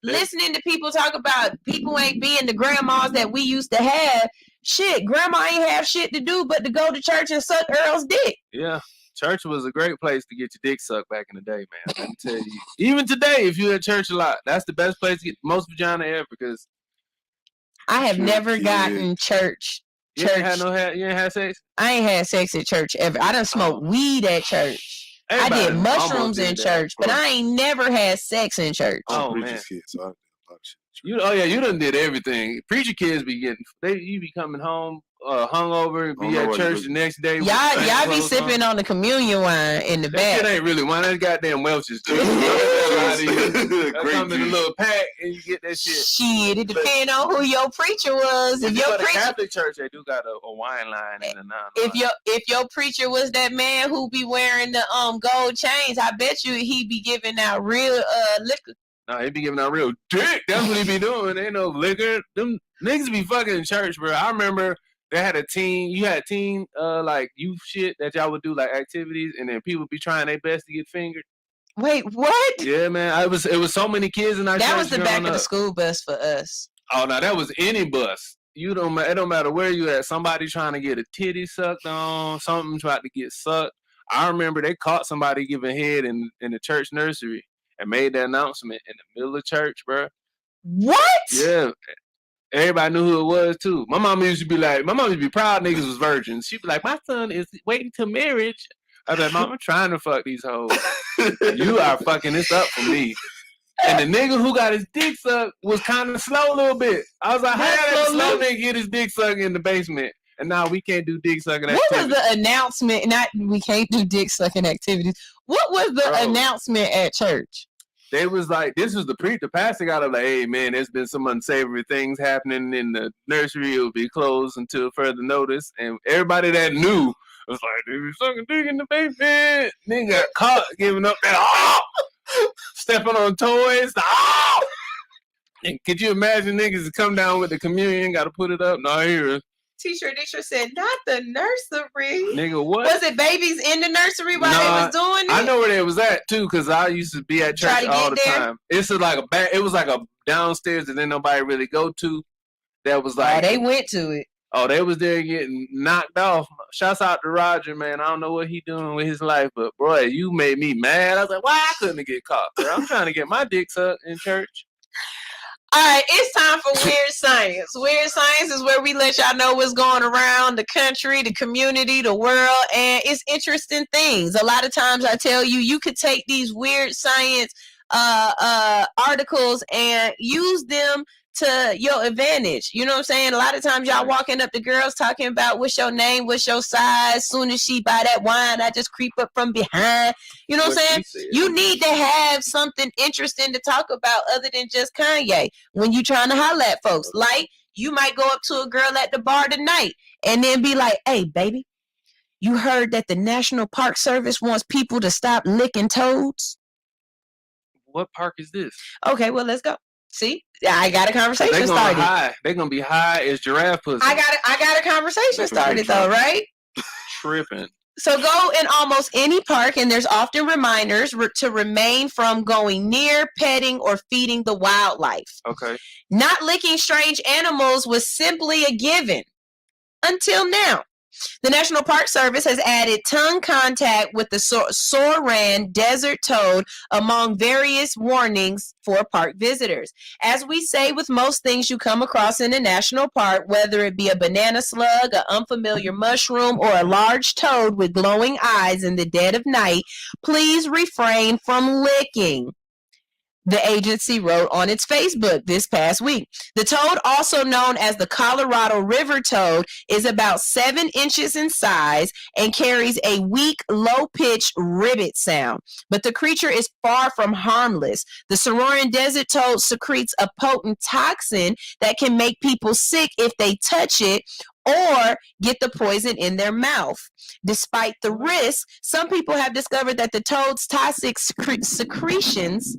Listening to people talk about people ain't being the grandmas that we used to have. Shit, grandma ain't have shit to do but to go to church and suck Earl's dick. Yeah. Church was a great place to get your dick sucked back in the day, man. Let me tell you. Even today, if you're at church a lot, that's the best place to get the most vagina ever because I have never gotten church. You ain't had sex? I ain't had sex at church ever. I done smoked weed at church. Everybody I did mushrooms in church, but I ain't never had sex in church. Oh man. You done did everything. Preacher kids be you be coming home hungover, be at church the next day. Y'all be sipping on the communion wine in the back. That shit ain't really wine. That's goddamn Welch's. Come in a little pack and you get that shit. Shit, it depends on who your preacher was. If your preacher, Catholic church, they do got a wine line and a non. If your preacher was that man who be wearing the gold chains, I bet you he be giving out real liquor. Nah, he be giving out real dick. That's what he be doing. Ain't no liquor. Them niggas be fucking in church, bro. I remember they had a teen. You had teen like youth shit that y'all would do like activities, and then people be trying their best to get fingered. Wait, what? Yeah, man. It was so many kids in our church. That was the back of the school bus for us. Oh no, that was any bus. It don't matter where you at. Somebody trying to get a titty sucked on. Something trying to get sucked. I remember they caught somebody giving head in the church nursery and made that announcement in the middle of church, bro. What? Yeah. Everybody knew who it was too. My mom used to be proud niggas was virgins. She'd be like, my son is waiting till marriage. I was like, Mom, I'm trying to fuck these hoes. You are fucking this up for me. And the nigga who got his dick sucked was kind of slow a little bit. I was like, how that slow nigga get his dick sucked in the basement? And now we can't do dick sucking activities. What was the announcement? Not we can't do dick sucking activities. What was the announcement at church? They was like, this was the pastor got up like, hey man, there's been some unsavory things happening in the nursery. It will be closed until further notice. And everybody that knew was like, they be sucking dick in the basement. Nigga got caught giving up that stepping on toys. And could you imagine niggas come down with the communion, got to put it up? No, here. Teacher said, not the nursery. Nigga, what? Was it babies in the nursery while they was doing it? I know where they was at too, because I used to be at church all the time. It was like a downstairs that didn't nobody really go to. That was like, they went to it. Oh, they was there getting knocked off. Shouts out to Roger, man. I don't know what he doing with his life, but boy, you made me mad. I was like, why I couldn't get caught, bro? I'm trying to get my dick sucked in church. All right, it's time for Weird Science. Weird Science is where we let y'all know what's going around the country, the community, the world, and it's interesting things. A lot of times I tell you, you could take these Weird Science articles and use them to your advantage. You know what I'm saying? A lot of times y'all walking up to girls talking about what's your name, what's your size. Soon as she buy that wine, I just creep up from behind. You know what I'm saying? You need to have something interesting to talk about other than just Kanye when you trying to holler at folks. Like, you might go up to a girl at the bar tonight and then be like, hey, baby, you heard that the National Park Service wants people to stop licking toads? What park is this? Okay, well, let's go. See, I got a conversation started. They're gonna be high as giraffe pussy. I got a conversation started though, right? Tripping. So go in almost any park, and there's often reminders to remain from going near, petting, or feeding the wildlife. Okay. Not licking strange animals was simply a given until now. The National Park Service has added tongue contact with the Soran desert toad among various warnings for park visitors. As we say with most things you come across in a national park, whether it be a banana slug, an unfamiliar mushroom, or a large toad with glowing eyes in the dead of night, please refrain from licking. The agency wrote on its Facebook this past week. The toad, also known as the Colorado River toad, is about 7 inches in size and carries a weak, low-pitched ribbit sound. But the creature is far from harmless. The Sonoran desert toad secretes a potent toxin that can make people sick if they touch it or get the poison in their mouth. Despite the risk, some people have discovered that the toad's toxic secretions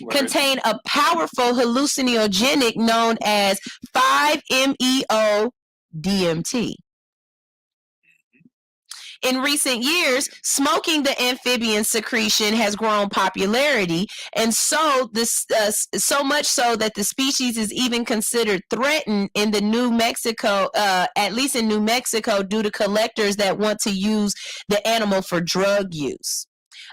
contain a powerful hallucinogenic known as 5-MeO-DMT. In recent years, smoking the amphibian secretion has grown popularity, and so much so that the species is even considered threatened in the New Mexico, at least in New Mexico, due to collectors that want to use the animal for drug use.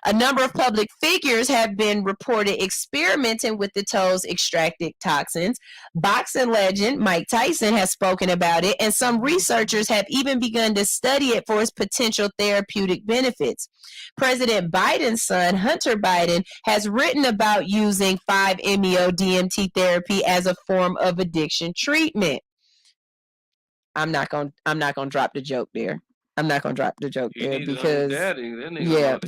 A number of public figures have been reported experimenting with the toad's extracted toxins. Boxing legend Mike Tyson has spoken about it, and some researchers have even begun to study it for its potential therapeutic benefits. President Biden's son, Hunter Biden, has written about using 5-MeO-DMT therapy as a form of addiction treatment. I'm not gonna drop the joke there. I'm not gonna drop the joke there because the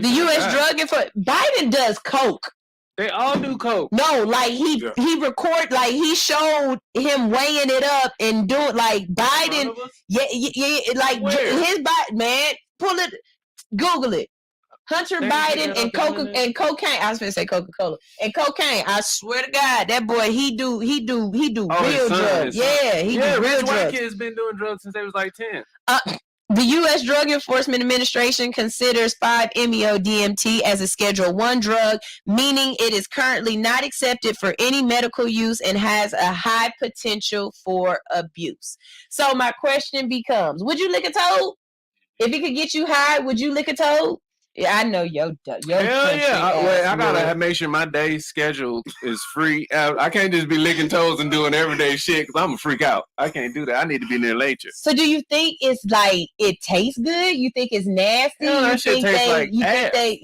U.S. Drug Enforcement Biden does coke. They all do coke. No, like he record, like he showed him weighing it up and doing like Biden. Yeah, like his body, man. Pull it, Google it. Hunter Biden and cocaine. I was gonna say Coca-Cola and cocaine. I swear to God, that boy he do real drugs. Yeah, he do real drugs. White kids been doing drugs since they was like 10. The U.S. Drug Enforcement Administration considers 5-MeO-DMT as a Schedule I drug, meaning it is currently not accepted for any medical use and has a high potential for abuse. So my question becomes: would you lick a toad? If it could get you high, would you lick a toad? Yeah, I know your Hell yeah. Wait, I gotta make sure my day schedule is free. I can't just be licking toes and doing everyday shit because I'm gonna freak out. I can't do that. I need to be near nature. So do you think it's like it tastes good? You think it's nasty? Hell, that you shit think tastes they like you ass. think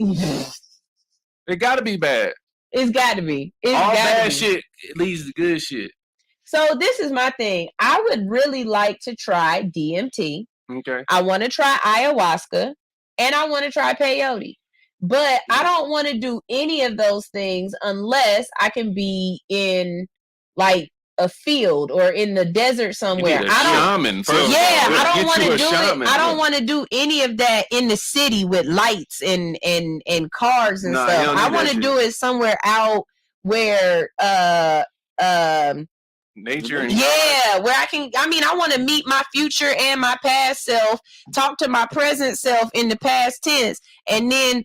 they It gotta be bad. It's gotta be. All bad shit leads to good shit. So this is my thing. I would really like to try DMT. Okay. I want to try ayahuasca and I want to try peyote. But I don't want to do any of those things unless I can be in like a field or in the desert somewhere. Shaman. I don't want to do it. I don't want to do any of that in the city with lights and cars and stuff. I want to do it somewhere out where nature and where I want to meet my future and my past self, talk to my present self in the past tense, and then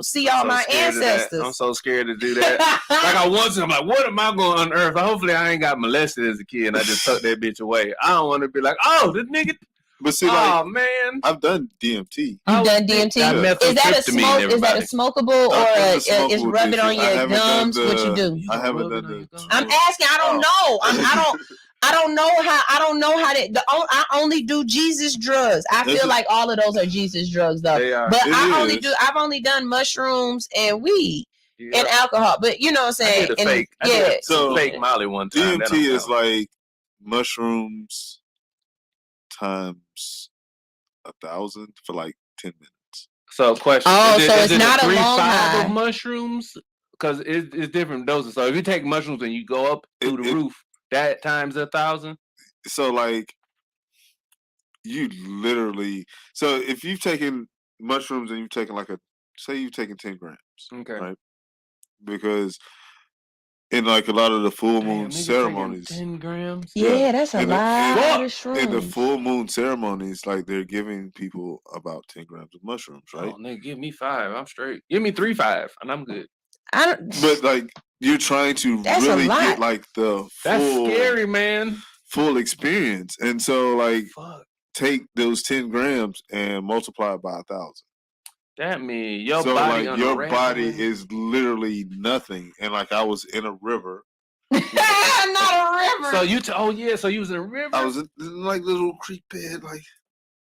see all my ancestors. I'm so scared to do that. Like I'm like, what am I going to unearth? Hopefully I ain't got molested as a kid and I just tucked that bitch away. I don't want to be like, oh, this nigga. But see, man, I've done DMT. You've done DMT. Yeah. Is that a smoke? Is that a smokable or is rub it on your gums? What you do? I haven't done the. I'm asking. I don't know. I don't know how to. I only do Jesus drugs. I feel like all of those are Jesus drugs, though. They are. But I've only done mushrooms and weed and alcohol. But you know what I'm saying? I did a fake Molly one time. DMT is like mushrooms times 1,000 for like 10 minutes. So, question. Oh, is so it's not a long high of mushrooms because it's different doses. So if you take mushrooms and you go up through the roof, that times 1,000. So like you literally. So if you've taken mushrooms and you've taken say you've taken 10 grams, okay, right? Because in like a lot of the full moon ceremonies, 10 grams. Yeah, that's a lot of shrooms. In the full moon ceremonies, like they're giving people about 10 grams of mushrooms, right? Oh, nigga, give me 5. I'm straight. Give me 3-5, and I'm good. But like you're trying to really get like the full. That's scary, man. Full experience, and so like take those 10 grams and multiply it by 1,000. That means your body is literally nothing. And like I was in a river. Not a river. So so you was in a river? I was in like little creek bed, like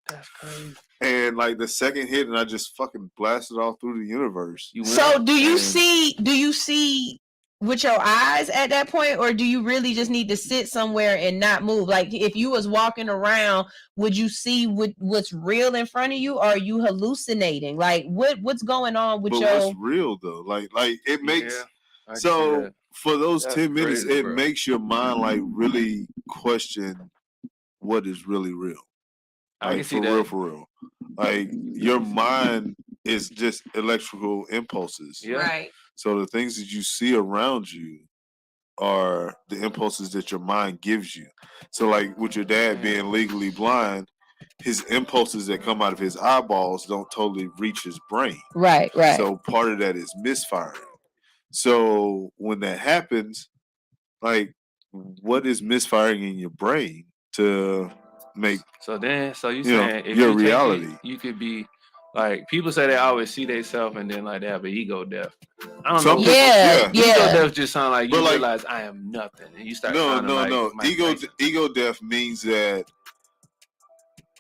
that's crazy. And like the second hit and I just fucking blasted all through the universe. So do you see with your eyes at that point, or do you really just need to sit somewhere and not move? Like if you was walking around, would you see what's real in front of you, or are you hallucinating? Like what's going on with what's real though? Like it makes for those 10 minutes, it makes your mind like really question what is really real. Like for real. Like your mind is just electrical impulses. Yeah. Right. So the things that you see around you are the impulses that your mind gives you. So like with your dad being legally blind, his impulses that come out of his eyeballs don't totally reach his brain. Right. So part of that is misfiring. So when that happens, like what is misfiring in your brain to make you saying if your you reality? You could be like people say they always see themselves and then like they have an ego death. I don't know. Ego death just sound like you realize I am nothing and you start. No. Ego death means that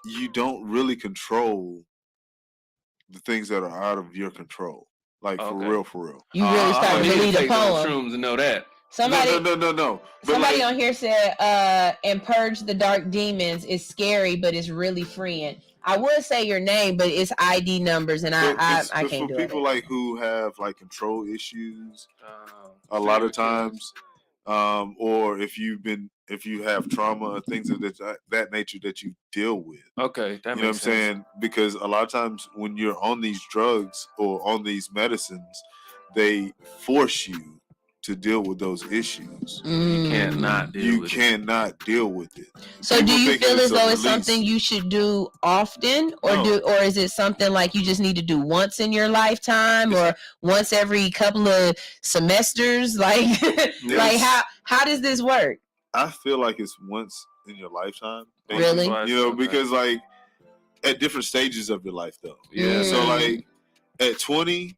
you don't really control the things that are out of your control. Like for real. You really start to read a poem. Shrooms and know that. No. Somebody on here said, and purge the dark demons is scary, but it's really freeing. I would say your name, but it's ID numbers, and I can't do it. For people like who have like control issues, a lot of times, or if you have trauma, things of that nature that you deal with. Okay, that makes sense. You know what I'm saying? Because a lot of times when you're on these drugs or on these medicines, they force you to deal with those issues. You cannot deal with it. So do you feel as though it's something you should do often, or is it something like you just need to do once in your lifetime or once every couple of semesters? Like like how does this work? I feel like it's once in your lifetime. Really? Because like at different stages of your life, though. Yeah. So like at 20,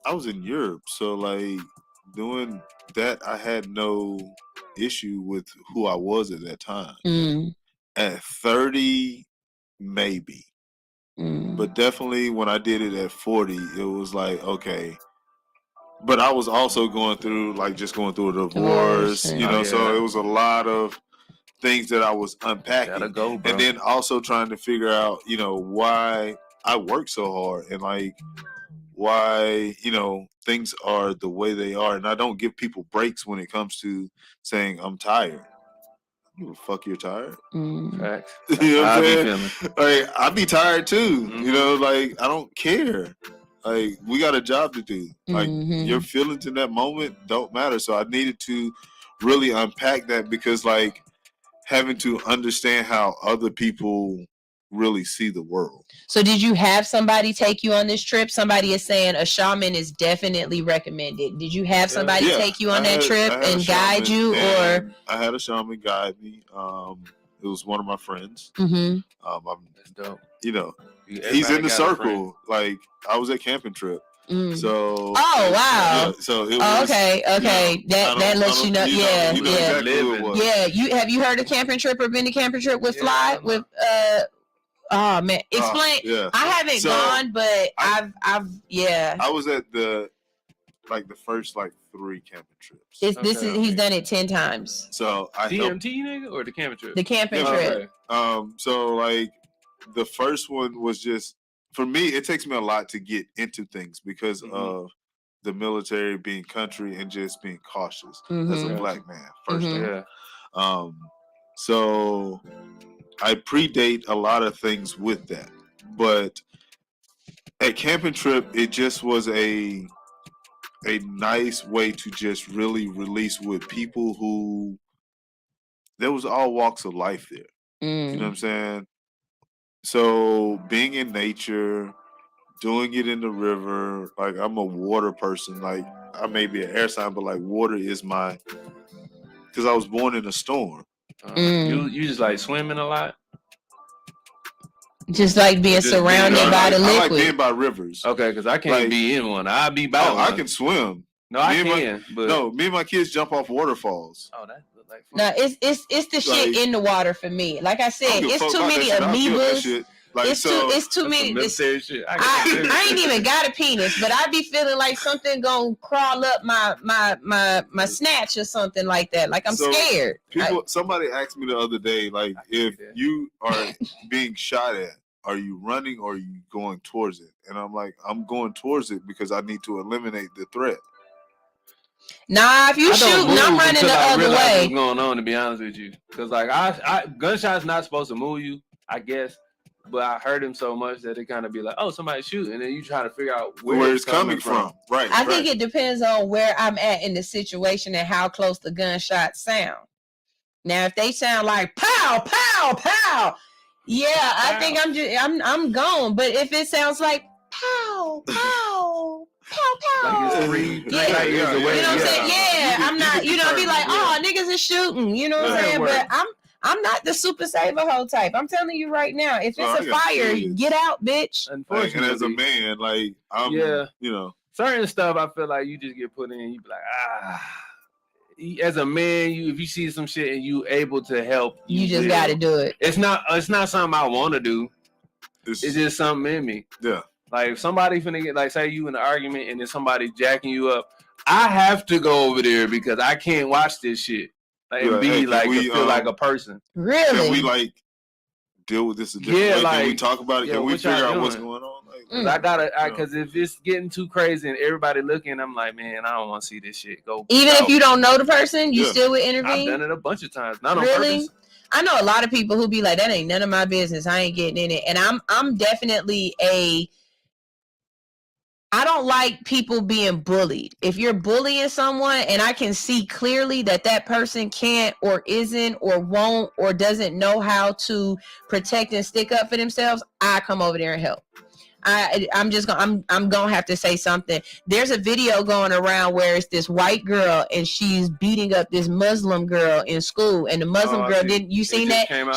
I was in Europe. So like doing that, I had no issue with who I was at that time. At 30, maybe. But definitely when I did it at 40, it was like, okay. But I was also going through a divorce, so it was a lot of things that I was unpacking. And then also trying to figure out, why I work so hard and like why, things are the way they are. And I don't give people breaks when it comes to saying I'm tired. You fuck, you're tired. Facts. You know what I'm saying? Like I be tired too. Like I don't care. Like we got a job to do. Like your feelings in that moment don't matter. So I needed to really unpack that because like having to understand how other people really see the world. So did you have somebody take you on this trip? Somebody is saying a shaman is definitely recommended. Did you have somebody take you on that trip and guide you, or I had a shaman guide me. It was one of my friends. That's dope. He's in the circle. Like I was at camping trip. So wow. Yeah, so it was, okay. That lets you know. Yeah. Exactly who it was. Yeah. Have you heard of camping trip or been to camping trip with Fly with Oh man, explain. I haven't gone, but I've I was at the first 3 camping trips. He's done it 10 times. So I DMT nigga or the camping trip? The camping trip. So like the first one was just for me. It takes me a lot to get into things because of the military, being country, and just being cautious as a black man. First off, so I predate a lot of things with that, but at camping trip, it just was a nice way to just really release with people who there was all walks of life there. You know what I'm saying? So being in nature, doing it in the river, like I'm a water person. Like I may be an air sign, but like water is my because I was born in a storm. You just like swimming a lot. Just like being surrounded by the liquid. I like being by rivers. Okay, because I can't be in one. I'll be by one. I can swim. No, I can. Me and my kids jump off waterfalls. Oh, that look like fun. No, it's the shit in the water for me. Like I said, it's too many amoebas. It's too many. Shit. I ain't even got a penis, but I be feeling like something gonna crawl up my snatch or something like that. Like I'm scared. Somebody asked me the other day, like, if you are being shot at, are you running or are you going towards it? And I'm like, I'm going towards it because I need to eliminate the threat. Nah, if you shooting, I'm running the other way. What's going on? To be honest with you, because like I gunshots not supposed to move you, I guess. But I heard him so much that it kind of be like, oh, somebody's shooting. And then you try to figure out where it's coming from. Right. I think it depends on where I'm at in the situation and how close the gunshots sound. Now, if they sound like pow, pow, pow, yeah, I think I'm gone. But if it sounds like pow, pow, pow, pow, like it's 3 light years away. You know what I'm saying? Yeah, I'm not, be like, oh, niggas is shooting. You know what I'm saying? But I'm not the super saver hoe type. I'm telling you right now. If it's a fire, get out, bitch. Unfortunately, and as a man, like I'm, certain stuff I feel like you just get put in. You be like, as a man, if you see some shit and you able to help, you just got to do it. It's not something I want to do. It's just something in me. Yeah. Like if somebody finna get, like, say you in an argument and then somebody jacking you up, I have to go over there because I can't watch this shit. Like, and be feel like a person. Really? Can we like deal with this a different way? Like, can we talk about it? Can we figure out what's going on? Like, because if it's getting too crazy and everybody looking, I'm like, man, I don't want to see this shit go. Even if you don't know the person, you still would intervene. I've done it a bunch of times, not on purpose. I know a lot of people who be like, that ain't none of my business. I ain't getting in it. And I'm definitely I don't like people being bullied. If you're bullying someone and I can see clearly that person can't or isn't or won't or doesn't know how to protect and stick up for themselves, I come over there and help. I'm gonna have to say something. There's a video going around where it's this white girl and she's beating up this Muslim girl in school, and the Muslim girl didn't. You seen that?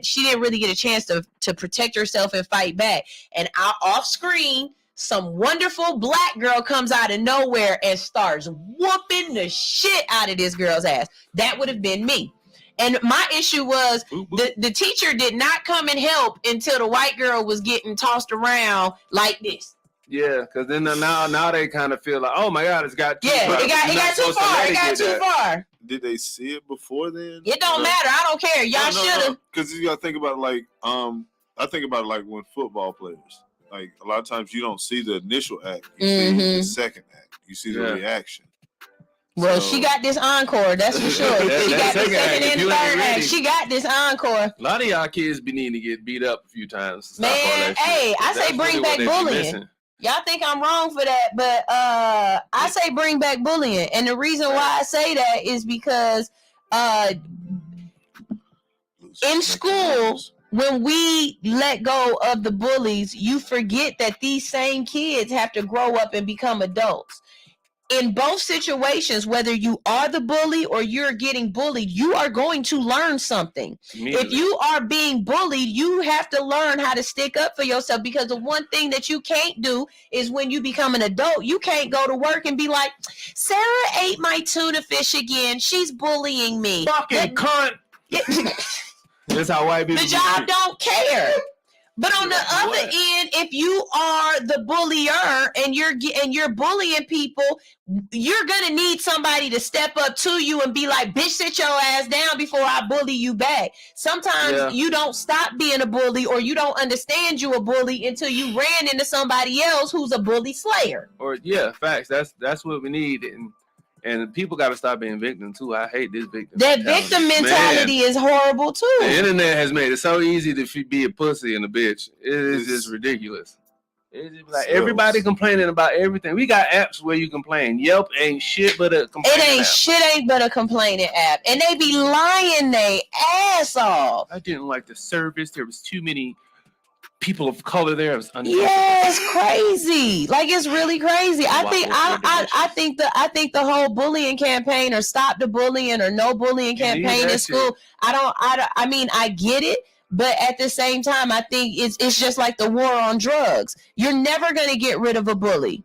She didn't really get a chance to protect herself and fight back. And off screen, some wonderful black girl comes out of nowhere and starts whooping the shit out of this girl's ass. That would have been me. And my issue was the teacher did not come and help until the white girl was getting tossed around like this. Yeah, because then now they kind of feel like, oh my God, it's got too far. It got too far. It got too far. Did they see it before then? It don't matter. I don't care. Y'all should have. Because you got to think about it I think about it like when football players. Like a lot of times you don't see the initial act. You see the second act. You see the reaction. Well, she got this encore, that's for sure. She got the second and third act. She got this encore. A lot of y'all kids be needing to get beat up a few times. Man, hey, I say bring back bullying. Y'all think I'm wrong for that, but I say bring back bullying. And the reason why I say that is because in school, when we let go of the bullies, you forget that these same kids have to grow up and become adults. In both situations, whether you are the bully or you're getting bullied, you are going to learn something. If you are being bullied, you have to learn how to stick up for yourself, because the one thing that you can't do is when you become an adult, you can't go to work and be like, Sarah ate my tuna fish again. She's bullying me. Fucking cunt. That's how white people the job don't care. But on the other end, if you are the bullier and you're bullying people, you're gonna need somebody to step up to you and be like, "Bitch, sit your ass down before I bully you back." Sometimes you don't stop being a bully, or you don't understand you a bully until you ran into somebody else who's a bully slayer. Or facts. That's what we need. And people got to stop being victim too. I hate this victim. That victim mentality is horrible too. The internet has made it so easy to be a pussy and a bitch. It is just ridiculous. It's just like everybody complaining about everything. We got apps where you complain. Yelp ain't shit but a complaining ain't but a complaining app. And they be lying they ass off. I didn't like the service. There was too many people of color there. It was it's crazy. Like, it's really crazy. I think the whole bullying campaign, or stop the bullying, or no bullying campaign in school. I mean, I get it, but at the same time, I think it's just like the war on drugs. You're never gonna get rid of a bully.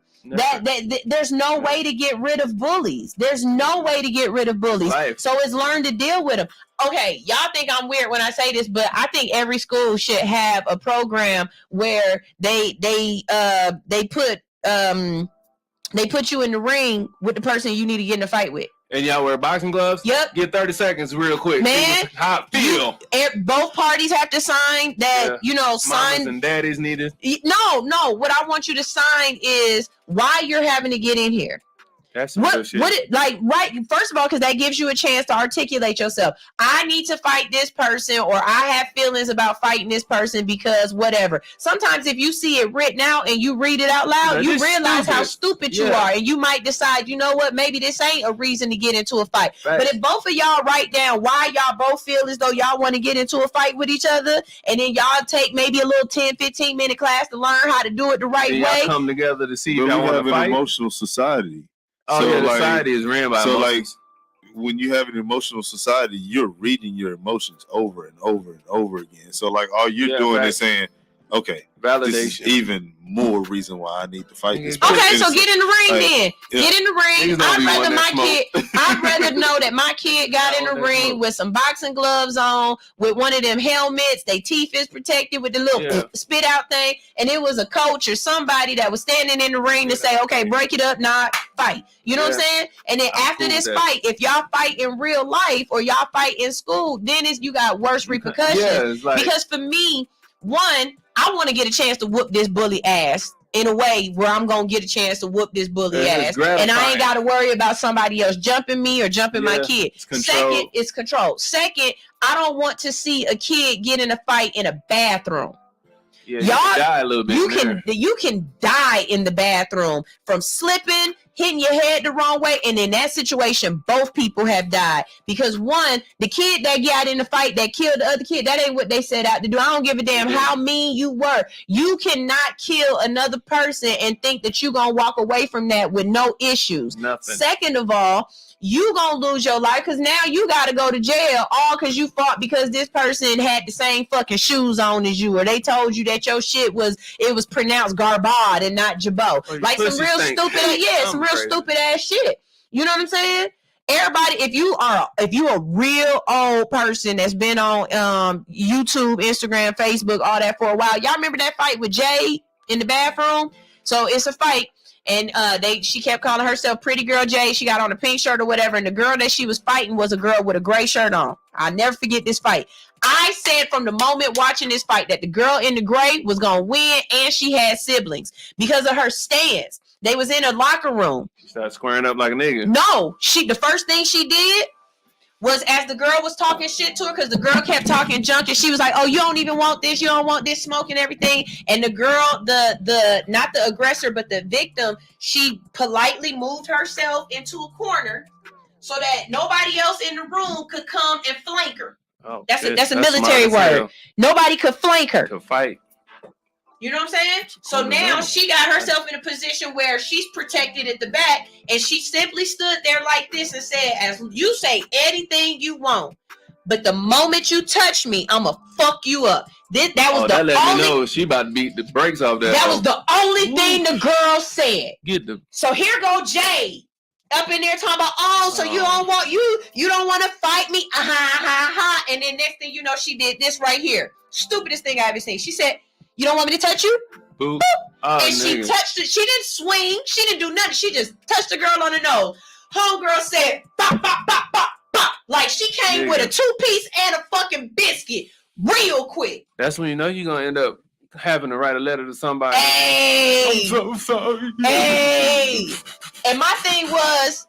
There's no way to get rid of bullies. There's no way to get rid of bullies. So it's learn to deal with them. Okay, y'all think I'm weird when I say this, but I think every school should have a program where they put you in the ring with the person you need to get in a fight with. And y'all wear boxing gloves? Yep. Get 30 seconds real quick. Man, how it feel. Both parties have to sign that, sign. Mamas and daddies need it. No. What I want you to sign is why you're having to get in here. That's what shit. First of all, because that gives you a chance to articulate yourself. I need to fight this person, or I have feelings about fighting this person because whatever. Sometimes if you see it written out and you read it out loud, you realize how stupid you are, and you might decide, you know what, maybe this ain't a reason to get into a fight. But if both of y'all write down why y'all both feel as though y'all want to get into a fight with each other, and then y'all take maybe a little 10-15 minute class to learn how to do it the right way. Y'all come together to see if y'all want to fight. An emotional society. Oh, so society is ran by emotions. When you have an emotional society, you're reading your emotions over and over and over again. So all you're doing is saying, okay, validation. This is even more reason why I need to fight this person. Okay, so get in the ring then. Get in the ring. I'd rather know that my kid got in the ring with some boxing gloves on, with one of them helmets, their teeth is protected with the little spit out thing, and it was a coach or somebody that was standing in the ring to say, okay, break it up, not fight. You know what I'm saying? And then after this fight, if y'all fight in real life or y'all fight in school, then you got worse repercussions. Because for me, one, I want to get a chance to whoop this bully ass in a way where I'm going to get a chance to whoop this bully ass. And I ain't got to worry about somebody else jumping me or jumping my kid. Second, it's control. Second, I don't want to see a kid get in a fight in a bathroom. Yeah, y'all die a little bit. You can die in the bathroom from slipping, hitting your head the wrong way, and in that situation, both people have died. Because one, the kid that got in the fight that killed the other kid, that ain't what they set out to do. I don't give a damn how mean you were. You cannot kill another person and think that you're gonna walk away from that with no issues. Nothing. Second of all, you gonna lose your life because now you gotta go to jail all because you fought because this person had the same fucking shoes on as you, or they told you that your shit was pronounced garbad and not jabot. Like some real stupid ass shit. You know what I'm saying? Everybody, if you a real old person that's been on YouTube, Instagram, Facebook, all that for a while, y'all remember that fight with Jade in the bathroom? So it's a fight. And she kept calling herself Pretty Girl Jade. She got on a pink shirt or whatever. And the girl that she was fighting was a girl with a gray shirt on. I'll never forget this fight. I said from the moment watching this fight that the girl in the gray was going to win, and she had siblings because of her stance. They was in a locker room. She started squaring up like a nigga. No, the first thing she did was, as the girl was talking shit to her, because the girl kept talking junk, and she was like, oh, you don't even want this, you don't want this smoke and everything. And the girl, the not the aggressor, but the victim, she politely moved herself into a corner so that nobody else in the room could come and flank her. Oh, that's a military word. Nobody could flank her. To fight. You know what I'm saying? So now she got herself in a position where she's protected at the back, and she simply stood there like this and said, as you say anything you want, but the moment you touch me, I'm gonna fuck you up. That was that let me know she about to beat the brakes off that. That was the only thing the girl said. So here go Jay up in there talking about, so you don't want you don't want to fight me, and then next thing you know, she did this right here. Stupidest thing I ever seen. She said, you don't want me to touch you? Boop. And she touched it. She didn't swing. She didn't do nothing. She just touched the girl on the nose. Homegirl said, bop, bop, bop, bop, bop. Like she came with a 2-piece and a fucking biscuit real quick. That's when you know you're going to end up having to write a letter to somebody. Hey. I'm so sorry. Hey. And my thing was,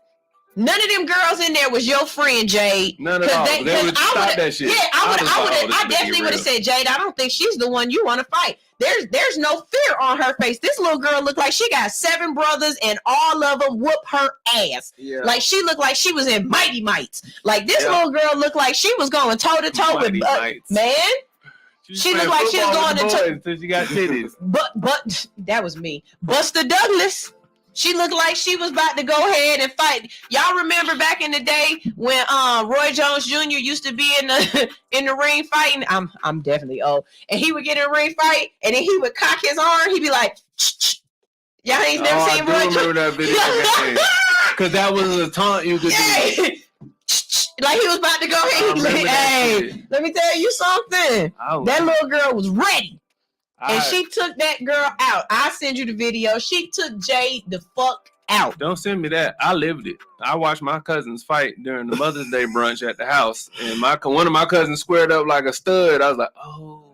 none of them girls in there was your friend, Jade. None at all. They would stop that shit. Yeah, I definitely would have said, Jade, I don't think she's the one you want to fight. There's no fear on her face. This little girl looked like she got 7 brothers and all of them whoop her ass. Yeah. Like she looked like she was in Mighty Mites. Like this little girl looked like she was going toe to toe with man. She looked like she was going to toe. So she got titties. But that was me. Buster Douglas. She looked like she was about to go ahead and fight. Y'all remember back in the day when Roy Jones Jr. used to be in the ring fighting? I'm definitely old. And he would get in a ring fight, and then he would cock his arm. He'd be like, y'all ain't never seen Roy Jones? I remember that video. Because that was a taunt you could do. Like he was about to go ahead. Hey, let me tell you something. That little girl was ready. And she took that girl out. I send you the video. She took Jade the fuck out. Don't send me that. I lived it. I watched my cousins fight during the Mother's Day brunch at the house. And one of my cousins squared up like a stud. I was like, oh,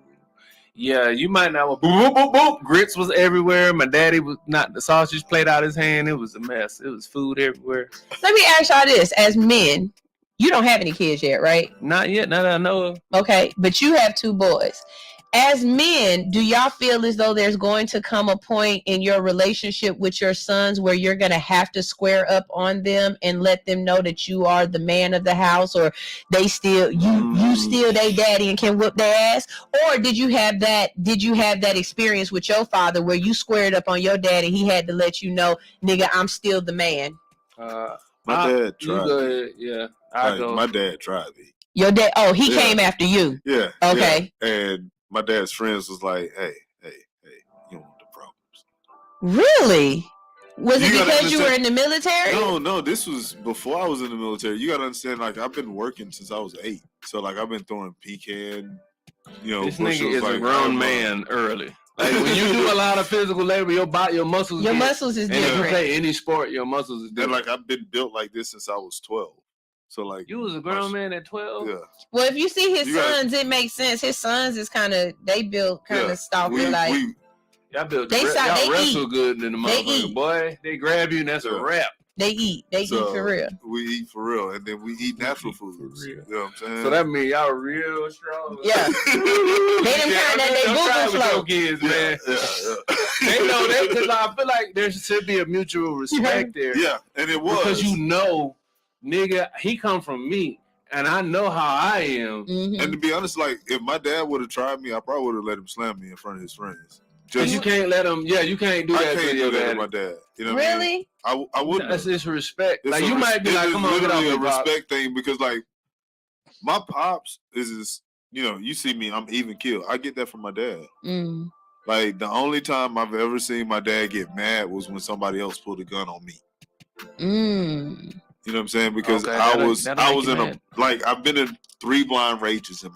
yeah, you might not. Boop, boop, boop. Grits was everywhere. My daddy was not. The sausage played out his hand. It was a mess. It was food everywhere. Let me ask y'all this. As men, you don't have any kids yet, right? Not yet. Not that I know of. Okay. But you have 2 boys. As men, do y'all feel as though there's going to come a point in your relationship with your sons where you're going to have to square up on them and let them know that you are the man of the house, or they still you still their daddy and can whoop their ass? Or did you have that experience with your father where you squared up on your dad and he had to let you know, nigga, I'm still the man? My dad tried. Yeah, my dad tried me. Your dad? Oh, he came after you. Yeah. Okay. Yeah. And my dad's friends was like, hey, you don't want the problems. Really? Was it because you were in the military? No, this was before I was in the military. You gotta understand, like, I've been working since I was 8. So like I've been throwing pecan, this nigga is like, a grown man early. Like when you do a lot of physical labor, your muscles is different. And if you play any sport, your muscles is different. And like I've been built like this since I was 12. So like you was a grown man at 12. Yeah. Well, if you see his sons, it makes sense. His sons is they built kind of stalker like. Y'all wrestle good in the motherfucker, boy. They grab you and that's a wrap. They eat for real. We eat for real, and then we eat natural foods. You know what I'm saying? So that means y'all real strong. Yeah. They them kind that they Google flow. Kids, man. Yeah. They know that because I feel like there should be a mutual respect there. Yeah, and it was. Because nigga, he come from me, and I know how I am. Mm-hmm. And to be honest, like, if my dad would have tried me, I probably would have let him slam me in front of his friends. Just you can't let him. Yeah, you can't do that. I can't do that to my dad. You know what I mean? I wouldn't. That's disrespect. Like you might might be like, "Come on, get off a me, Pop." respect thing because, like, my pops is, you see me, I'm even killed. I get that from my dad. Mm. Like the only time I've ever seen my dad get mad was when somebody else pulled a gun on me. Mm. You know what I'm saying? Because Okay, I was in I've been in 3 blind rages in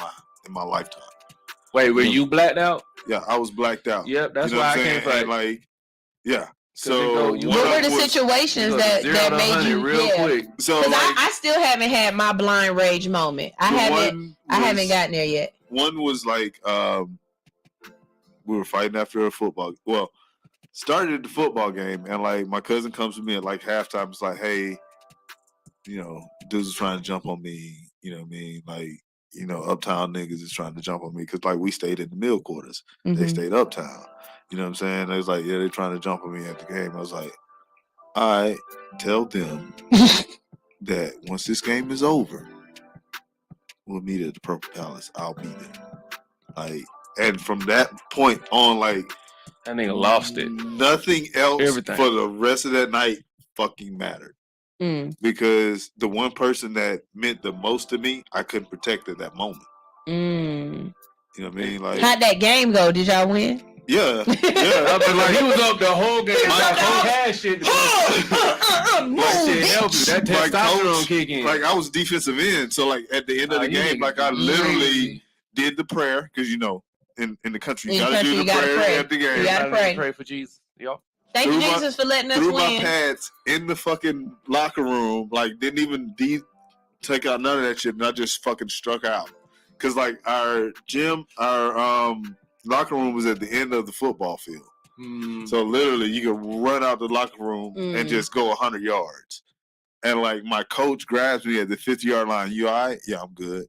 my lifetime. Wait, were you blacked out? Yeah, I was blacked out. Yep, that's why I can't fight. Like, yeah. So what were the situations that made you real quick? So because I still haven't had my blind rage moment. I haven't gotten there yet. One was like we were fighting after a football. Well, started at the football game, and like my cousin comes to me at like halftime. It's like, hey, dudes is trying to jump on me. You know what I mean? Like, uptown niggas is trying to jump on me because like we stayed in the middle quarters. Mm-hmm. They stayed uptown. You know what I'm saying? They was like, yeah, they're trying to jump on me at the game. I was like, all right, tell them that once this game is over, we'll meet at the Purple Palace. I'll be there. Like, and from that point on, like, that nigga lost it. Nothing else for the rest of that night fucking mattered. Mm. Because the one person that meant the most to me, I couldn't protect at that moment. Mm. You know what I mean? Like, how'd that game go? Did y'all win? Yeah. Like he was up the whole game. That shit helped you. That testosterone kick in. Like I was defensive end, so like at the end of the game, like I literally did the prayer because in the country you gotta do the prayer at the game. You gotta pray for Jesus. Yo. Thank you, Jesus, for letting us win. Threw my pads in the fucking locker room, like didn't even take out none of that shit, and I just fucking struck out. Cause like our locker room was at the end of the football field. So literally you could run out the locker room and just go 100 yards. And like my coach grabs me at the 50-yard line. You all right? Yeah, I'm good.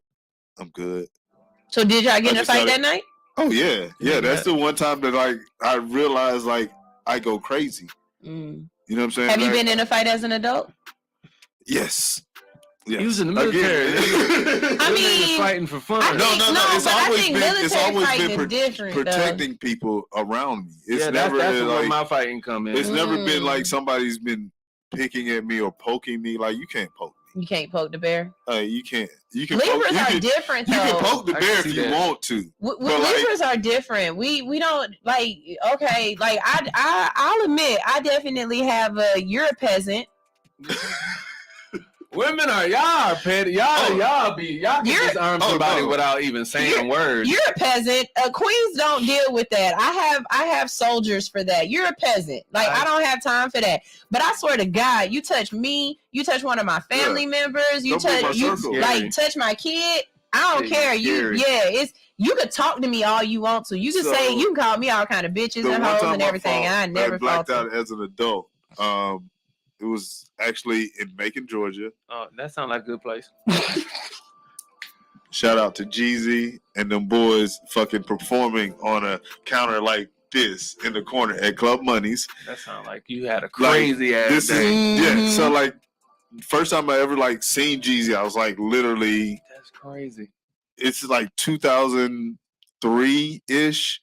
So did y'all get in a fight that night? Oh yeah. That's the one time that like I realized like I go crazy. You know what I'm saying? Have you been in a fight as an adult? Yes. He was in the military. I mean, fighting for fun. No. It's always been different, protecting people around me. It's never that's like, where my fighting come in. It's never been like somebody's been picking at me or poking me. Like you can't poke me. You can't poke the bear. You can't. You can. Libras are different. You can poke the bear if you want to. Libras are different. We don't like. Okay, like I'll admit I definitely have you're a peasant. Women y'all petty. Y'all can disarm somebody without even saying words. You're a peasant. Queens don't deal with that. I have soldiers for that. You're a peasant. Like I don't have time for that. But I swear to God, you touch me, you touch one of my family members, you touch my kid. I don't care. You could talk to me all you want to. You can say you can call me all kind of bitches and hoes and everything. I never blacked out as an adult. It was actually in Macon, Georgia. Oh, that sounds like a good place. Shout out to Jeezy and them boys fucking performing on a counter like this in the corner at Club Money's. That sounds like you had a crazy ass day. Yeah, so like first time I ever like seen Jeezy, I was like literally. That's crazy. It's like 2003-ish.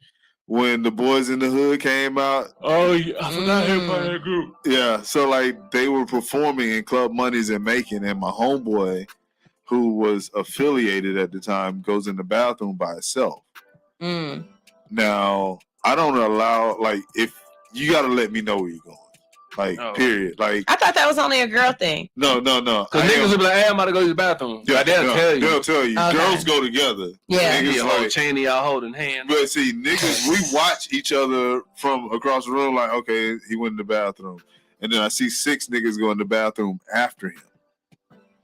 When the Boys in the Hood came out. Oh, yeah. I forgot everybody in that group. Yeah, so like they were performing in Club Money's in Macon, and my homeboy, who was affiliated at the time, goes in the bathroom by himself. Now, I don't allow, like, if you got to let me know where you're going. Like, period. Like, I thought that was only a girl thing. No. Because niggas will be like, hey, I'm about to go to the bathroom. Yeah, they'll tell you. They'll tell you. Okay. Girls go together. Yeah. Niggas like chain y'all holding hands. But see, niggas, we watch each other from across the room like, okay, he went in the bathroom. And then I see 6 niggas go in the bathroom after him.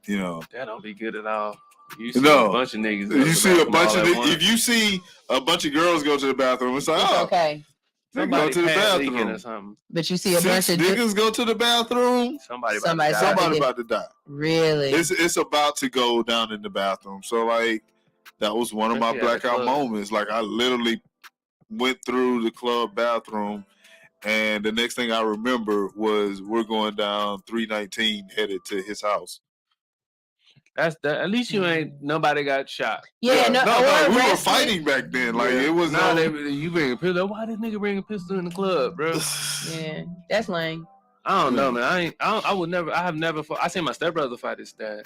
You know. That don't be good at all. You see a bunch of niggas. You see a bunch of niggas. If you see a bunch of girls go to the bathroom, it's like, okay. Somebody go to the bathroom bathroom or something. But you see a bunch of niggas go to the bathroom. Somebody about to die. Really? It's about to go down in the bathroom. So like that was one of my blackout moments. Like I literally went through the club bathroom, and the next thing I remember was we're going down 319 headed to his house. That's at least you ain't nobody got shot. Yeah, no, we were fighting back then. Like it was you bring a pistol. Why this nigga bring a pistol in the club, bro? Yeah, that's lame. I don't know, man. I would never. I have never fought. I seen my stepbrother fight his dad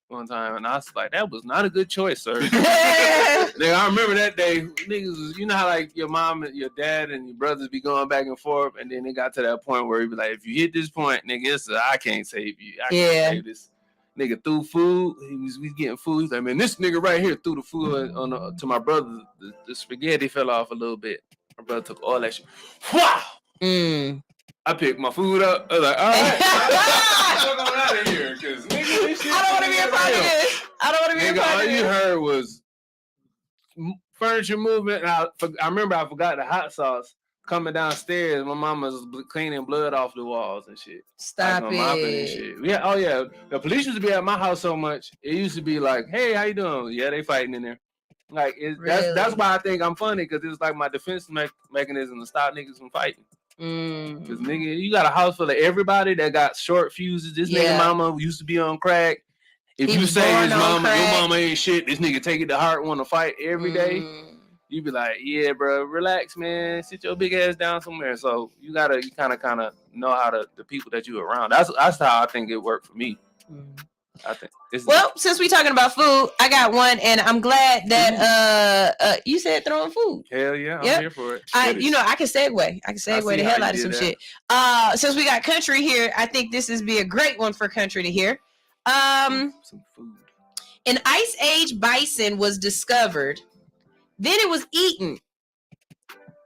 one time, and I was like, that was not a good choice, sir. Nigga, I remember that day. Niggas, you know how like your mom and your dad and your brothers be going back and forth, and then it got to that point where he be like, if you hit this point, nigga, I can't save you. I can't save this. Nigga threw food. He was getting food. He's like, man, this nigga right here threw the food to my brother. The spaghetti fell off a little bit. My brother took all that shit. Wow. I picked my food up. I was like, all right, I'm going out of here because nigga, this shit. I don't want to be a part of this. I don't want to be a part of All this. you heard was furniture movement. And I remember I forgot the hot sauce. Coming downstairs, my mama was cleaning blood off the walls and shit. Stop like, it. And shit. Yeah, oh yeah. The police used to be at my house so much. It used to be like, hey, how you doing? Yeah, they fighting in there. Like that's why I think I'm funny because it's like my defense mechanism to stop niggas from fighting. Because nigga, you got a house full of everybody that got short fuses. This nigga mama used to be on crack. If you say his mama, your mama ain't shit, this nigga take it to heart, want to fight every day. You be like, yeah, bro, relax, man. Sit your big ass down somewhere. So you kind of know how the people that you around. That's how I think it worked for me. I think. Since we talking about food, I got one, and I'm glad that you said throwing food. Hell yeah, I'm here for it. I can segue. I can segue the hell out of some shit. Since we got country here, I think this is be a great one for country to hear. Some food. An Ice Age bison was discovered. Then it was eaten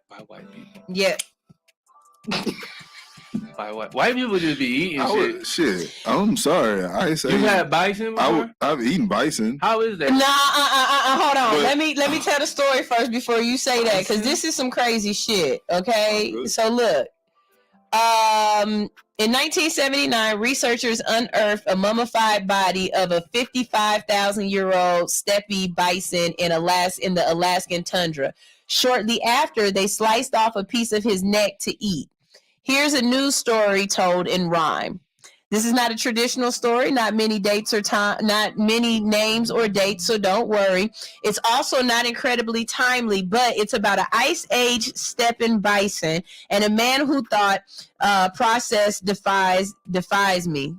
by white people. Yeah. By white people just be eating shit. I'm sorry. I say you had bison before? I've eaten bison. How is that? Hold on. Let me tell the story first before you say that, because this is some crazy shit. Okay, so look. In 1979, researchers unearthed a mummified body of a 55,000-year-old steppe bison in the Alaskan tundra. Shortly after, they sliced off a piece of his neck to eat. Here's a news story told in rhyme. This is not a traditional story, not many names or dates, so don't worry. It's also not incredibly timely, but it's about an Ice Age stepping bison and a man who thought process defies me.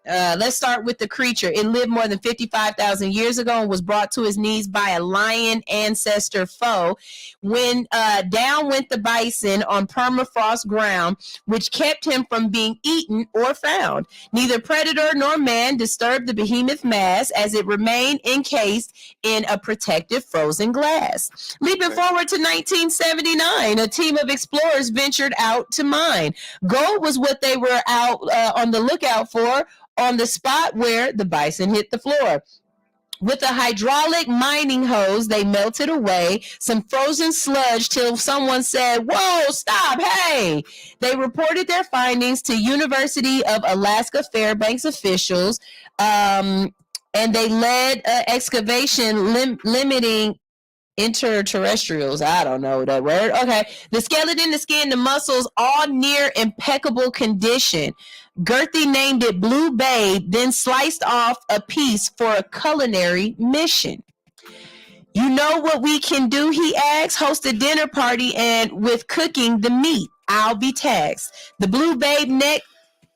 Let's start with the creature. It lived more than 55,000 years ago and was brought to his knees by a lion ancestor foe. When down went the bison on permafrost ground, which kept him from being eaten or found. Neither predator nor man disturbed the behemoth mass as it remained encased in a protective frozen glass. Leaping forward to 1979, a team of explorers ventured out to mine. Gold was what they were out on the lookout for, on the spot where the bison hit the floor. With a hydraulic mining hose, they melted away some frozen sludge till someone said, "Whoa, stop, hey!" They reported their findings to University of Alaska Fairbanks officials, and they led excavation limiting interterrestrials. I don't know that word. Okay. The skeleton, the skin, the muscles, all near impeccable condition. Gerthy named it Blue Babe, then sliced off a piece for a culinary mission. You know what we can do, he asked. Host a dinner party and with cooking the meat, I'll be taxed. The Blue Babe neck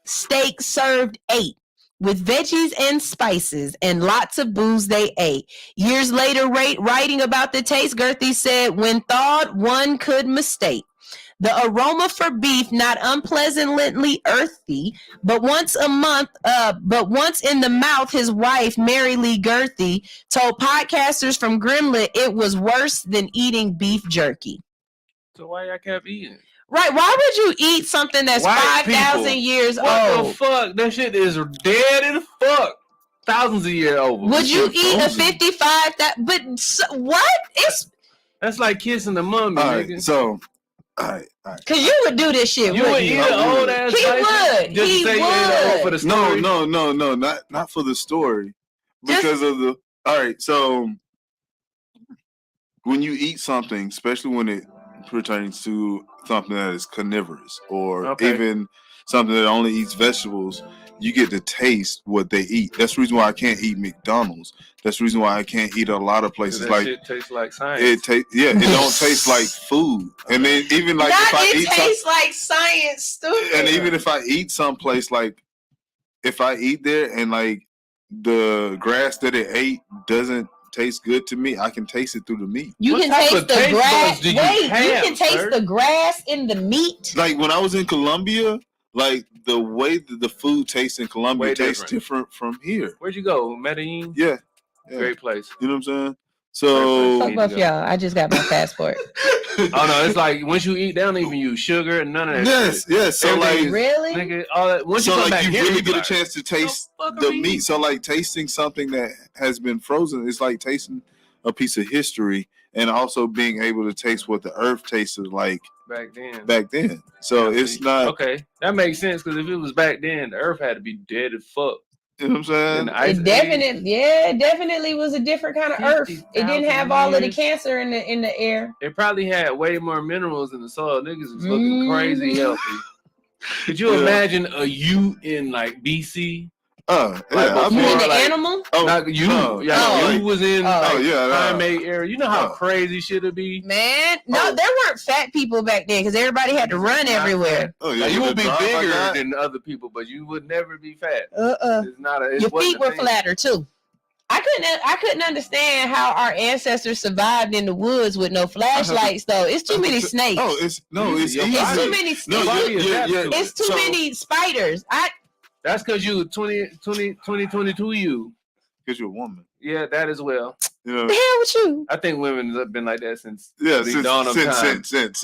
steak served 8. With veggies and spices and lots of booze they ate. Years later, writing about the taste, Gerthy said, when thawed, one could mistake. The aroma for beef, not unpleasantly earthy, but once in the mouth, his wife, Mary Lee Gerthy, told podcasters from Grimlet it was worse than eating beef jerky. So why y'all kept eating? Right, why would you eat something that's 5,000 years old? What the fuck? That shit is dead as fuck. Thousands of years old. Would you eat a 55? What? That's like kissing the mummy. All right, so All right. Cause you would do this shit. You would eat an old ass. He would. Just He to say you ate an old for the story. No, not for the story. Because of the. All right, so when you eat something, especially when it pertains to something that is carnivorous or even something that only eats vegetables, you get to taste what they eat. That's the reason why I can't eat McDonald's. That's the reason why I can't eat a lot of places. That like shit tastes like science. It don't taste like food. And then even like Not if I it eat tastes like science, stupid. and even if I eat someplace, like if I eat there and like the grass that it ate doesn't taste good to me, I can taste it through the meat. You can taste the grass. Wait, you can taste the grass in the meat. Like when I was in Colombia, like the way that the food tastes in Colombia tastes different from here. Where'd you go? Medellin? Yeah. Great place. You know what I'm saying? So fuck both y'all. I just got my passport. Oh no, it's like once you eat, they don't even use sugar and none of that. Yes. So like really, nigga, all that. Once so you come like back you here, really you get a like, chance to taste the meat. So like tasting something that has been frozen is like tasting a piece of history, and also being able to taste what the earth tasted like back then. So it's not okay. That makes sense because if it was back then, the earth had to be dead as fuck. You know what I'm saying? It definitely was a different kind of earth. It didn't have all of the cancer in the air. It probably had way more minerals in the soil. Niggas was looking crazy healthy. Could you imagine a you in like BC? You mean the animal? Not you. You was in primate area. You know how crazy shit would be? Man, no, there weren't fat people back then because everybody had to run everywhere. You would be bigger than other people, but you would never be fat. It's not your feet were flatter too. I couldn't understand how our ancestors survived in the woods with no flashlights though. It's too many snakes. It's too many snakes. It's too many spiders. That's because you 2022 you. Because you're a woman. Yeah, that as well. You know, the hell with you? I think women have been like that since the dawn of time. Since.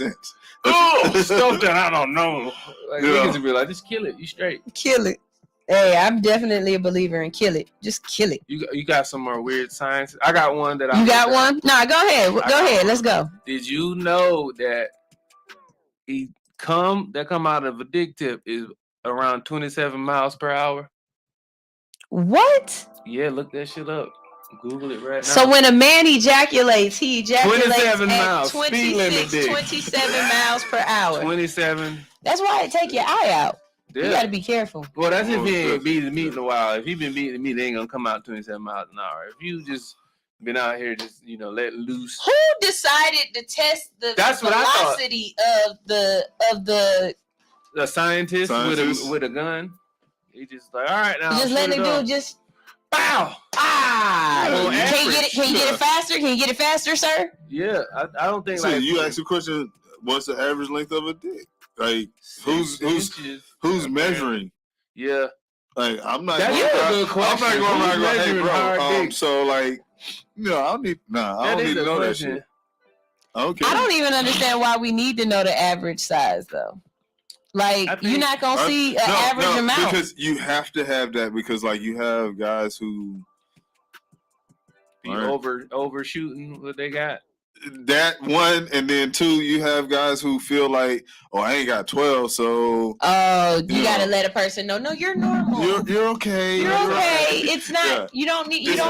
Oh, stuff that I don't know. Like niggas would be like, just kill it. You straight. Kill it. Hey, I'm definitely a believer in kill it. Just kill it. You got some more weird science? I got one that You got one? No, go ahead. Go ahead. Let's go. Did you know that that come out of a dick tip is around 27 miles per hour? What? Yeah, look that shit up. Google it right now. So when a man ejaculates, he ejaculates 27 at miles. 27 miles per hour. 27. That's why it take your eye out. Yeah. You gotta be careful. Well, that's if he ain't beating the meat in a while. If he been beating the meat, they ain't gonna come out 27 miles an hour. If you just been out here just, letting loose. Who decided to test the velocity of the scientist with a gun? He just like, all right, now just letting the dude just bow. Can you get it faster? Can you get it faster, sir? Yeah, I don't think. So you asked the question: what's the average length of a dick? Like who's measuring? Yeah, like I'm not. That's a good question. I'm not going to hey, bro. So like, I don't need. I don't need to know that shit. Okay. I don't even understand why we need to know the average size though. Like you're not gonna see an average amount because you have to have that because like you have guys who be overshooting what they got. That one, and then two, you have guys who feel like, oh, I ain't got 12, so you gotta let a person know. No, you're normal. You're okay. You're okay. It's not. Yeah. You don't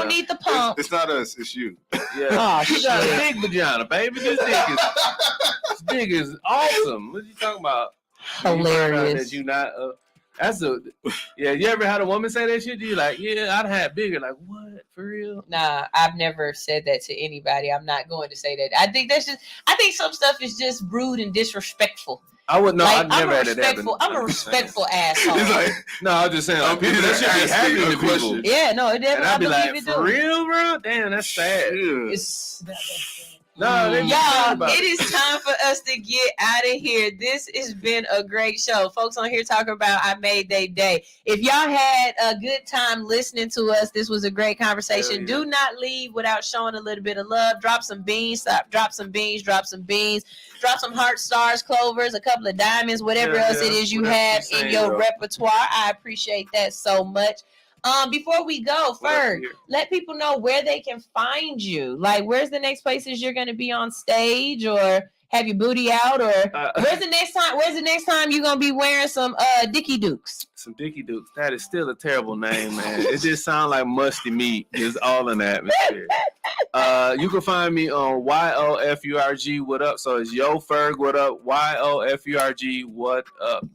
need the pump. It's not us. It's you. Yeah. Oh, she got a big vagina, baby. This dick is awesome. What you talking about? Hilarious. That you not. You ever had a woman say that shit? You like, yeah, I'd have bigger. Like, what? For real? Nah, I've never said that to anybody. I'm not going to say that. I think some stuff is just rude and disrespectful. I would know. Like, I've never had it happen. I'm a respectful asshole. No, I'm just saying. Like, people, that should be happening to people. Yeah, no, it definitely. And I'd be like, for real, bro? Damn, that's sad. It's No, y'all, it is time for us to get out of here. This has been a great show. Folks on here talking about I made their day. If y'all had a good time listening to us, this was a great conversation. Do not leave without showing a little bit of love. Drop some beans, drop some heart stars, clovers, a couple of diamonds, whatever else it is you have in your repertoire. I appreciate that so much. Before we go, Furg, let people know where they can find you. Like, where's the next places you're going to be on stage, or have your booty out, or where's the next time? Where's the next time you gonna be wearing some Dickie Dukes? Some Dickie Dukes. That is still a terrible name, man. It just sounds like musty meat. It's all in the atmosphere. You can find me on YOFURG. What up? So it's Yo Furg. What up? YOFURG. What up?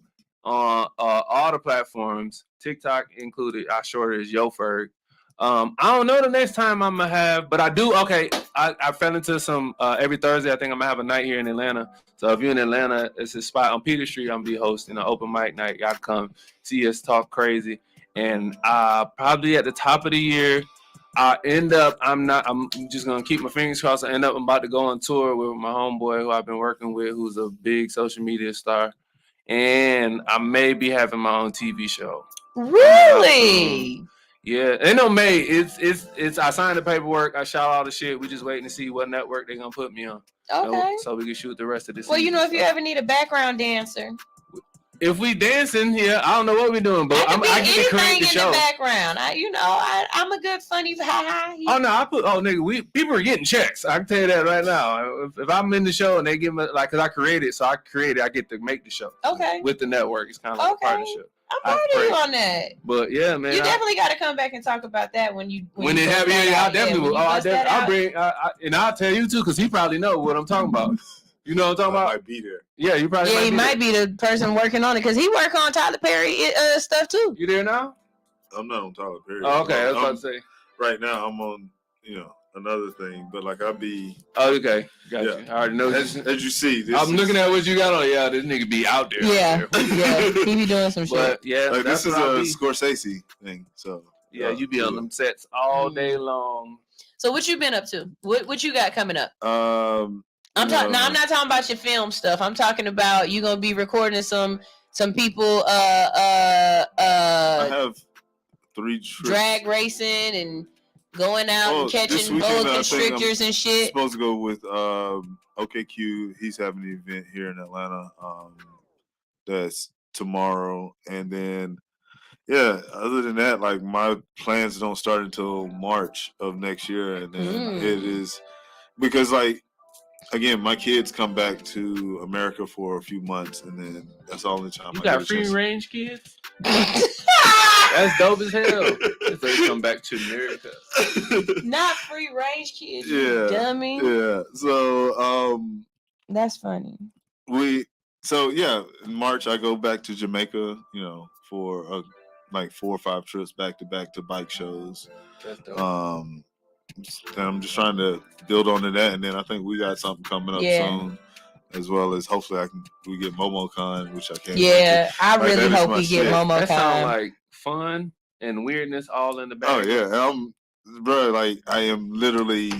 On all the platforms, TikTok included. I shorter is Yo Furg. I don't know the next time I'm gonna have, but I do. Okay, I fell into some every Thursday. I think I'm gonna have a night here in Atlanta. So if you're in Atlanta, it's a spot on Peter Street. I'm gonna be hosting an open mic night. Y'all come see us talk crazy. And probably at the top of the year, I'm just gonna keep my fingers crossed. I'm about to go on tour with my homeboy who I've been working with, who's a big social media star. And I may be having my own TV show. Really? Yeah, ain't no May. It's. I signed the paperwork. I shot all the shit. We just waiting to see what network they're gonna put me on. Okay. So we can shoot the rest of this. Well, you know, if you ever need a background dancer, if we dancing here, I don't know what we're doing, but I get to create the show. In the background. I'm a good funny. Oh no, people are getting checks. I can tell you that right now. If I'm in the show and they give me because I created, I get to make the show. Okay. With the network, it's kind of like a partnership. I'm proud of you on that. But yeah, man, you definitely got to come back and talk about that when it happens. Yeah, I definitely will. I'll bring, and I'll tell you too, because he probably know what I'm talking about. You know what I'm talking about? Might be there. Yeah, you probably. Yeah, he might be the person working on it because he work on Tyler Perry stuff too. You there now? I'm not on Tyler Perry. Oh, okay, I was about to say. Right now, I'm on another thing, but I'll be. Oh, okay, got you. I already know. As you see, I'm looking at what you got on. Yeah, this nigga be out there. Yeah, he be doing some shit. But yeah, this is a Scorsese thing. So yeah, you be on them sets all day long. So what you been up to? What you got coming up? I'm talking. Now I'm not talking about your film stuff. I'm talking about you gonna be recording some people. I have 3 trips. Drag racing and going out and catching boa constrictors and shit. Supposed to go with OKQ. He's having an event here in Atlanta. That's tomorrow, and then other than that, my plans don't start until March of next year, and then it is because again, my kids come back to America for a few months, and then that's all the time. You got free range kids? That's dope as hell. They come back to America. Not free range kids, you dummy. Yeah. So that's funny. In March I go back to Jamaica, for 4 or 5 trips back to back to bike shows. That's dope. And I'm just trying to build onto that, and then I think we got something coming up soon, as well as hopefully we get MomoCon, which I can't. Yeah, I really hope we get MomoCon. That sounds like fun and weirdness all in the back. Oh yeah, I am literally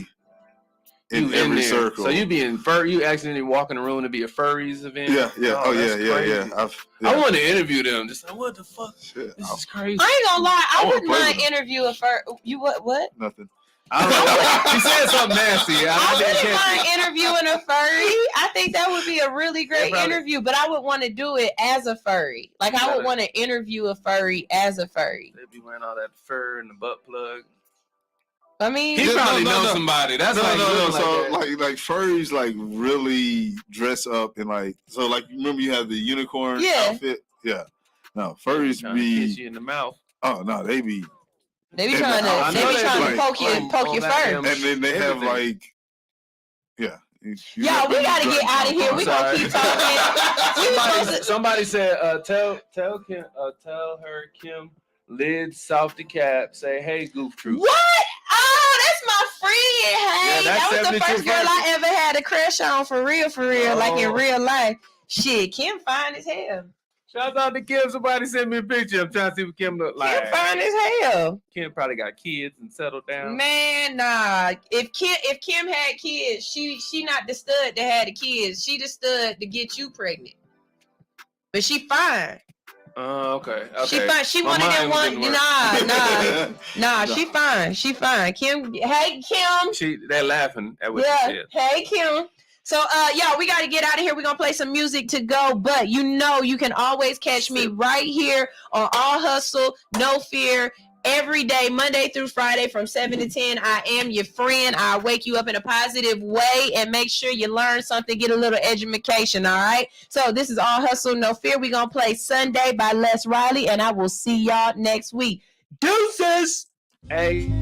in every circle. So you be in you accidentally walk in the room to be a furries event. Yeah. Oh yeah. I want to interview them. Just like, what the fuck? Shit, this is crazy. I ain't gonna lie. I wouldn't mind interview a fur. You what? Nothing. I don't know. She said something nasty. I wouldn't mind interviewing a furry. I think that would be a really great interview, but I would want to do it as a furry. I would want to interview a furry as a furry. They'd be wearing all that fur and the butt plug. I mean, he probably knows somebody. That's no. So furries really dress up and remember you have the unicorn outfit. Yeah. No, furries be kiss you in the mouth. Oh no, they be. They be trying to poke your fur. And then they have Y'all, we gotta get out of here. We gonna keep talking. Somebody said, tell her Kim, lid softy cap, say hey goof troop. What? Oh, that's my friend. Hey, that was the first girl I ever had a crush on for real, like in real life. Shit, Kim fine as hell. Shout out to Kim. Somebody sent me a picture. I'm trying to see what Kim look like. Kim fine as hell. Kim probably got kids and settled down. Man, nah. If Kim had kids, she not the stud to have the kids. She the stud to get you pregnant. But she fine. Okay. She fine. She one of them one. Nah. She fine. She fine. Kim. Hey, Kim. They're laughing at what she said. Hey, Kim. So, y'all, we got to get out of here. We're going to play some music to go. But you can always catch me right here on All Hustle, No Fear, every day, Monday through Friday from 7 to 10. I am your friend. I'll wake you up in a positive way and make sure you learn something, get a little education, all right? So this is All Hustle, No Fear. We're going to play Sunday by Les Riley, and I will see y'all next week. Deuces! Hey.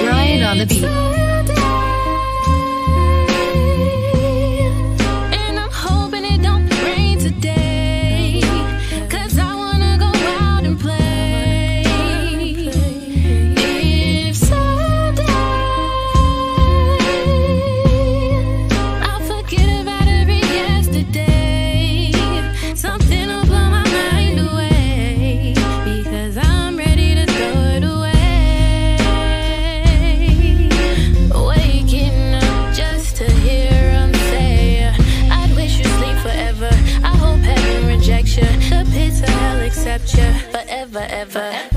Ryan on the beat. And I'm hoping it don't rain today, 'cause I wanna go out and play. If someday I'll forget about every yesterday, something will blow my mind away, because I'm ready to throw it away. Waking up just to hear him say, I'd wish you sleep forever. I hope heaven rejects you. The pits of hell accept you forever, ever.